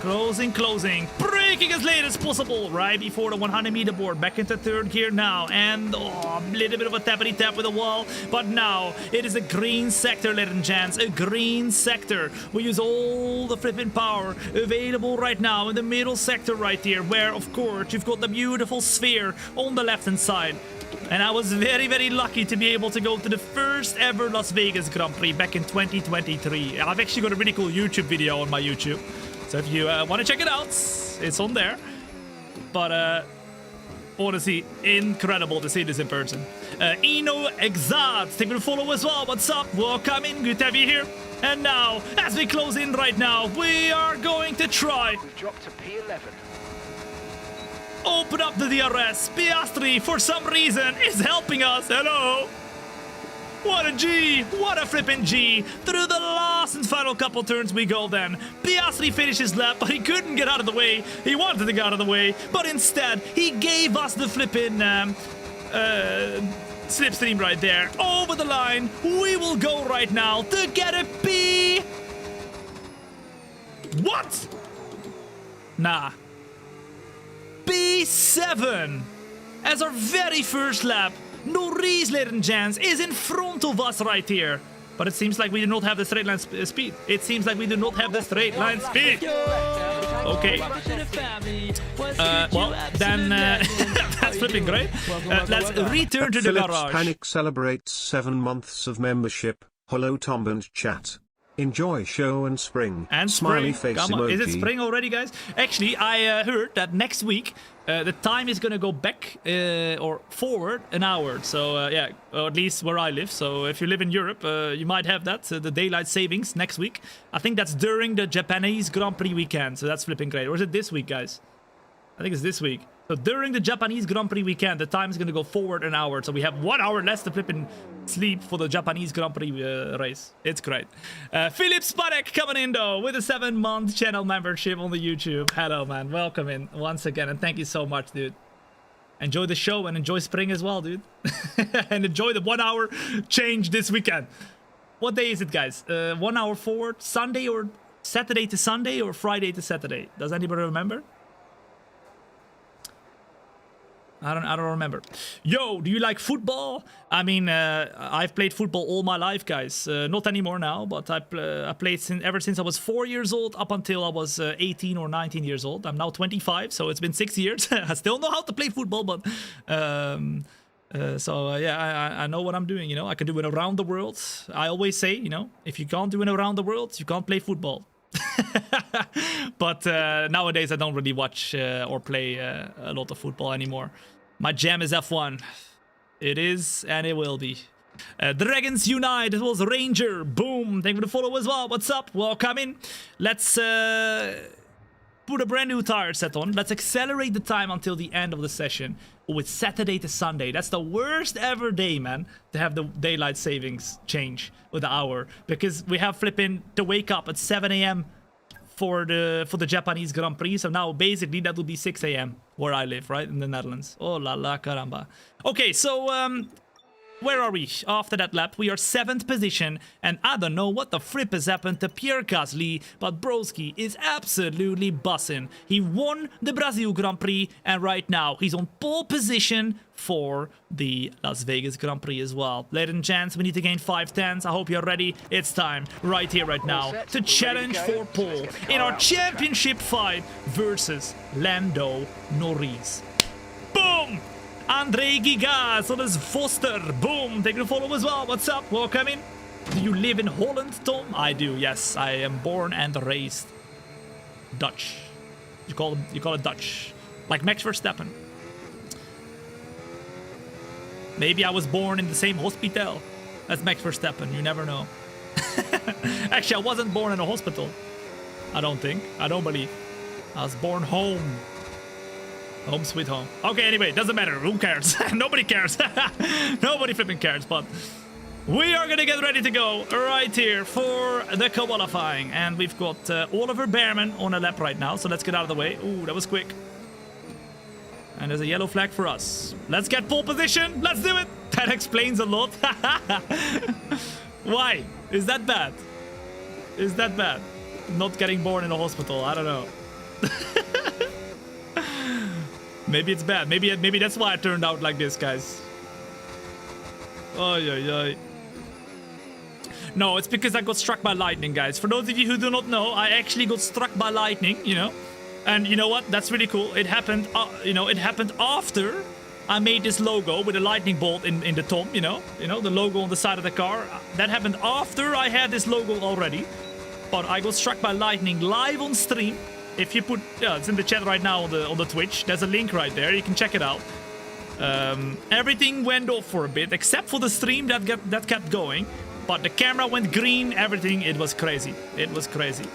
[SPEAKER 1] Closing, closing, braking as late as possible, right before the 100-meter board. Back into third gear now, and a little bit of a tappity tap with the wall. But now it is a green sector, ladies and gents, a green sector. We use all the flipping power available right now in the middle sector right here, where of course you've got the beautiful sphere on the left-hand side. And I was very, very lucky to be able to go to the first ever Las Vegas Grand Prix back in 2023. I've actually got a really cool YouTube video on my YouTube. So if you want to check it out, it's on there. But honestly, incredible to see this in person. Eno Exat, thank you for the follow as well. What's up? Welcome in, good to have you here. And now, as we close in right now, we are going to try.
[SPEAKER 2] We've dropped to P11.
[SPEAKER 1] Open up the DRS. Piastri, for some reason, is helping us. Hello. What a G! What a flippin' G! Through the last and final couple turns we go then. Piastri finished his lap, but he couldn't get out of the way. He wanted to get out of the way, but instead, he gave us the flippin' slipstream right there. Over the line, we will go right now to get a P... What? Nah. P7! As our very first lap. Norris, ladies and gents, is in front of us right here. But it seems like we do not have the straight line speed. It seems like we do not have the straight line speed. Okay. Well, then that's flipping great. Let's return to the garage.
[SPEAKER 3] Panic celebrates 7 months of membership. Hello, Tom and chat. Enjoy show and spring.
[SPEAKER 1] And
[SPEAKER 3] smiley
[SPEAKER 1] spring.
[SPEAKER 3] face
[SPEAKER 1] Come on.
[SPEAKER 3] emoji.
[SPEAKER 1] Is it spring already, guys? Actually, I heard that next week the time is gonna go back or forward an hour. So yeah, or at least where I live. So if you live in Europe, you might have that the daylight savings next week. I think that's during the Japanese Grand Prix weekend. So that's flipping great. Or is it this week, guys? I think it's this week. So during the Japanese Grand Prix weekend, the time is going to go forward an hour. So we have 1 hour less to flip and sleep for the Japanese Grand Prix race. It's great. Philip Spadek coming in though with a 7-month channel membership on the YouTube. Hello, man. Welcome in once again. And thank you so much, dude. Enjoy the show and enjoy spring as well, dude. And enjoy the 1 hour change this weekend. What day is it, guys? 1 hour forward, Sunday or Saturday to Sunday or Friday to Saturday? Does anybody remember? I don't remember. Yo, do you like football? I mean, I've played football all my life, guys. Not anymore now, but I played ever since I was 4 years old up until I was 18 or 19 years old. I'm now 25, so it's been 6 years. I still know how to play football, but yeah, I know what I'm doing. You know, I can do it around the world. I always say, you know, if you can't do it around the world, you can't play football. But nowadays I don't really watch or play a lot of football anymore. My jam is F1. It is and it will be. Dragons Unite. It was Ranger. Boom. Thank you for the follow as well. What's up? Welcome in. Let's put a brand new tire set on. Let's accelerate the time until the end of the session. Oh, it's Saturday to Sunday. That's the worst ever day, man, to have the daylight savings change with the hour, because we have flipping to wake up at 7 a.m. for the Japanese Grand Prix. So now basically that will be 6 a.m. where I live, right, in the Netherlands. Oh la la caramba. Okay, so where are we? After that lap, we are 7th position, and I don't know what the flip has happened to Pierre Gasly, but Broski is absolutely bussing. He won the Brazil Grand Prix, and right now he's on pole position for the Las Vegas Grand Prix as well. Ladies and gents, we need to gain 5 tenths. I hope you're ready. It's time, right here, right now, to challenge for pole in our championship fight versus Lando Norris. Boom! Andre Gigas on his Foster. Boom. Thank you to follow as well. What's up? Welcome in. Do you live in Holland, Thom? I do, yes. I am born and raised Dutch. You call it Dutch. Like Max Verstappen. Maybe I was born in the same hospital as Max Verstappen. You never know. Actually, I wasn't born in a hospital. I don't think. I don't believe. I was born home. Home sweet home. Okay, anyway, doesn't matter. Who cares? Nobody cares. Nobody flipping cares, but we are gonna get ready to go right here for the qualifying. And we've got Oliver Bearman on a lap right now, so let's get out of the way. Ooh, that was quick. And there's a yellow flag for us. Let's get pole position. Let's do it. That explains a lot. Why? Is that bad? Is that bad? Not getting born in a hospital. I don't know. Maybe it's bad. Maybe that's why it turned out like this, guys. Oy, oy, oy. No, it's because I got struck by lightning, guys. For those of you who do not know, I actually got struck by lightning, you know. And you know what? That's really cool. It happened, you know, it happened after I made this logo with a lightning bolt in the Thom, you know, the logo on the side of the car. That happened after I had this logo already. But I got struck by lightning live on stream. If you put, yeah, it's in the chat right now on the Twitch. There's a link right there. You can check it out. Everything went off for a bit, except for the stream that kept going. But the camera went green. Everything. It was crazy. It was crazy.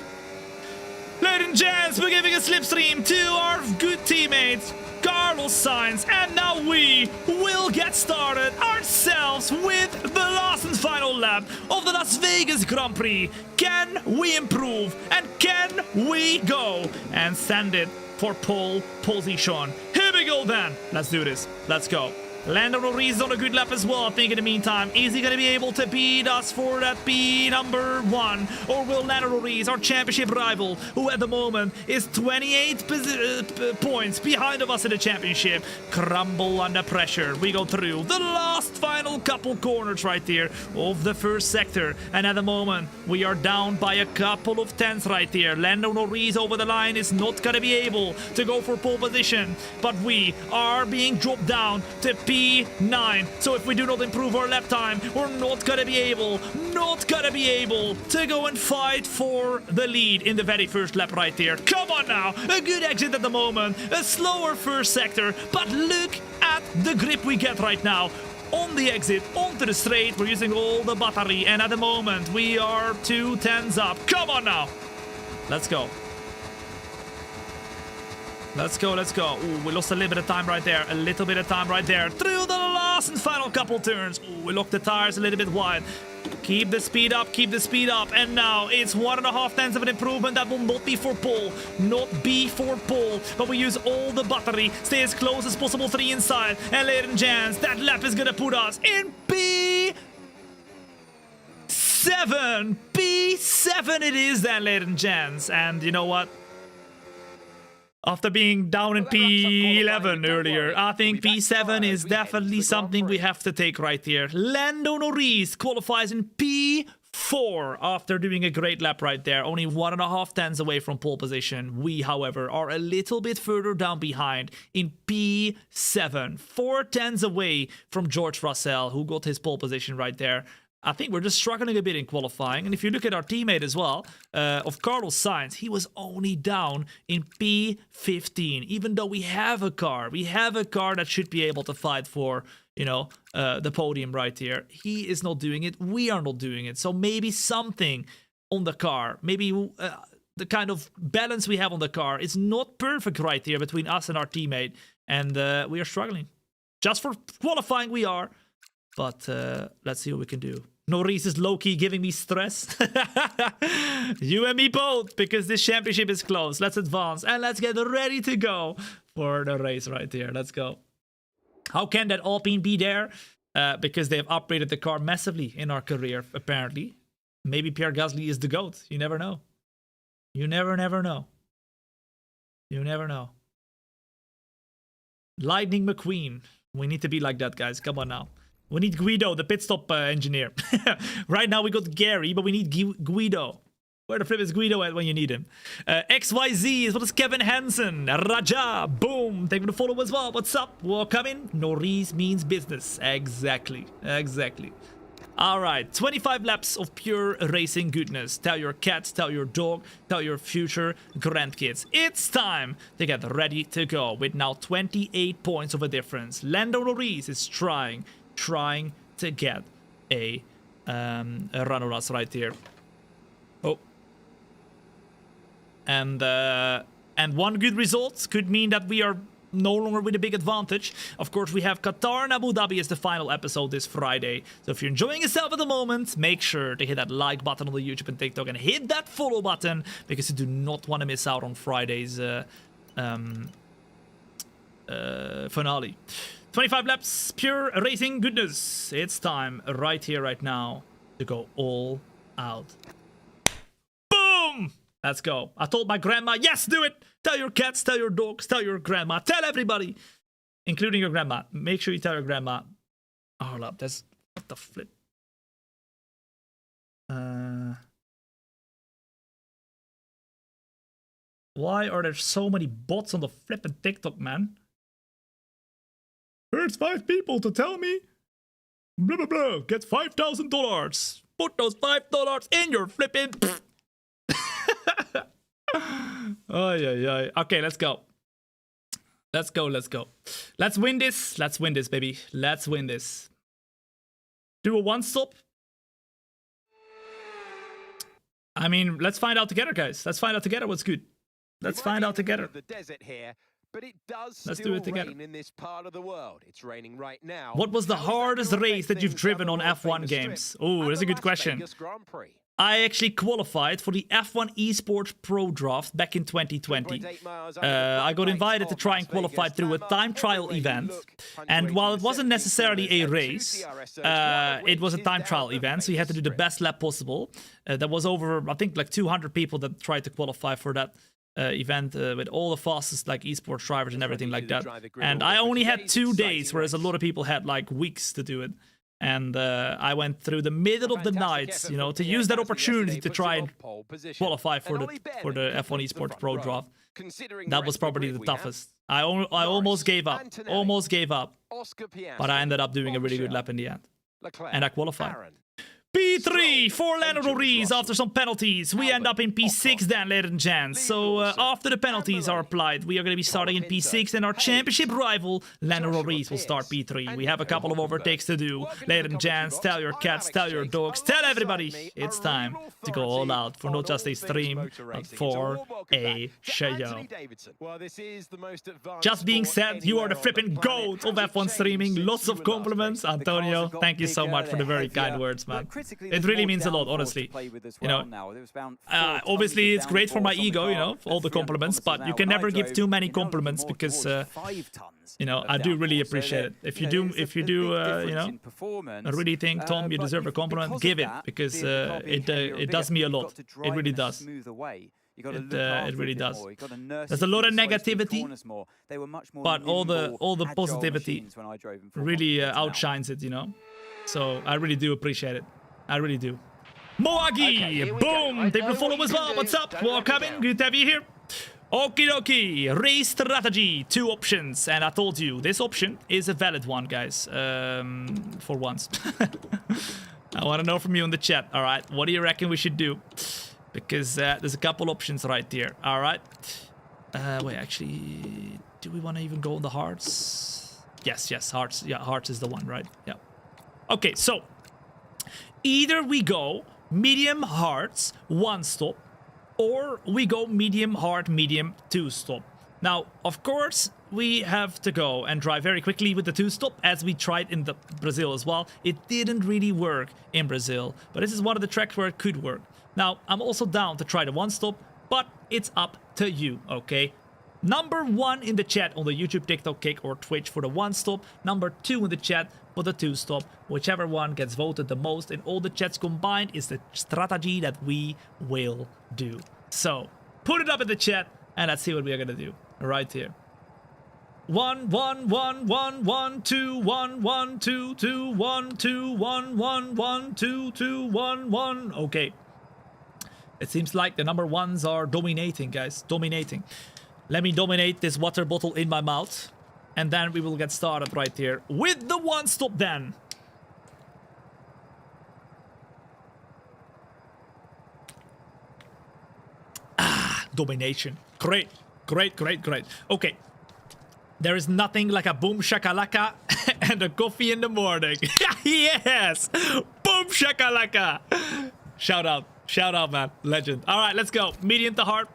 [SPEAKER 1] Ladies and gents, we're giving a slipstream to our good teammates, Carlos Sainz, and now we will get started ourselves with the last and final lap of the Las Vegas Grand Prix. Can we improve and can we go and send it for pole position? Here we go then. Let's do this. Let's go. Lando Norris on a good lap as well. I think in the meantime, is he going to be able to beat us for that P1? Or will Lando Norris, our championship rival, who at the moment is 28 points behind of us in the championship, crumble under pressure? We go through the last final couple corners right here of the first sector. And at the moment, we are down by a couple of tenths right here. Lando Norris over the line is not going to be able to go for pole position. But we are being dropped down to P9. So if we do not improve our lap time, we're not gonna be able to go and fight for the lead in the very first lap right here. Come on now, a good exit at the moment, a slower first sector, but look at the grip we get right now. On the exit, onto the straight, we're using all the battery, and at the moment we are 2 tenths up. Come on now, let's go. Let's go, let's go. Ooh, we lost a little bit of time right there. A little bit of time right there. Through the last and final couple turns. Ooh, we locked the tires a little bit wide. Keep the speed up, keep the speed up. And now it's 1.5 tenths of an improvement. That will not be for Paul. Not be for Paul. But we use all the battery. Stay as close as possible to the inside. And ladies and gents, that lap is gonna put us in P7. P7 it is then, ladies and gents. And you know what? After being down in P11 earlier, I think P7 is definitely something we have to take right here. Lando Norris qualifies in P4 after doing a great lap right there. Only 1.5 tenths away from pole position. We, however, are a little bit further down behind in P7. 4 tenths away from George Russell, who got his pole position right there. I think we're just struggling a bit in qualifying. And if you look at our teammate as well, of Carlos Sainz, he was only down in P15. Even though we have a car. We have a car that should be able to fight for, you know, the podium right here. He is not doing it. We are not doing it. So maybe something on the car, maybe the kind of balance we have on the car is not perfect right here between us and our teammate. And we are struggling. Just for qualifying, we are. But let's see what we can do. Norris is low-key giving me stress. You and me both, because this championship is close. Let's advance and let's get ready to go for the race right here. Let's go. How can that Alpine be there? Because they have upgraded the car massively in our career, apparently. Maybe Pierre Gasly is the GOAT. You never know. You never know. You never know. Lightning McQueen. We need to be like that, guys. Come on now. We need Guido, the pit stop engineer. Right now we got Gary, but we need Guido. Where the flip is Guido at when you need him? XYZ is what is Kevin Hansen. Raja, boom. Thank you for the follow as well. What's up? Welcome in. Norris means business. Exactly. Exactly. All right. 25 laps of pure racing goodness. Tell your cat, tell your dog, tell your future grandkids. It's time to get ready to go with now 28 points of a difference. Lando Norris is trying to get a run on us right here. Oh. And one good result could mean that we are no longer with a big advantage. Of course, we have Qatar and Abu Dhabi as the final episode this Friday. So if you're enjoying yourself at the moment, make sure to hit that like button on the YouTube and TikTok and hit that follow button because you do not want to miss out on Friday's finale. 25 laps, pure racing goodness. It's time right here, right now to go all out. Boom! Let's go. I told my grandma, yes, do it. Tell your cats, tell your dogs, tell your grandma, tell everybody, including your grandma. Make sure you tell your grandma. Oh, hold up. That's what the flip. Why are there so many bots on the flippin' TikTok, man? There's 5 people to tell me. Blah, blah, blah. Get $5,000. Put those $5 in your flipping. Oh, yeah. Okay, let's go. Let's go. Let's win this. Let's win this, baby. Let's win this. Do a one-stop. I mean, let's find out together, guys. Let's find out together what's good. Let's find out together.
[SPEAKER 4] The desert here. But it does
[SPEAKER 1] Let's
[SPEAKER 4] still
[SPEAKER 1] do it together.
[SPEAKER 4] rain in this part of the world. It's raining right now.
[SPEAKER 1] What was the hardest race that you've driven on F1 games? Oh, that's a good question. I actually qualified for the F1 Esports Pro Draft back in 2020. I got invited to try and qualify through a time trial event. And while it wasn't necessarily a race, it was a time trial event, so you had to do the best lap possible. There was over, I think, like 200 people that tried to qualify for that event with all the fastest like esports drivers and everything like that. And I only had 2 days, whereas a lot of people had like weeks to do it. And I went through the middle of the night, you know, to use that opportunity to try and qualify for the F1 Esports Pro Draft. That was probably the toughest. I almost gave up, but I ended up doing a really good lap in the end, and I qualified. P3 for Lando Norris after some penalties. We end up in P6 then, ladies and gents. So after the penalties are applied, we are going to be starting in P6, and our championship rival, Lando Norris, will start P3. We have a couple of overtakes to do. Ladies and gents, tell your cats, tell your dogs, tell everybody. It's time to go all out for not just a stream, but for a show. Just being said, you are the flipping GOAT of F1 streaming. Lots of compliments. Antonio, thank you so much for the very kind words, man. It really means a lot, honestly. You know, obviously it's great for my ego, you know, all the compliments, but you can never give too many compliments because, you know, I do really appreciate it. If you do, you know, I really think, Tom, you deserve a compliment, give it, because it does me a lot. It really does. It really does. There's a lot of negativity, but all the positivity really outshines it, you know. So I really do appreciate it. I really do. Moagi, boom! Thank you for follow as well. What's up? Welcome in. Good to have you here. Okie dokie. Race strategy. 2 options, and I told you this option is a valid one, guys. For once. I want to know from you in the chat. All right, what do you reckon we should do? Because there's a couple options right there. All right. Wait, actually, do we want to even go on the hearts? Yes, hearts. Yeah, hearts is the one, right? Yeah. Okay, so either we go medium hearts 1 stop, or we go medium hard medium 2 stop. Now, of course, we have to go and drive very quickly with the 2 stop, as we tried in the Brazil as well. It didn't really work in Brazil, but this is one of the tracks where it could work. Now, I'm also down to try the 1 stop, but it's up to you, okay? Number 1 in the chat on the YouTube, TikTok, Kick, or Twitch for the 1 stop. Number 2 in the chat for the 2 stop. Whichever one gets voted the most in all the chats combined is the strategy that we will do. So, put it up in the chat, and let's see what we are gonna do right here. 1 1 1 1 1 2 1 1 2 2 1 2 1 1 1 2 2 1 1. Okay. It seems like the number 1s are dominating, guys. Dominating. Let me dominate this water bottle in my mouth. And then we will get started right here with the 1 stop then. Ah, domination. Great. Great, great, great. Okay. There is nothing like a boom shakalaka and a coffee in the morning. Yes! Boom shakalaka! Shout out. Shout out, man. Legend. All right, let's go. Medium to hard.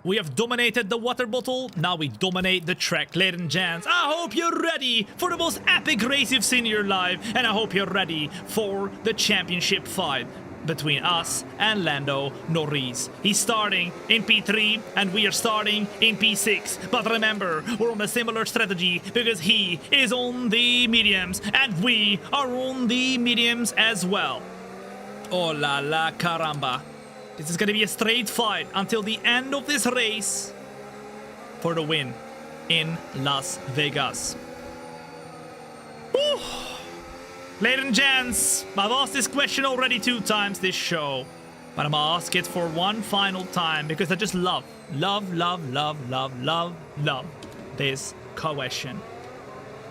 [SPEAKER 1] We have dominated the water bottle. Now we dominate the track. Ladies and gents, I hope you're ready for the most epic race you've seen in your life. And I hope you're ready for the championship fight between us and Lando Norris. He's starting in P3 and we are starting in P6. But remember, we're on a similar strategy because he is on the mediums and we are on the mediums as well. Oh la la caramba. This is gonna be a straight fight until the end of this race for the win in Las Vegas. Woo. Ladies and gents, I've asked this question already 2 times this show, but I'm gonna ask it for one final time because I just love this question.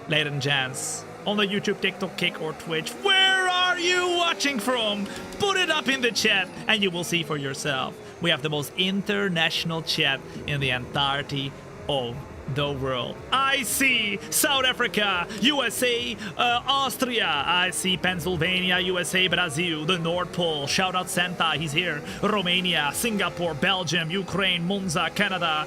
[SPEAKER 1] Ladies and gents, on the YouTube, TikTok, Kick, or Twitch, where are you watching from? Put it up in the chat and you will see for yourself. We have the most international chat in the entirety of the world. I see South Africa, USA, Austria. I see Pennsylvania, USA, Brazil, the North Pole. Shout out Santa, he's here. Romania, Singapore, Belgium, Ukraine, Monza, Canada,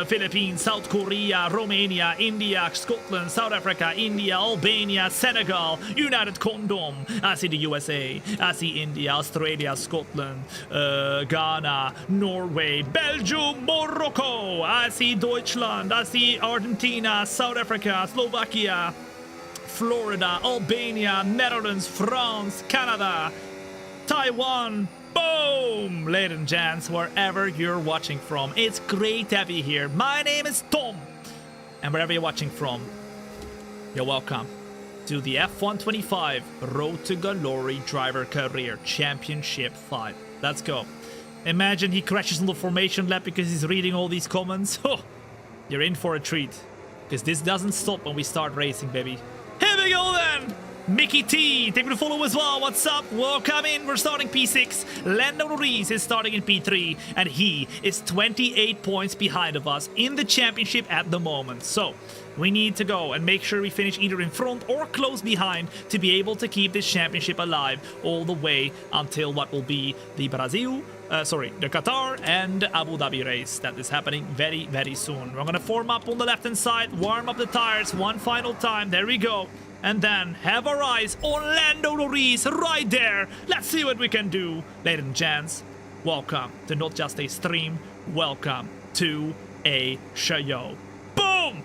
[SPEAKER 1] Philippines, South Korea, Romania, India, Scotland, South Africa, India, Albania, Senegal, United Kingdom. I see the USA. I see India, Australia, Scotland, Ghana, Norway, Belgium, Morocco. I see Deutschland. I see Argentina, South Africa, Slovakia, Florida, Albania, Netherlands, France, Canada, Taiwan. Boom! Ladies and gents, wherever you're watching from, it's great to have you here. My name is Thom, and wherever you're watching from, you're welcome to the F125 Road to Glory Driver Career Championship fight. Let's go. Imagine he crashes on the formation lap because he's reading all these comments. Oh, you're in for a treat, because this doesn't stop when we start racing, baby. Here we go then! Mickey T, thank you to follow as well. What's up? Welcome in. We're starting P6. Lando Norris is starting in P3, and he is 28 points behind of us in the championship at the moment. So we need to go and make sure we finish either in front or close behind to be able to keep this championship alive all the way until what will be the the Qatar and Abu Dhabi race that is happening very, very soon. We're gonna form up on the left-hand side, warm up the tires one final time. There we go. And then have our eyes on Lando Norris right there. Let's see what we can do. Ladies and gents, welcome to not just a stream, welcome to a show. Boom!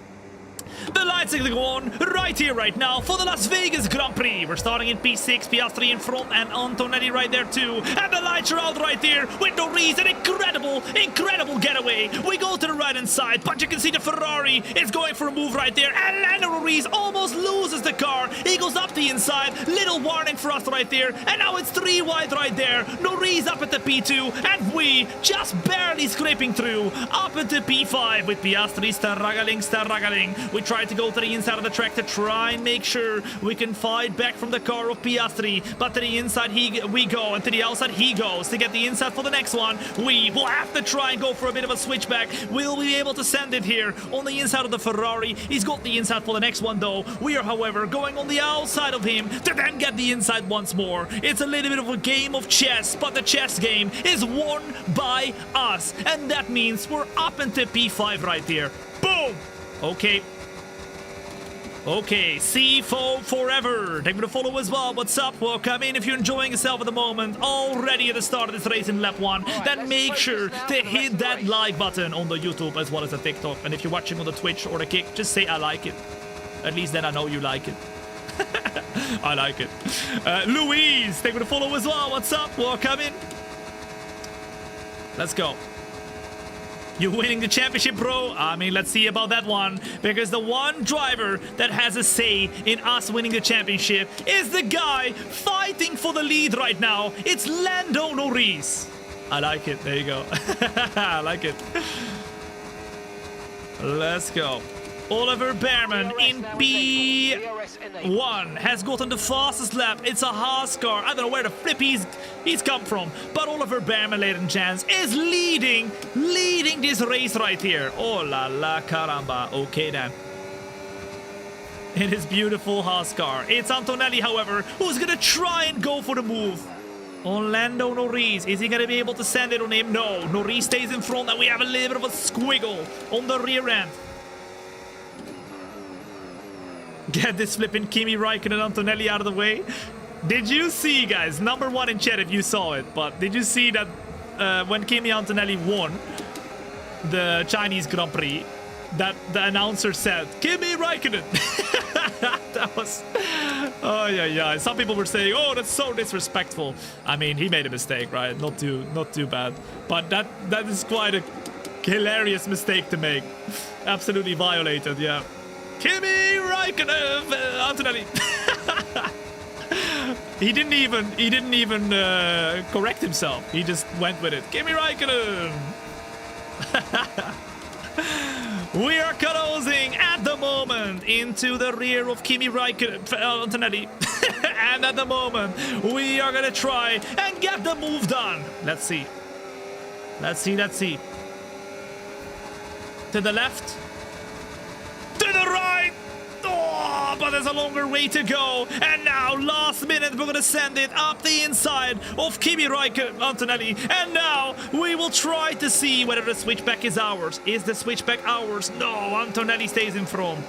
[SPEAKER 1] The lights are gonna go on right here, right now for the Las Vegas Grand Prix. We're starting in P6, Piastri in front, and Antonelli right there too. And the lights are out right there with Norris. An incredible getaway. We go to the right-hand side, but you can see the Ferrari is going for a move right there. And Lando Norris almost loses the car. He goes up the inside. Little warning for us right there. And now it's 3 wide right there. Norris up at the P2, and we just barely scraping through up at the P5 with Piastri struggling. We try to go to the inside of the track to try and make sure we can fight back from the car of Piastri, but to the inside we go, and to the outside he goes. To get the inside for the next one, we will have to try and go for a bit of a switchback. Will we be able to send it here on the inside of the Ferrari? He's got the inside for the next one though. We are, however, going on the outside of him to then get the inside once more. It's a little bit of a game of chess, but the chess game is won by us, and that means we're up into P5 right here. Boom! Okay, CFO forever. Thank you for the follow as well. What's up? Welcome in. If you're enjoying yourself at the moment, already at the start of this race in lap 1, then make sure to hit that like button on the YouTube as well as the TikTok. And if you're watching on the Twitch or the Kick, just say I like it. At least then I know you like it. I like it. Louise, thank you for the follow as well. What's up? Welcome in. Let's go. You winning the championship, bro? I mean, let's see about that one. Because the one driver that has a say in us winning the championship is the guy fighting for the lead right now. It's Lando Norris. I like it. There you go. I like it. Let's go. Oliver Behrman in P1 has gotten the fastest lap. It's a Haas car. I don't know where the flip he's come from. But Oliver Behrman, ladies and gents, is leading this race right here. Oh la la caramba. Okay then. In his beautiful Haas car. It's Antonelli, however, who's gonna try and go for the move on Lando Norris. Is he gonna be able to send it on him? No. Norris stays in front, and we have a little bit of a squiggle on the rear end. Get this flipping Kimi Räikkönen and Antonelli out of the way. Did you see, guys, #1 in chat if you saw it, but did you see that when Kimi Antonelli won the Chinese Grand Prix, that the announcer said, Kimi Räikkönen? That was... Oh, yeah. Some people were saying, oh, that's so disrespectful. I mean, he made a mistake, right? Not too bad. But that is quite a hilarious mistake to make. Absolutely violated, yeah. Kimi Räikkönen, Antonelli. He didn't even correct himself. He just went with it. Kimi Räikkönen. We are closing at the moment into the rear of Kimi Räikkönen, Antonelli. And at the moment, we are gonna try and get the move done. Let's see. Let's see. To the left. To the right! Oh, but there's a longer way to go. And now, last minute, we're going to send it up the inside of Kimi Räikkönen, Antonelli. And now, we will try to see whether the switchback is ours. Is the switchback ours? No, Antonelli stays in front.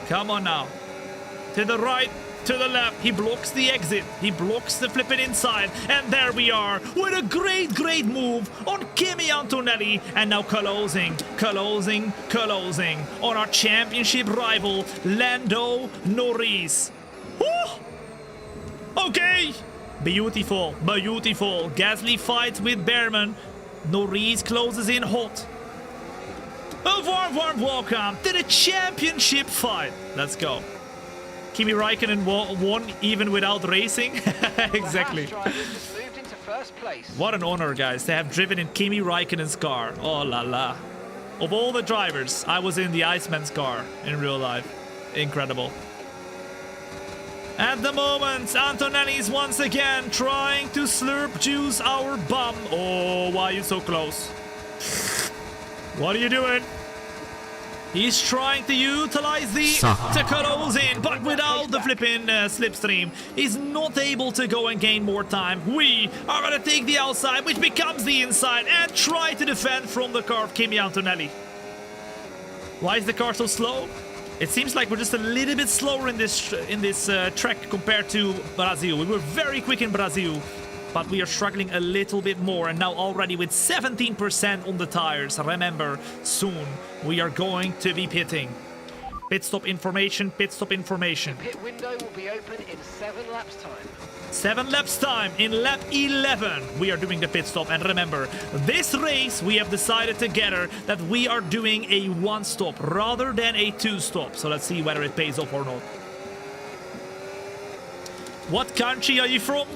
[SPEAKER 1] Come on now. To the right, to the left. He blocks the exit. He blocks the flipping inside. And there we are with a great move on Kimi Antonelli. And now closing on our championship rival, Lando Norris. Woo! Okay. Beautiful. Gasly fights with Behrman. Norris closes in hot. A warm welcome to the championship fight. Let's go. Kimi Räikkönen won even without racing. Exactly. What an honor, guys, to have driven in Kimi Räikkönen's car. Oh la la. Of all the drivers, I was in the Iceman's car in real life. Incredible. At the moment, Antonelli's once again trying to slurp juice our bum. Oh, why are you so close? What are you doing? He's trying to utilize the to close in, but without the flipping slipstream, he's not able to go and gain more time. We are going to take the outside, which becomes the inside, and try to defend from the car of Kimi Antonelli. Why is the car so slow? It seems like we're just a little bit slower in this track compared to Brazil. We were very quick in Brazil, but we are struggling a little bit more. And now already with 17% on the tires. Remember, soon we are going to be pitting. Pit stop information, pit stop information.
[SPEAKER 2] The pit window will be open in 7 laps time.
[SPEAKER 1] 7 laps time. In lap 11 we are doing the pit stop. And remember, this race we have decided together that we are doing a 1 stop rather than a 2 stop. So let's see whether it pays off or not. What country are you from?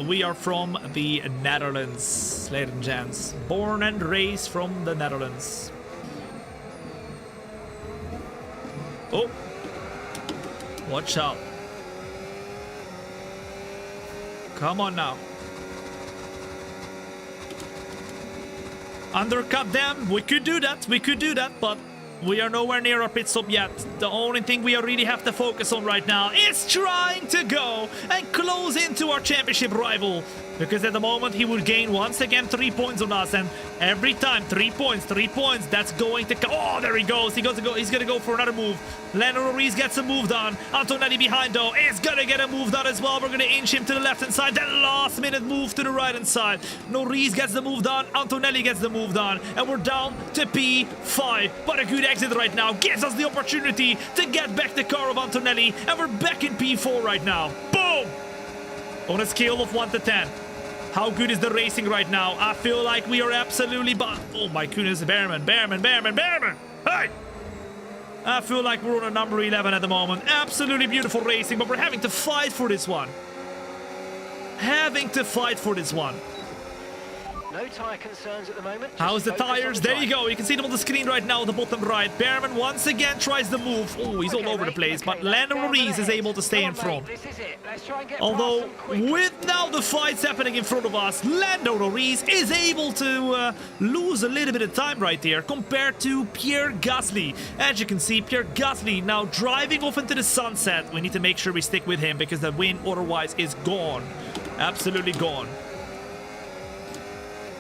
[SPEAKER 1] We are from the Netherlands, ladies and gents. Born and raised from the Netherlands. Oh, watch out. Come on now. Undercut them. We could do that. We could do that, but we are nowhere near our pit stop yet. The only thing we really have to focus on right now is trying to go and close into our championship rival. Because at the moment he would gain once again 3 points on us, and every time 3 points, that's going to come. Oh, there he goes. He's gonna go for another move. Lando Norris gets a move done. Antonelli behind though is gonna get a move done as well. We're gonna inch him to the left hand side. That last minute move to the right hand side. Norris gets the move done. Antonelli gets the move done, and we're down to P5. But a good exit right now gives us the opportunity to get back the car of Antonelli, and we're back in P4 right now. Boom! On a scale of 1 to 10. How good is the racing right now? I feel like we are absolutely... Oh my goodness, Behrman. Hey! I feel like we're on a number 11 at the moment. Absolutely beautiful racing, but we're having to fight for this one.
[SPEAKER 2] No tyre concerns at the moment.
[SPEAKER 1] How's the tires? There you go. You can see them on the screen right now at the bottom right. Behrman once again tries the move. Oh, he's all over the place, but Lando Norris is able to stay in front.
[SPEAKER 2] This is it. Let's try and get
[SPEAKER 1] Although,
[SPEAKER 2] past them quickly.
[SPEAKER 1] with now the fights happening in front of us, Lando Norris is able to lose a little bit of time right there compared to Pierre Gasly. As you can see, Pierre Gasly now driving off into the sunset. We need to make sure we stick with him because the win otherwise is gone. Absolutely gone.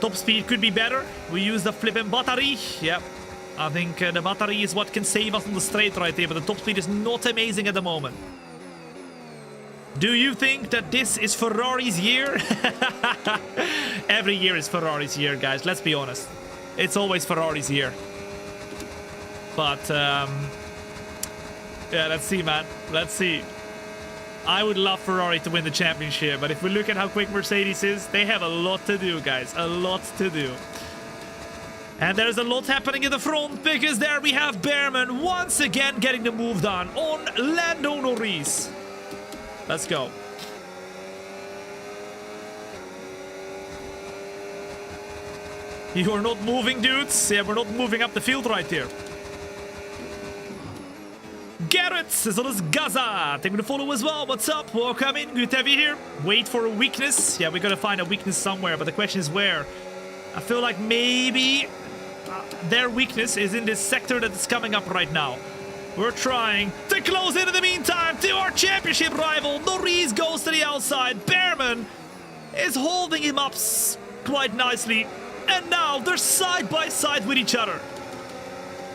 [SPEAKER 1] Top speed could be better. We use the flipping battery. Yep. I think the battery is what can save us on the straight right there, but the top speed is not amazing at the moment. Do you think that this is Ferrari's year? Every year is Ferrari's year, guys. Let's be honest. It's always Ferrari's year. But, yeah, let's see, man. Let's see. I would love Ferrari to win the championship, but if we look at how quick Mercedes is, they have a lot to do, guys. A lot to do. And there's a lot happening in the front, because there we have Behrman once again getting the move done on Lando Norris. Let's go. You are not moving, dudes. Yeah, we're not moving up the field right here. Garrett as well as Gaza taking the follow as well. What's up? Welcome in. Good to have you here. Wait for a weakness. Yeah, we gotta find a weakness somewhere, but the question is where. I feel like maybe their weakness is in this sector that's coming up right now. We're trying to close in the meantime to our championship rival. Norris goes to the outside. Behrman is holding him up quite nicely. And now they're side by side with each other.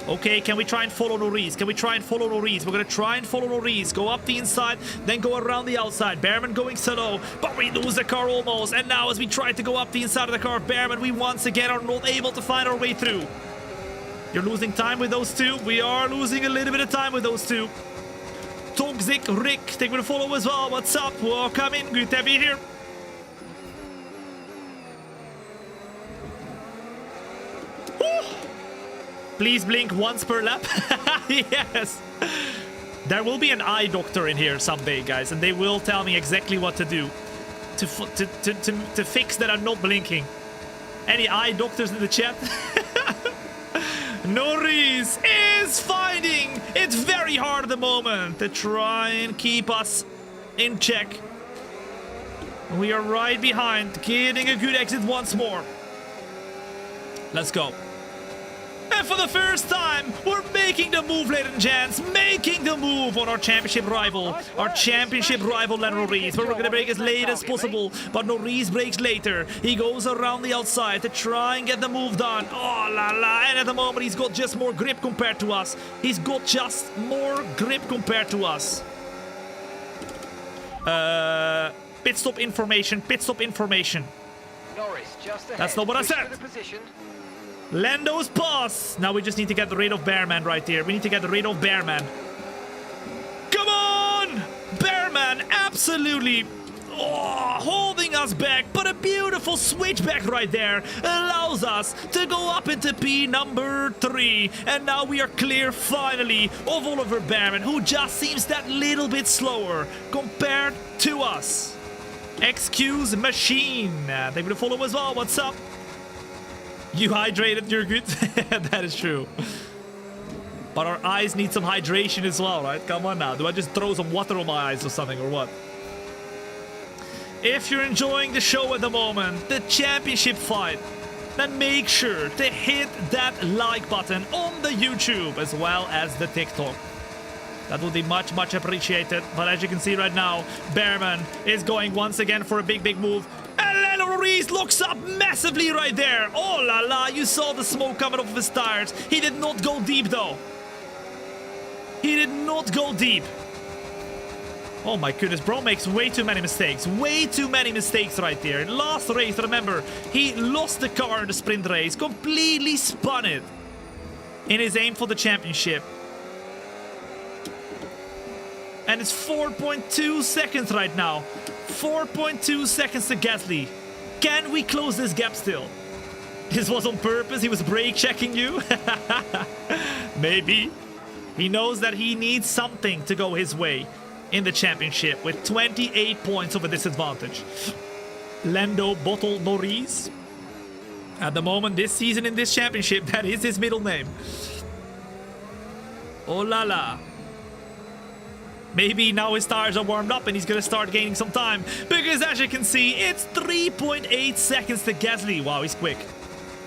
[SPEAKER 1] Okay, can we try and follow Norris? We're going to try and follow Norris. Go up the inside, then go around the outside. Behrman going slow, but we lose the car almost. And now as we try to go up the inside of the car, Behrman, we once again are not able to find our way through. You're losing time with those two. We are losing a little bit of time with those two. Toxic Rick, taking the follow as well. What's up? Welcome in. Good to have you here. Please blink once per lap. Yes. There will be an eye doctor in here someday, guys, and they will tell me exactly what to do to fix that I'm not blinking. Any eye doctors in the chat? Norris is fighting. It's very hard at the moment to try and keep us in check. We are right behind, getting a good exit once more. Let's go. And for the first time, we're making making the move, ladies and gents, making the move on our championship rival. Our championship rival, Norris. But we're gonna break as late as possible. But Norris breaks later. He goes around the outside to try and get the move done. Oh la la. And at the moment, he's got just more grip compared to us. He's got just more grip compared to us. Pit stop information. Pit stop information.
[SPEAKER 2] Norris just ahead.
[SPEAKER 1] That's not what I said. Lando's pass. Now we just need to get rid of Bearman right here. We need to get rid of Bearman. Come on! Bearman absolutely holding us back. But a beautiful switchback right there allows us to go up into P number 3. And now we are clear finally of Oliver Bearman, who just seems that little bit slower compared to us. Excuse machine. Thank you for the follow as well. What's up? You hydrated, you're good. That is true. But our eyes need some hydration as well, right? Come on now. Do I just throw some water on my eyes or something, or what? If you're enjoying the show at the moment, the championship fight, then make sure to hit that like button on the YouTube as well as the TikTok. That would be much, much appreciated. But as you can see right now, Bearman is going once again for a big, big move. And Norris looks up massively right there. Oh la la, you saw the smoke coming off of his tires. He did not go deep though. He did not go deep. Oh my goodness, bro makes way too many mistakes. Way too many mistakes right there. Last race, remember, he lost the car in the sprint race. Completely spun it in his aim for the championship. And it's 4.2 seconds right now. 4.2 seconds to Gasly. Can we close this gap still? This was on purpose. He was brake checking you. Maybe. He knows that he needs something to go his way in the championship with 28 points of a disadvantage. Lando Bottle Norris. At the moment, this season in this championship, that is his middle name. Oh la la. Maybe now his tires are warmed up and he's going to start gaining some time. Because as you can see, it's 3.8 seconds to Gasly. Wow, he's quick.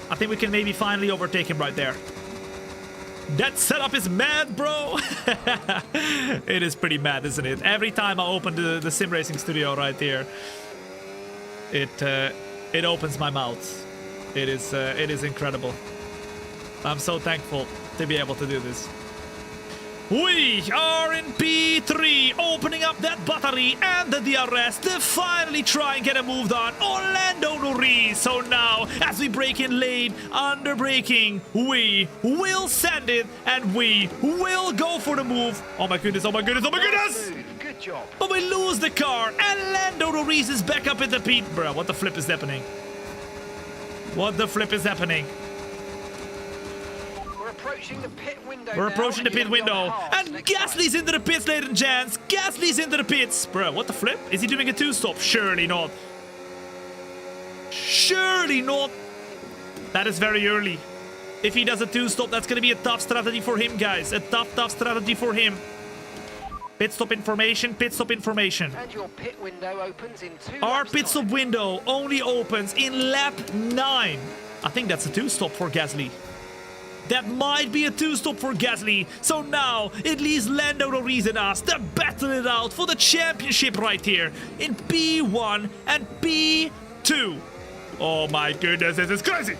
[SPEAKER 1] I think we can maybe finally overtake him right there. That setup is mad, bro. It is pretty mad, isn't it? Every time I open the sim racing studio right here, it opens my mouth. It is incredible. I'm so thankful to be able to do this. We are in P3, opening up that battery and the DRS to finally try and get a move on Lando Norris. So now, as we break in lane, under braking, we will send it and we will go for the move. Oh my goodness, oh my goodness, oh my goodness!
[SPEAKER 2] Good job.
[SPEAKER 1] But we lose the car and Lando Norris is back up in the pit. Bro, what the flip is happening? What the flip is happening?
[SPEAKER 2] Approaching the pit window.
[SPEAKER 1] We're approaching the pit window. And Gasly's into the pits, ladies and gents. Gasly's into the pits. Bro, what the flip? Is he doing a two-stop? Surely not. Surely not. That is very early. If he does a two-stop, that's going to be a tough strategy for him, guys. A tough strategy for him. Pit stop information, pit stop information.
[SPEAKER 2] And your pit window opens in 2
[SPEAKER 1] Our
[SPEAKER 2] laps'
[SPEAKER 1] pit stop
[SPEAKER 2] time.
[SPEAKER 1] window only opens in lap 9. I think that's a two-stop for Gasly. That might be a two-stop for Gasly. So now it leaves Lando Norris and us to battle it out for the championship right here in P1 and P2. Oh my goodness, this is crazy.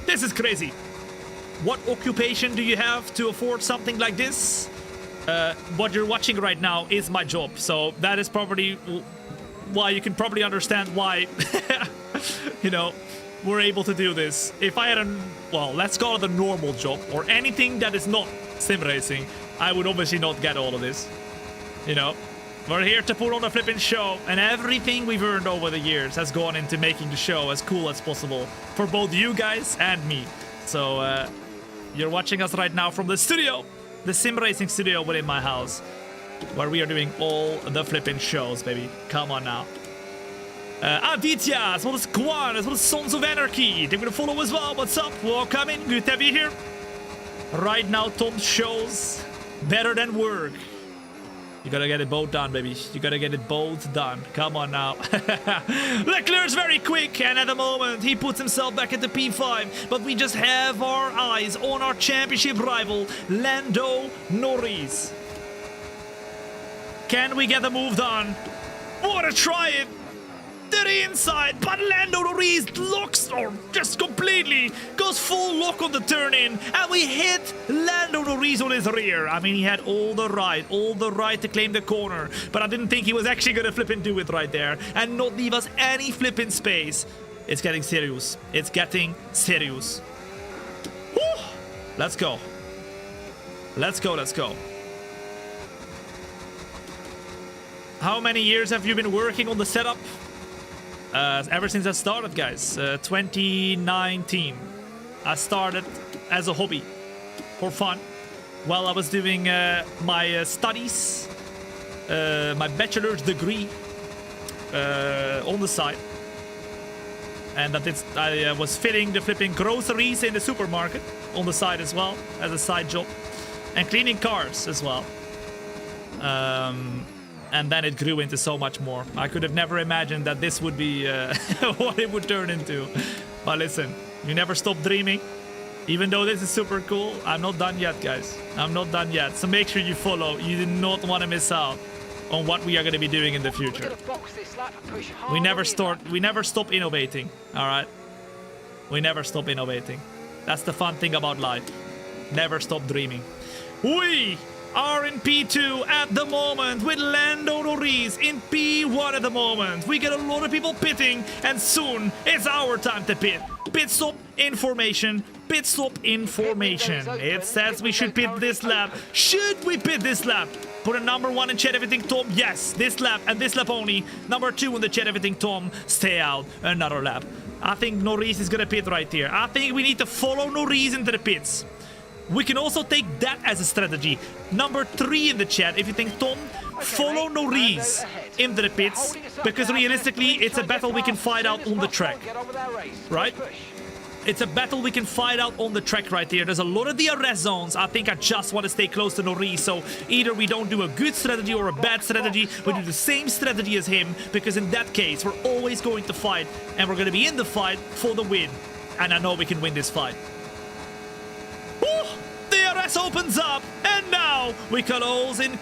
[SPEAKER 1] This is crazy. What occupation do you have to afford something like this? What you're watching right now is my job. So that is probably why you can probably understand why, you know, we're able to do this. If I had well, let's call it a normal job or anything that is not sim racing, I would obviously not get all of this. You know, we're here to put on a flipping show, and everything we've earned over the years has gone into making the show as cool as possible for both you guys and me. So, you're watching us right now from the studio, the sim racing studio within my house, where we are doing all the flipping shows, baby. Come on now. Aditya, as well as Kwan, as well as Sons of Anarchy. They're gonna follow as well. What's up? Welcome in. Good to have you here. Right now, Thom shows better than work. You gotta get it both done, baby. You gotta get it both done. Come on now. Leclerc's very quick, and at the moment, he puts himself back at the P5. But we just have our eyes on our championship rival, Lando Norris. Can we get the move done? Wanna try it? To the inside, but Lando Norris locks, or just completely goes full lock on the turn in, and we hit Lando Norris on his rear. I mean, he had all the right to claim the corner, but I didn't think he was actually gonna flip and do it right there and not leave us any flipping space. It's getting serious. It's getting serious. Woo! Let's go. Let's go, let's go. How many years have you been working on the setup? Ever since I started, guys. 2019. I started as a hobby, for fun, while I was doing my studies, my bachelor's degree on the side. And I was fitting the flipping groceries in the supermarket on the side as well, as a side job. And cleaning cars as well. And then it grew into so much more. I could have never imagined that this would be what it would turn into. But listen, you never stop dreaming. Even though this is super cool, I'm not done yet, guys. I'm not done yet. So make sure you follow. You do not want to miss out on what we are going to be doing in the future. We never stop innovating, all right? We never stop innovating. That's the fun thing about life. Never stop dreaming. We are in P2 at the moment with Lando Norris in P1 at the moment. We get a lot of people pitting, and soon it's our time to pit. Pit stop information. Pit stop information. It says we should pit this lap. Should we pit this lap? Put a number 1 in chat everything Thom. Yes, this lap and this lap only. Number 2 in the chat everything Thom. Stay out another lap. I think Norris is gonna pit right here. I think we need to follow Norris into the pits. We can also take that as a strategy. Number 3 in the chat, if you think, Thom, follow Norris into the pits, because realistically, it's a battle we can fight out on the track, right? It's a battle we can fight out on the track right here. There's a lot of DRS zones. I think I just want to stay close to Norris, so either we don't do a good strategy or a bad strategy, we do the same strategy as him, because in that case, we're always going to fight, and we're going to be in the fight for the win. And I know we can win this fight. DRS opens up, and now we close in,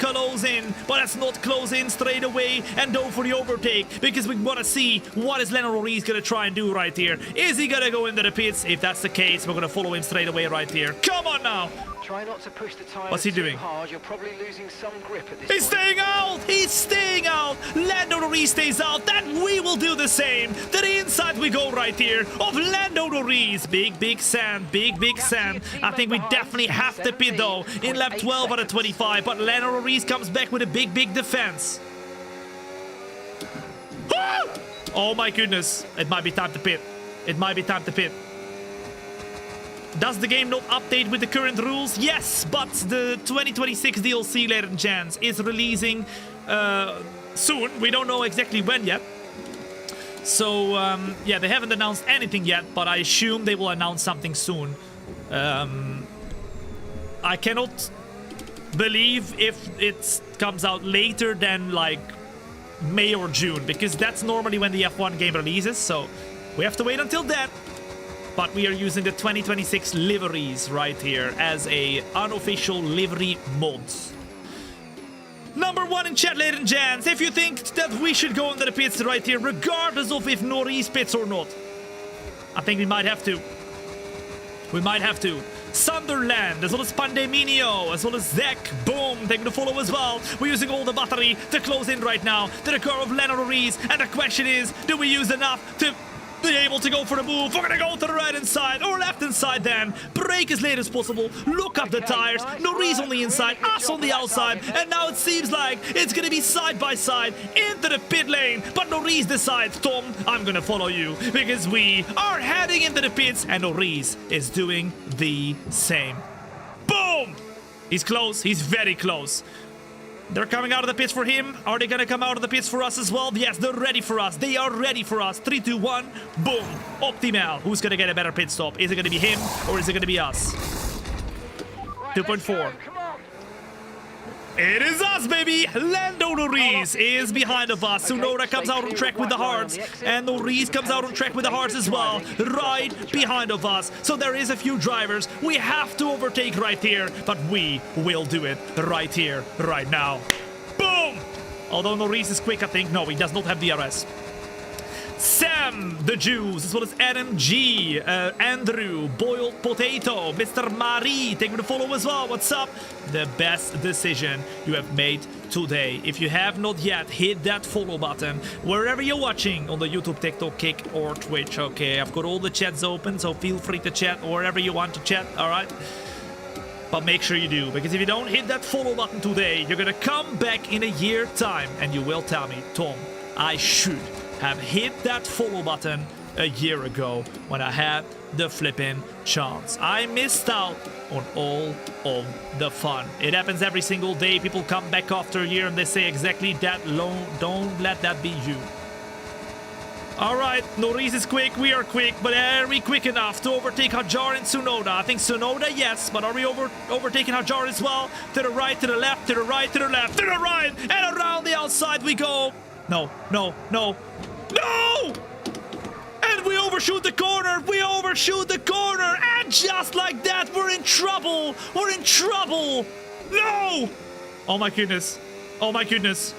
[SPEAKER 1] but let's not close in straight away and go for the overtake, because we want to see what is Lando Norris going to try and do right here. Is he going to go into the pits? If that's the case, we're going to follow him straight away right here. Come on now.
[SPEAKER 2] Try not to push the tires.
[SPEAKER 1] What's he doing?
[SPEAKER 2] Hard. You're probably losing some grip at this
[SPEAKER 1] He's
[SPEAKER 2] point.
[SPEAKER 1] staying out! He's staying out! Lando Norris stays out, then we will do the same. To the inside we go right here of Lando Norris. Big sand, big sand. I think we definitely have to pit though in lap 12 out of 25, but Lando Norris comes back with a big defense. Oh my goodness. It might be time to pit. It might be time to pit. Does the game not update with the current rules? Yes, but the 2026 DLC, ladies and gents, is releasing soon. We don't know exactly when yet. So, yeah, they haven't announced anything yet, but I assume they will announce something soon. I cannot believe if it comes out later than, like, May or June, because that's normally when the F1 game releases, so we have to wait until then. But we are using the 2026 liveries right here as a unofficial livery mods. Number 1 in chat, ladies and gents, if you think that we should go into the pits right here, regardless of if Norris pits or not. I think we might have to. We might have to. Sunderland, as well as Pandeminio, as well as Zek, boom, taking the follow as well. We're using all the battery to close in right now to the car of Lando Norris, and the question is, do we use enough to be able to go for the move? We're gonna go to the right hand side or left hand side then. Brake as late as possible. Look up the tires. Norris on the inside, us on the outside. And now it seems like it's gonna be side by side into the pit lane. But Norris decides, Thom, I'm gonna follow you, because we are heading into the pits and Norris is doing the same. Boom! He's close. He's very close. They're coming out of the pits for him. Are they gonna come out of the pits for us as well? Yes, they're ready for us. They are ready for us. 3, 2, 1. Boom. Optimal. Who's gonna get a better pit stop? Is it gonna be him or is it gonna be us? 2.4. It is us, baby! Lando Norris is behind of us. Tsunoda comes out on track with the hards, and Norris comes out on track with the hards as well, right behind of us. So there is a few drivers we have to overtake right here, but we will do it right here, right now. Boom! Although Norris is quick, I think. No, he does not have DRS. Sam, the Jews, as well as Adam G, Andrew, Boiled Potato, Mr. Marie, taking the follow as well. What's up? The best decision you have made today. If you have not yet, hit that follow button wherever you're watching, on the YouTube, TikTok, Kick, or Twitch. Okay, I've got all the chats open, so feel free to chat wherever you want to chat, all right? But make sure you do, because if you don't hit that follow button today, you're gonna come back in a year time and you will tell me, Tom, I should have hit that follow button a year ago when I had the flipping chance. I missed out on all of the fun. It happens every single day. People come back after a year and they say exactly that. Don't let that be you. All right, Norris is quick, we are quick, but are we quick enough to overtake Hajar and Tsunoda? I think Tsunoda, yes, but are we overtaking Hajar as well? To the right, to the left, to the right, to the left, to the right, and around the outside we go. No, no, no, no! And we overshoot the corner, we overshoot the corner, and just like that, we're in trouble, we're in trouble! No! Oh my goodness, oh my goodness.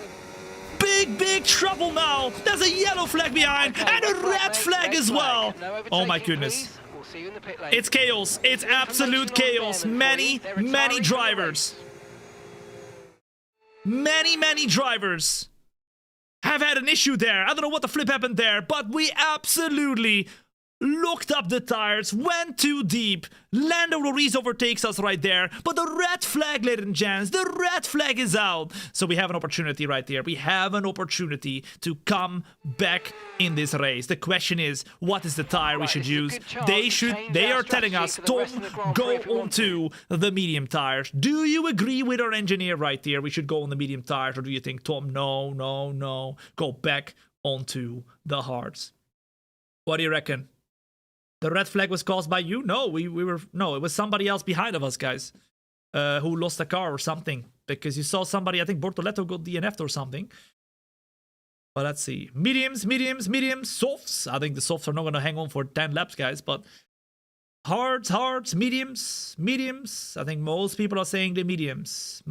[SPEAKER 1] Big trouble now. There's a yellow flag behind and a red flag as well. Oh my goodness. It's chaos. It's absolute chaos. Many drivers. Many drivers have had an issue there. I don't know what the flip happened there, but we absolutely looked up the tires, went too deep. Lando Norris overtakes us right there, but the red flag, ladies and gents, the red flag is out. So we have an opportunity right there. We have an opportunity to come back in this race. The question is, what is the tire we should use? They are telling us, Tom, go onto the medium tires. Do you agree with our engineer right there? We should go on the medium tires, or do you think, Tom, no, go back onto the hards? What do you reckon? The red flag was caused by you? No, no, it was somebody else behind of us, guys, who lost a car or something. Because you saw somebody, I think Bortoletto got DNF'd or something. But let's see. Mediums, softs. I think the softs are not going to hang on for 10 laps, guys. But hards, mediums. I think most people are saying the mediums.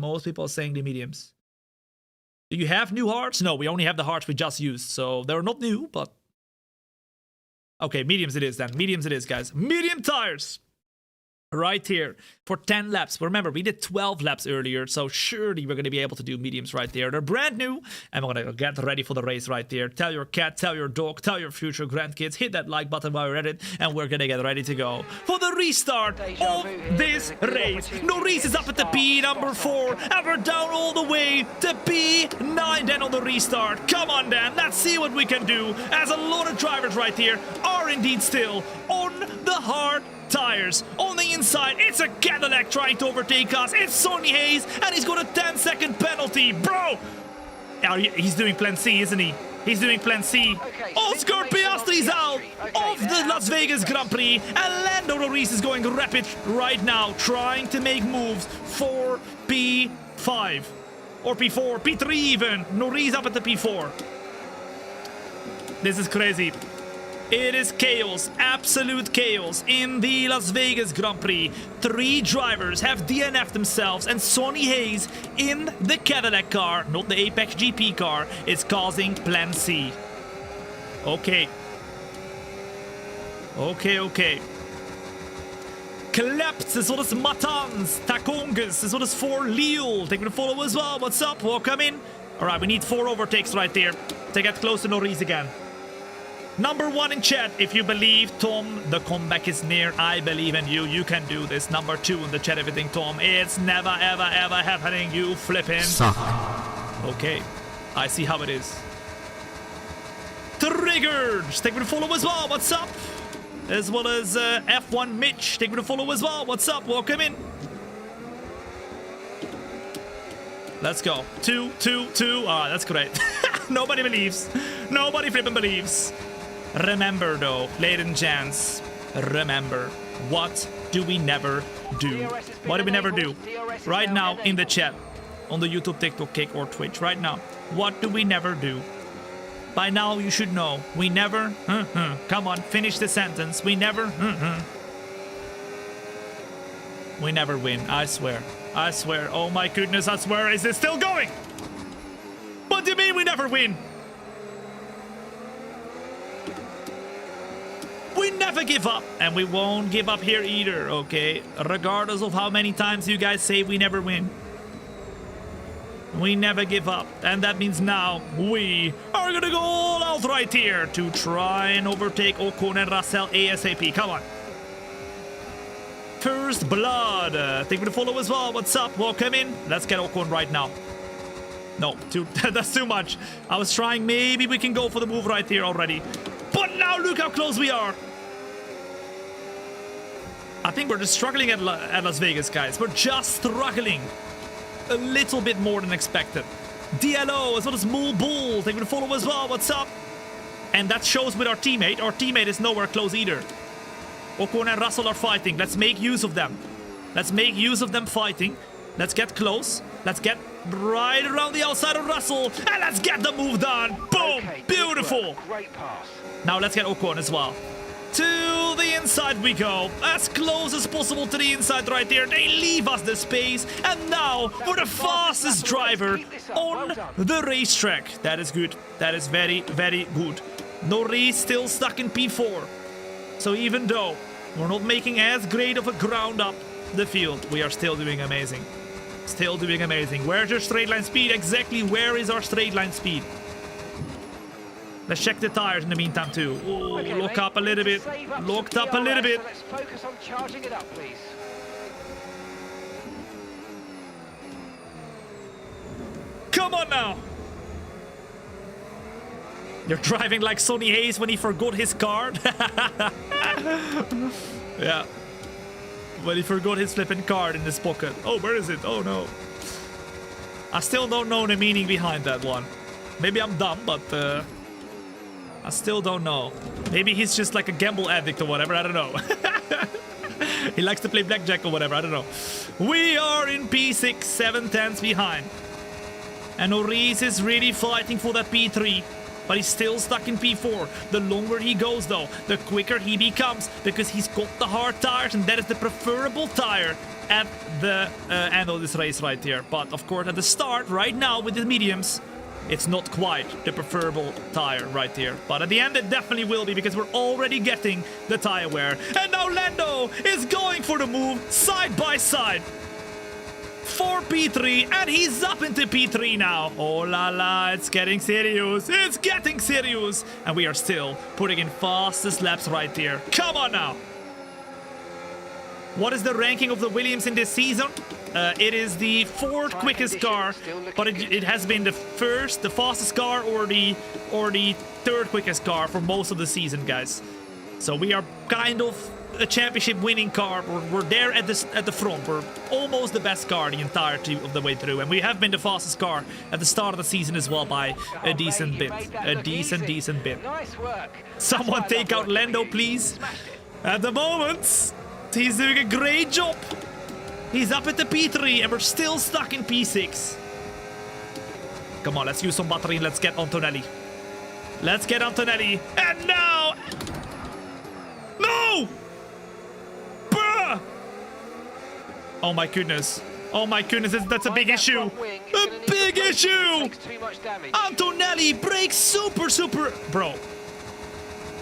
[SPEAKER 1] Do you have new hards? No, we only have the hards we just used. So they're not new, but... Okay, mediums it is then. Mediums it is, guys. Medium tires. Right here for 10 laps. Remember, we did 12 laps earlier, so surely we're going to be able to do mediums right there. They're brand new, and we're going to get ready for the race right there. Tell your cat, tell your dog, tell your future grandkids. Hit that like button while you're at it, and we're going to get ready to go for the restart of this race. Norris is up at the P, number 4, and we're down all the way to P9 then on the restart. Come on, Dan. Let's see what we can do, as a lot of drivers right here are indeed still on the hard tires. On the inside, it's a Cadillac trying to overtake us. It's Sonny Hayes, and he's got a 10-second penalty. Bro! Oh, he's doing plan C, isn't he? He's doing plan C. Okay, Oscar Piastri's out of the Las Vegas Grand Prix, and Lando Norris is going rapid right now, trying to make moves for P5. Or P4, P3 even. Norris up at the P4. This is crazy. It is chaos, absolute chaos in the Las Vegas Grand Prix. 3 drivers have DNF'd themselves, and Sonny Hayes in the Cadillac car, not the Apex GP car, is causing Plan C. Okay. Kleps as well as Matans, Takongas as well as for Lille. Taking the follow as well. What's up? Welcome in. Alright, we need 4 overtakes right there to get close to Norris again. Number 1 in chat, if you believe, Tom, the comeback is near. I believe in you. You can do this. Number 2 in the chat, everything, Tom. It's never, ever happening. You flipping.
[SPEAKER 5] Suck.
[SPEAKER 1] Okay. I see how it is. Triggered. Take me to follow as well. What's up? As well as F1 Mitch. Take me to follow as well. What's up? Welcome in. Let's go. 2. Ah, that's great. Nobody believes. Nobody flipping believes. Remember though, ladies and gents, remember, what do we never do? What do we never do? Right now in the chat, on the YouTube, TikTok, Kick, or Twitch right now. What do we never do? By now, you should know. We never... Come on, finish the sentence. We never... We never win, I swear. I swear. Oh my goodness, I swear. Is it still going? What do you mean we never win? We never give up. And we won't give up here either, okay? Regardless of how many times you guys say we never win. We never give up. And that means now we are gonna go all out right here to try and overtake Ocon and Russell ASAP. Come on. First blood. Thank you for the follow as well. What's up? Welcome in. Let's get Ocon right now. No, that's too much. I was trying. Maybe we can go for the move right here already. But now look how close we are. I think we're just struggling at Las Vegas, guys. We're just struggling. A little bit more than expected. DLO as well as Mool Bull. Thank you for the follow as well. What's up? And that shows with our teammate. Our teammate is nowhere close either. Ocon and Russell are fighting. Let's make use of them. Let's make use of them fighting. Let's get close. Let's get right around the outside of Russell. And let's get the move done. Boom.
[SPEAKER 2] Okay,
[SPEAKER 1] beautiful.
[SPEAKER 2] Great pass.
[SPEAKER 1] Now let's get Ocon as well. To the inside we go. As close as possible to the inside right there. They leave us the space. And now for the fastest driver on the racetrack. That is good. That is very, very good. Norris still stuck in P4. So even though we're not making as great of a ground up the field, we are still doing amazing. Still doing amazing. Where's your straight line speed? Exactly where is our straight line speed? Let's check the tires in the meantime too. Ooh,
[SPEAKER 2] Okay,
[SPEAKER 1] look
[SPEAKER 2] mate,
[SPEAKER 1] up a little bit.
[SPEAKER 2] save up
[SPEAKER 1] Looked
[SPEAKER 2] some
[SPEAKER 1] up a little
[SPEAKER 2] DRS,
[SPEAKER 1] bit.
[SPEAKER 2] so let's focus on charging it up, please.
[SPEAKER 1] Come on now. You're driving like Sonny Hayes when he forgot his card. Yeah. When he forgot his flipping card in his pocket. Oh, where is it? Oh no. I still don't know the meaning behind that one. Maybe I'm dumb, but I still don't know. Maybe he's just like a gamble addict or whatever. I don't know. He likes to play blackjack or whatever. I don't know. We are in P6, 7/10 behind. And Norris is really fighting for that P3. But he's still stuck in P4. The longer he goes, though, the quicker he becomes. Because he's got the hard tires, and that is the preferable tire at the end of this race right here. But, of course, at the start, right now, with the mediums, it's not quite the preferable tire right here. But at the end, it definitely will be, because we're already getting the tire wear. And now Lando is going for the move side by side. For P3, and he's up into P3 now. Oh la la, it's getting serious. It's getting serious. And we are still putting in fastest laps right here. Come on now. What is the ranking of the Williams in this season? It is the fourth quickest car, but it has been the fastest car or the third quickest car for most of the season, guys. So we are kind of a championship winning car. We're there at the front. We're almost the best car the entirety of the way through, and we have been the fastest car at the start of the season as well by a decent bit. A decent bit.
[SPEAKER 2] Nice work.
[SPEAKER 1] Someone take out Lando, please. At the moment, he's doing a great job. He's up at the P3, and we're still stuck in P6. Come on, let's use some battery and let's get Antonelli. Let's get Antonelli. And now... No! Bruh! Oh my goodness. Oh my goodness, that's a big issue. A big issue! Antonelli brakes super... Bro.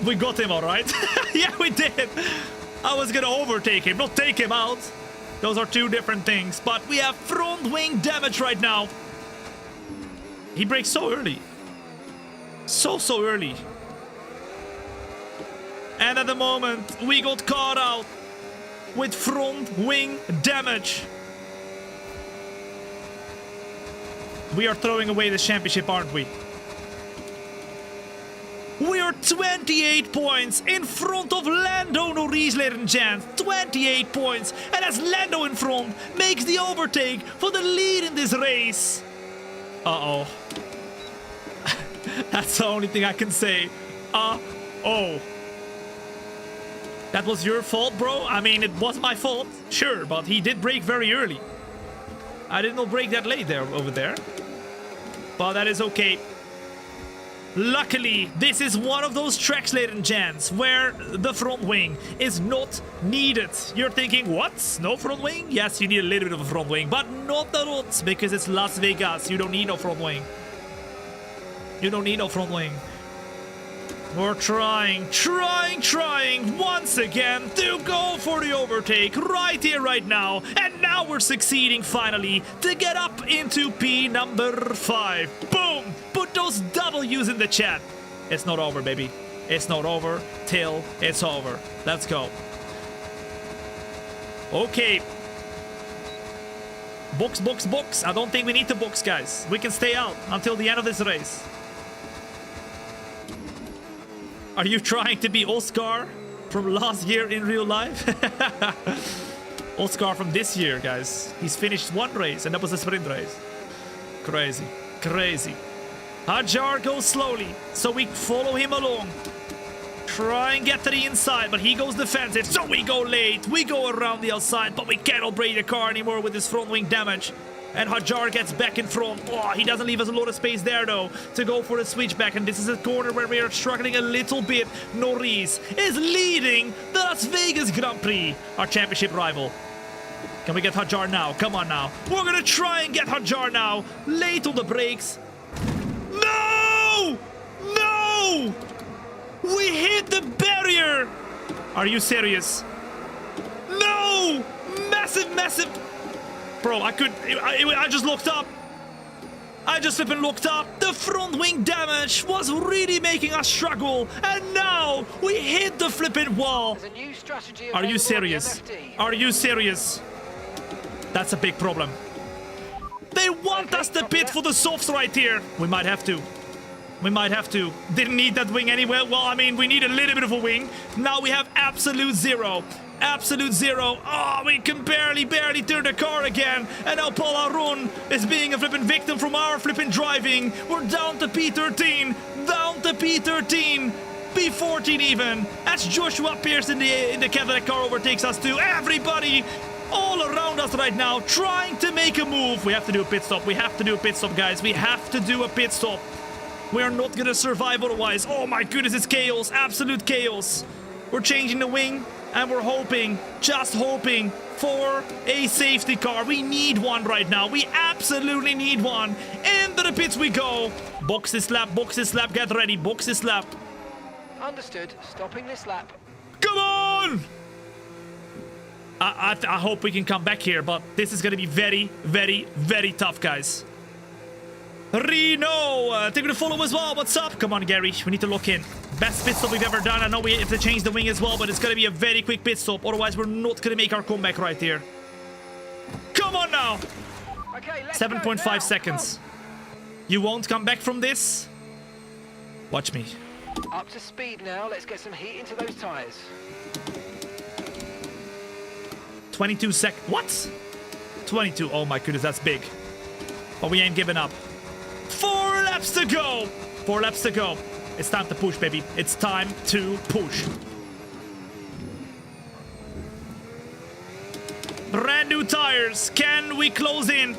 [SPEAKER 1] We got him, alright? Yeah, we did. I was gonna overtake him, not take him out. Those are two different things. But we have front wing damage right now. He brakes so early. So early. And at the moment, we got caught out with front wing damage. We are throwing away the championship, aren't we? We are 28 points in front of Lando Norris, ladies and gents. 28 points. And as Lando in front makes the overtake for the lead in this race. Uh-oh. That's the only thing I can say. Uh-oh. That was your fault, bro? I mean, it was my fault. Sure, but he did brake very early. I did not brake that late there over there. But that is okay. Luckily, this is one of those tracks, ladies and gents, where the front wing is not needed. You're thinking, what? No front wing? Yes, you need a little bit of a front wing, but not a lot, because it's Las Vegas. You don't need no front wing. You don't need no front wing. We're trying once again to go for the overtake right here, right now. And now we're succeeding finally to get up into P number 5. Boom! Put those W's in the chat. It's not over, baby. It's not over till it's over. Let's go. Okay. Box, box, box. I don't think we need to box, guys. We can stay out until the end of this race. Are you trying to be Oscar from last year in real life? Oscar from this year, guys. He's finished one race, and that was a sprint race. Crazy. Crazy. Hajar goes slowly, so we follow him along. Try and get to the inside, but he goes defensive, so we go late. We go around the outside, but we cannot brake the car anymore with his front wing damage. And Hajar gets back in front. Oh, he doesn't leave us a lot of space there, though, to go for the switchback. And this is a corner where we are struggling a little bit. Norris is leading the Las Vegas Grand Prix, our championship rival. Can we get Hajar now? Come on now. We're going to try and get Hajar now. Late on the brakes. No! No! We hit the barrier! Are you serious? No! Massive, massive... Bro, I just looked up. I just flipping looked up. The front wing damage was really making us struggle. And now we hit the flipping wall. Are you serious? Are you serious? That's a big problem. They want us to pit for the softs right here. We might have to. We might have to. Didn't need that wing anyway. Well, I mean, we need a little bit of a wing. Now we have absolute zero. Absolute zero. Oh, we can barely turn the car again. And now Paulo is being a flipping victim from our flipping driving. We're down to P13. Down to P13. P14 even. As Joshua Pierce in the Cadillac car overtakes us too. Everybody all around us right now trying to make a move. We have to do a pit stop. We have to do a pit stop, guys. We have to do a pit stop. We are not gonna survive otherwise. Oh my goodness, it's chaos. Absolute chaos. We're changing the wing. And we're hoping, just hoping, for a safety car. We need one right now. We absolutely need one. Into the pits we go. Box this lap, get ready. Box this lap.
[SPEAKER 2] Understood. Stopping this lap.
[SPEAKER 1] Come on! I hope we can come back here, but this is going to be very, very, very tough, guys. Reno, taking the follow as well. What's up? Come on, Gary. We need to lock in. Best pit stop we've ever done. I know we have to change the wing as well, but it's going to be a very quick pit stop. Otherwise, we're not going to make our comeback right here. Come on now.
[SPEAKER 2] Okay,
[SPEAKER 1] 7.5 seconds. You won't come back from this? Watch me.
[SPEAKER 2] Up to speed now. Let's get some heat into those tires.
[SPEAKER 1] 22 seconds. What? 22. Oh my goodness, that's big. But we ain't giving up. 4 laps to go. 4 laps to go. It's time to push, baby. It's time to push. Brand new tires. Can we close in?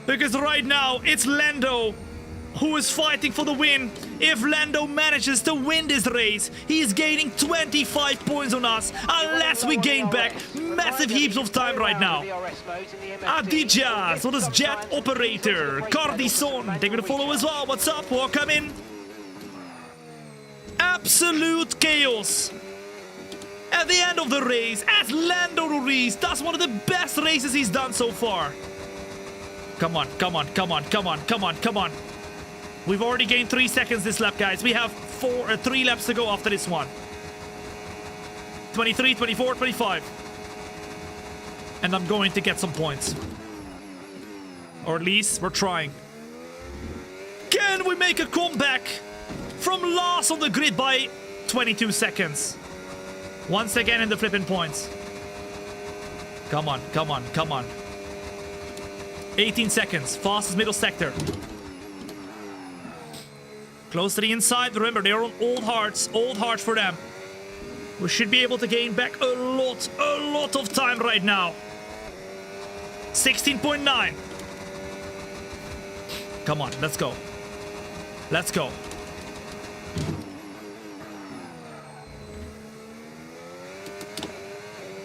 [SPEAKER 1] Because right now, it's Lando who is fighting for the win. If Lando manages to win this race, he's gaining 25 points on us, unless we gain back massive heaps of time right now. Aditya, so does Jet Operator. Cardison, taking the follow as well. What's up? Welcome in. Absolute chaos. At the end of the race, as Lando Norris does one of the best races he's done so far. Come on, come on, come on, come on, come on, come on. We've already gained 3 seconds this lap, guys. We have 3 laps to go after this one. 23, 24, 25. And I'm going to get some points. Or at least we're trying. Can we make a comeback from last on the grid by 22 seconds? Once again in the flipping points. Come on, come on, come on. 18 seconds. Fastest middle sector. Close to the inside. Remember, they're on old hards. Old hards for them. We should be able to gain back a lot of time right now. 16.9. Come on, let's go. Let's go.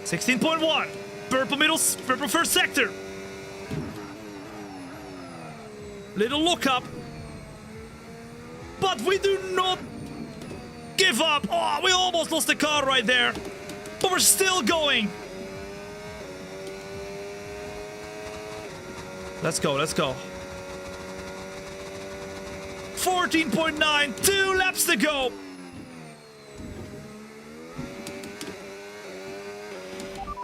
[SPEAKER 1] $16.1. Purple first sector. Little look up. But we do not give up. Oh, we almost lost the car right there. But we're still going. Let's go, let's go. 14.9, 2 laps to go.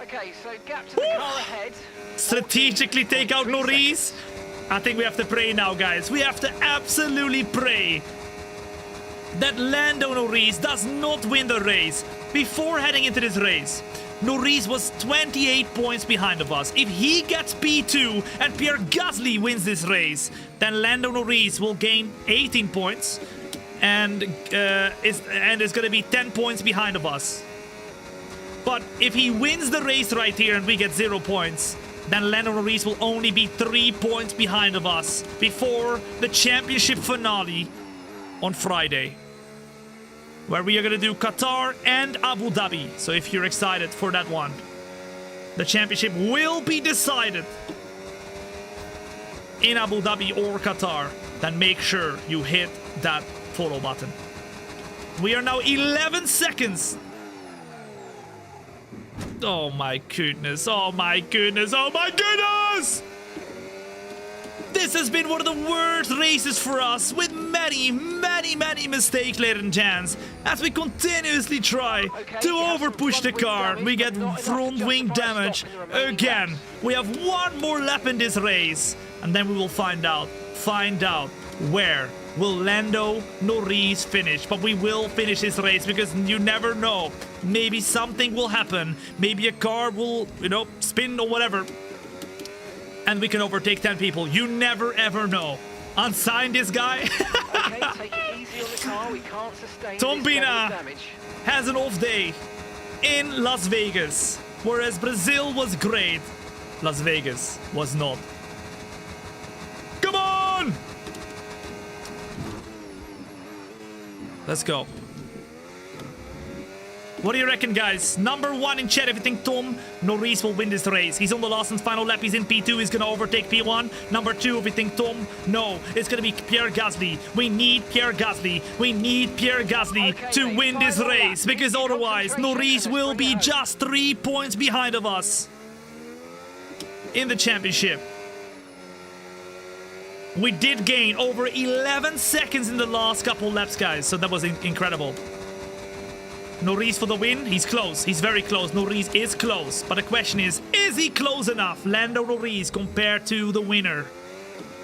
[SPEAKER 2] Okay, so gap to the car ahead.
[SPEAKER 1] Strategically take out Norris. I think we have to pray now, guys. We have to absolutely pray that Lando Norris does not win the race. Before heading into this race, Norris was 28 points behind of us. If he gets P2 and Pierre Gasly wins this race, then Lando Norris will gain 18 points and is going to be 10 points behind of us. But if he wins the race right here and we get 0 points, then Lando Norris will only be 3 points behind of us before the championship finale on Friday, where we are going to do Qatar and Abu Dhabi. So if you're excited for that one, the championship will be decided in Abu Dhabi or Qatar. Then make sure you hit that follow button. We are now 11 seconds. Oh my goodness, oh my goodness, oh my goodness! This has been one of the worst races for us, with many mistakes, ladies and gents, as we continuously try to overpush the car. We get front wing damage again. We have one more lap in this race, and then we will find out where will Lando Norris finish. But we will finish this race, because you never know. Maybe something will happen. Maybe a car will, spin or whatever, and we can overtake 10 people. You never ever know. Unsign this guy.
[SPEAKER 2] Okay, take it easy on the car. We can't sustain
[SPEAKER 1] Thombina
[SPEAKER 2] this damage.
[SPEAKER 1] has an off day in Las Vegas, whereas Brazil was great. Las Vegas was not. Come on! Let's go. What do you reckon, guys? Number 1 in chat if you think Thom Norris will win this race. He's on the last and final lap. He's in P2. He's going to overtake P1. Number 2 if you think Thom. No, it's going to be Pierre Gasly. We need Pierre Gasly. We need Pierre Gasly to win this race, because otherwise Norris will be just 3 points behind of us in the championship. We did gain over 11 seconds in the last couple laps, guys. So that was incredible. Norris for the win. He's close. He's very close. Norris is close. But the question is he close enough? Lando Norris compared to the winner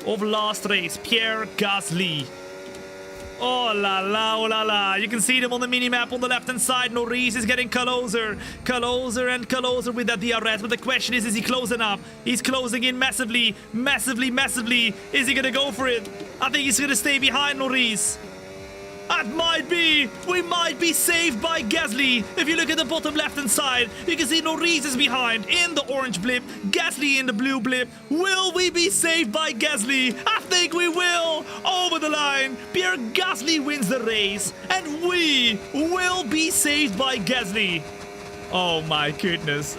[SPEAKER 1] of last race, Pierre Gasly. Oh la la, oh la la. You can see them on the mini-map on the left-hand side. Norris is getting closer with that DRS. But the question is he close enough? He's closing in massively. Is he gonna go for it? I think he's gonna stay behind Norris. That might be. We might be saved by Gasly. If you look at the bottom left-hand side, you can see Norris is behind in the orange blip, Gasly in the blue blip. Will we be saved by Gasly? I think we will. Over the line, Pierre Gasly wins the race, and we will be saved by Gasly. Oh my goodness.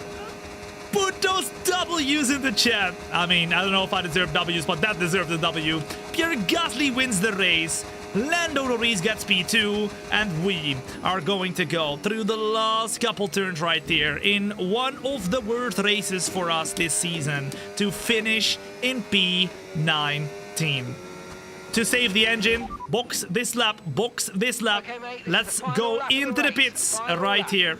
[SPEAKER 1] Put those W's in the chat. I mean, I don't know if I deserve W's, but that deserves a W. Pierre Gasly wins the race. Lando Norris gets P2, and we are going to go through the last couple turns right there in one of the worst races for us this season to finish in P19. To save the engine, box this lap.
[SPEAKER 2] Okay, mate,
[SPEAKER 1] Let's go into the pits right here.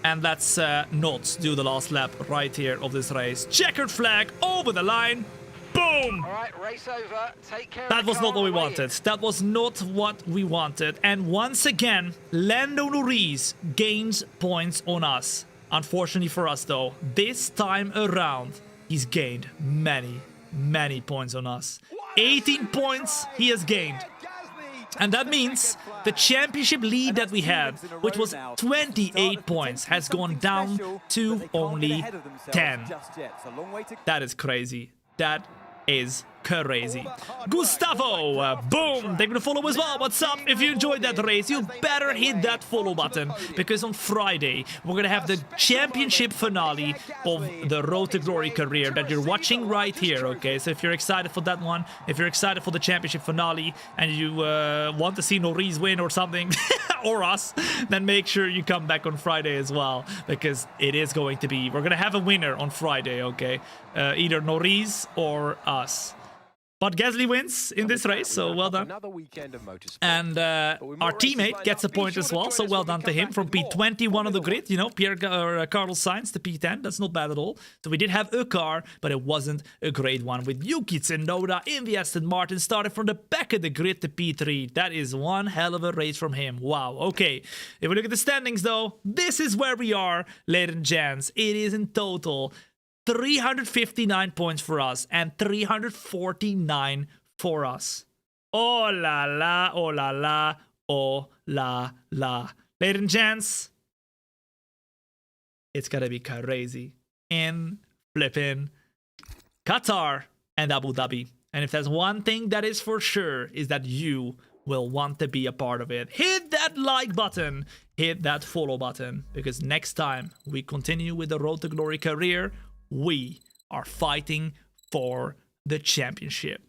[SPEAKER 1] And let's not do the last lap right here of this race. Checkered flag over the line. Boom!
[SPEAKER 2] All right, race over. Take care.
[SPEAKER 1] That was not what we wanted. That was not what we wanted. And once again, Lando Norris gains points on us. Unfortunately for us, though, this time around, he's gained many points on us. 18 points he has gained. And that means the championship lead that we had, which was 28 points, has gone down to only 10. That is crazy. That is crazy. Gustavo, boom, thank you for the follow as well. What's up? If you enjoyed that race, you better hit that follow button, because on Friday we're gonna have the championship finale of the Road to Glory career that you're watching right here. Okay, so if you're excited for that one, if you're excited for the championship finale and you want to see Norris win or something or us, then make sure you come back on Friday as well, because it is going to be, we're gonna have a winner on Friday. Okay, either Norris or us. But Gasly wins in this race, so well done. And our teammate gets a point as well, so well done to him. From P21 on the grid, you know, Carlos Sainz to P10, that's not bad at all. So we did have a car, but it wasn't a great one. With Yuki Tsunoda in the Aston Martin, started from the back of the grid to P3. That is one hell of a race from him. Wow, okay. If we look at the standings, though, this is where we are, ladies and gents. It is in total 359 points for us and 349 for us. Oh la la, oh la la, oh la la. Ladies and gents, it's gonna be crazy in flipping Qatar and Abu Dhabi. And if there's one thing that is for sure, is that you will want to be a part of it. Hit that like button, hit that follow button, because next time we continue with the Road to Glory career, we are fighting for the championship.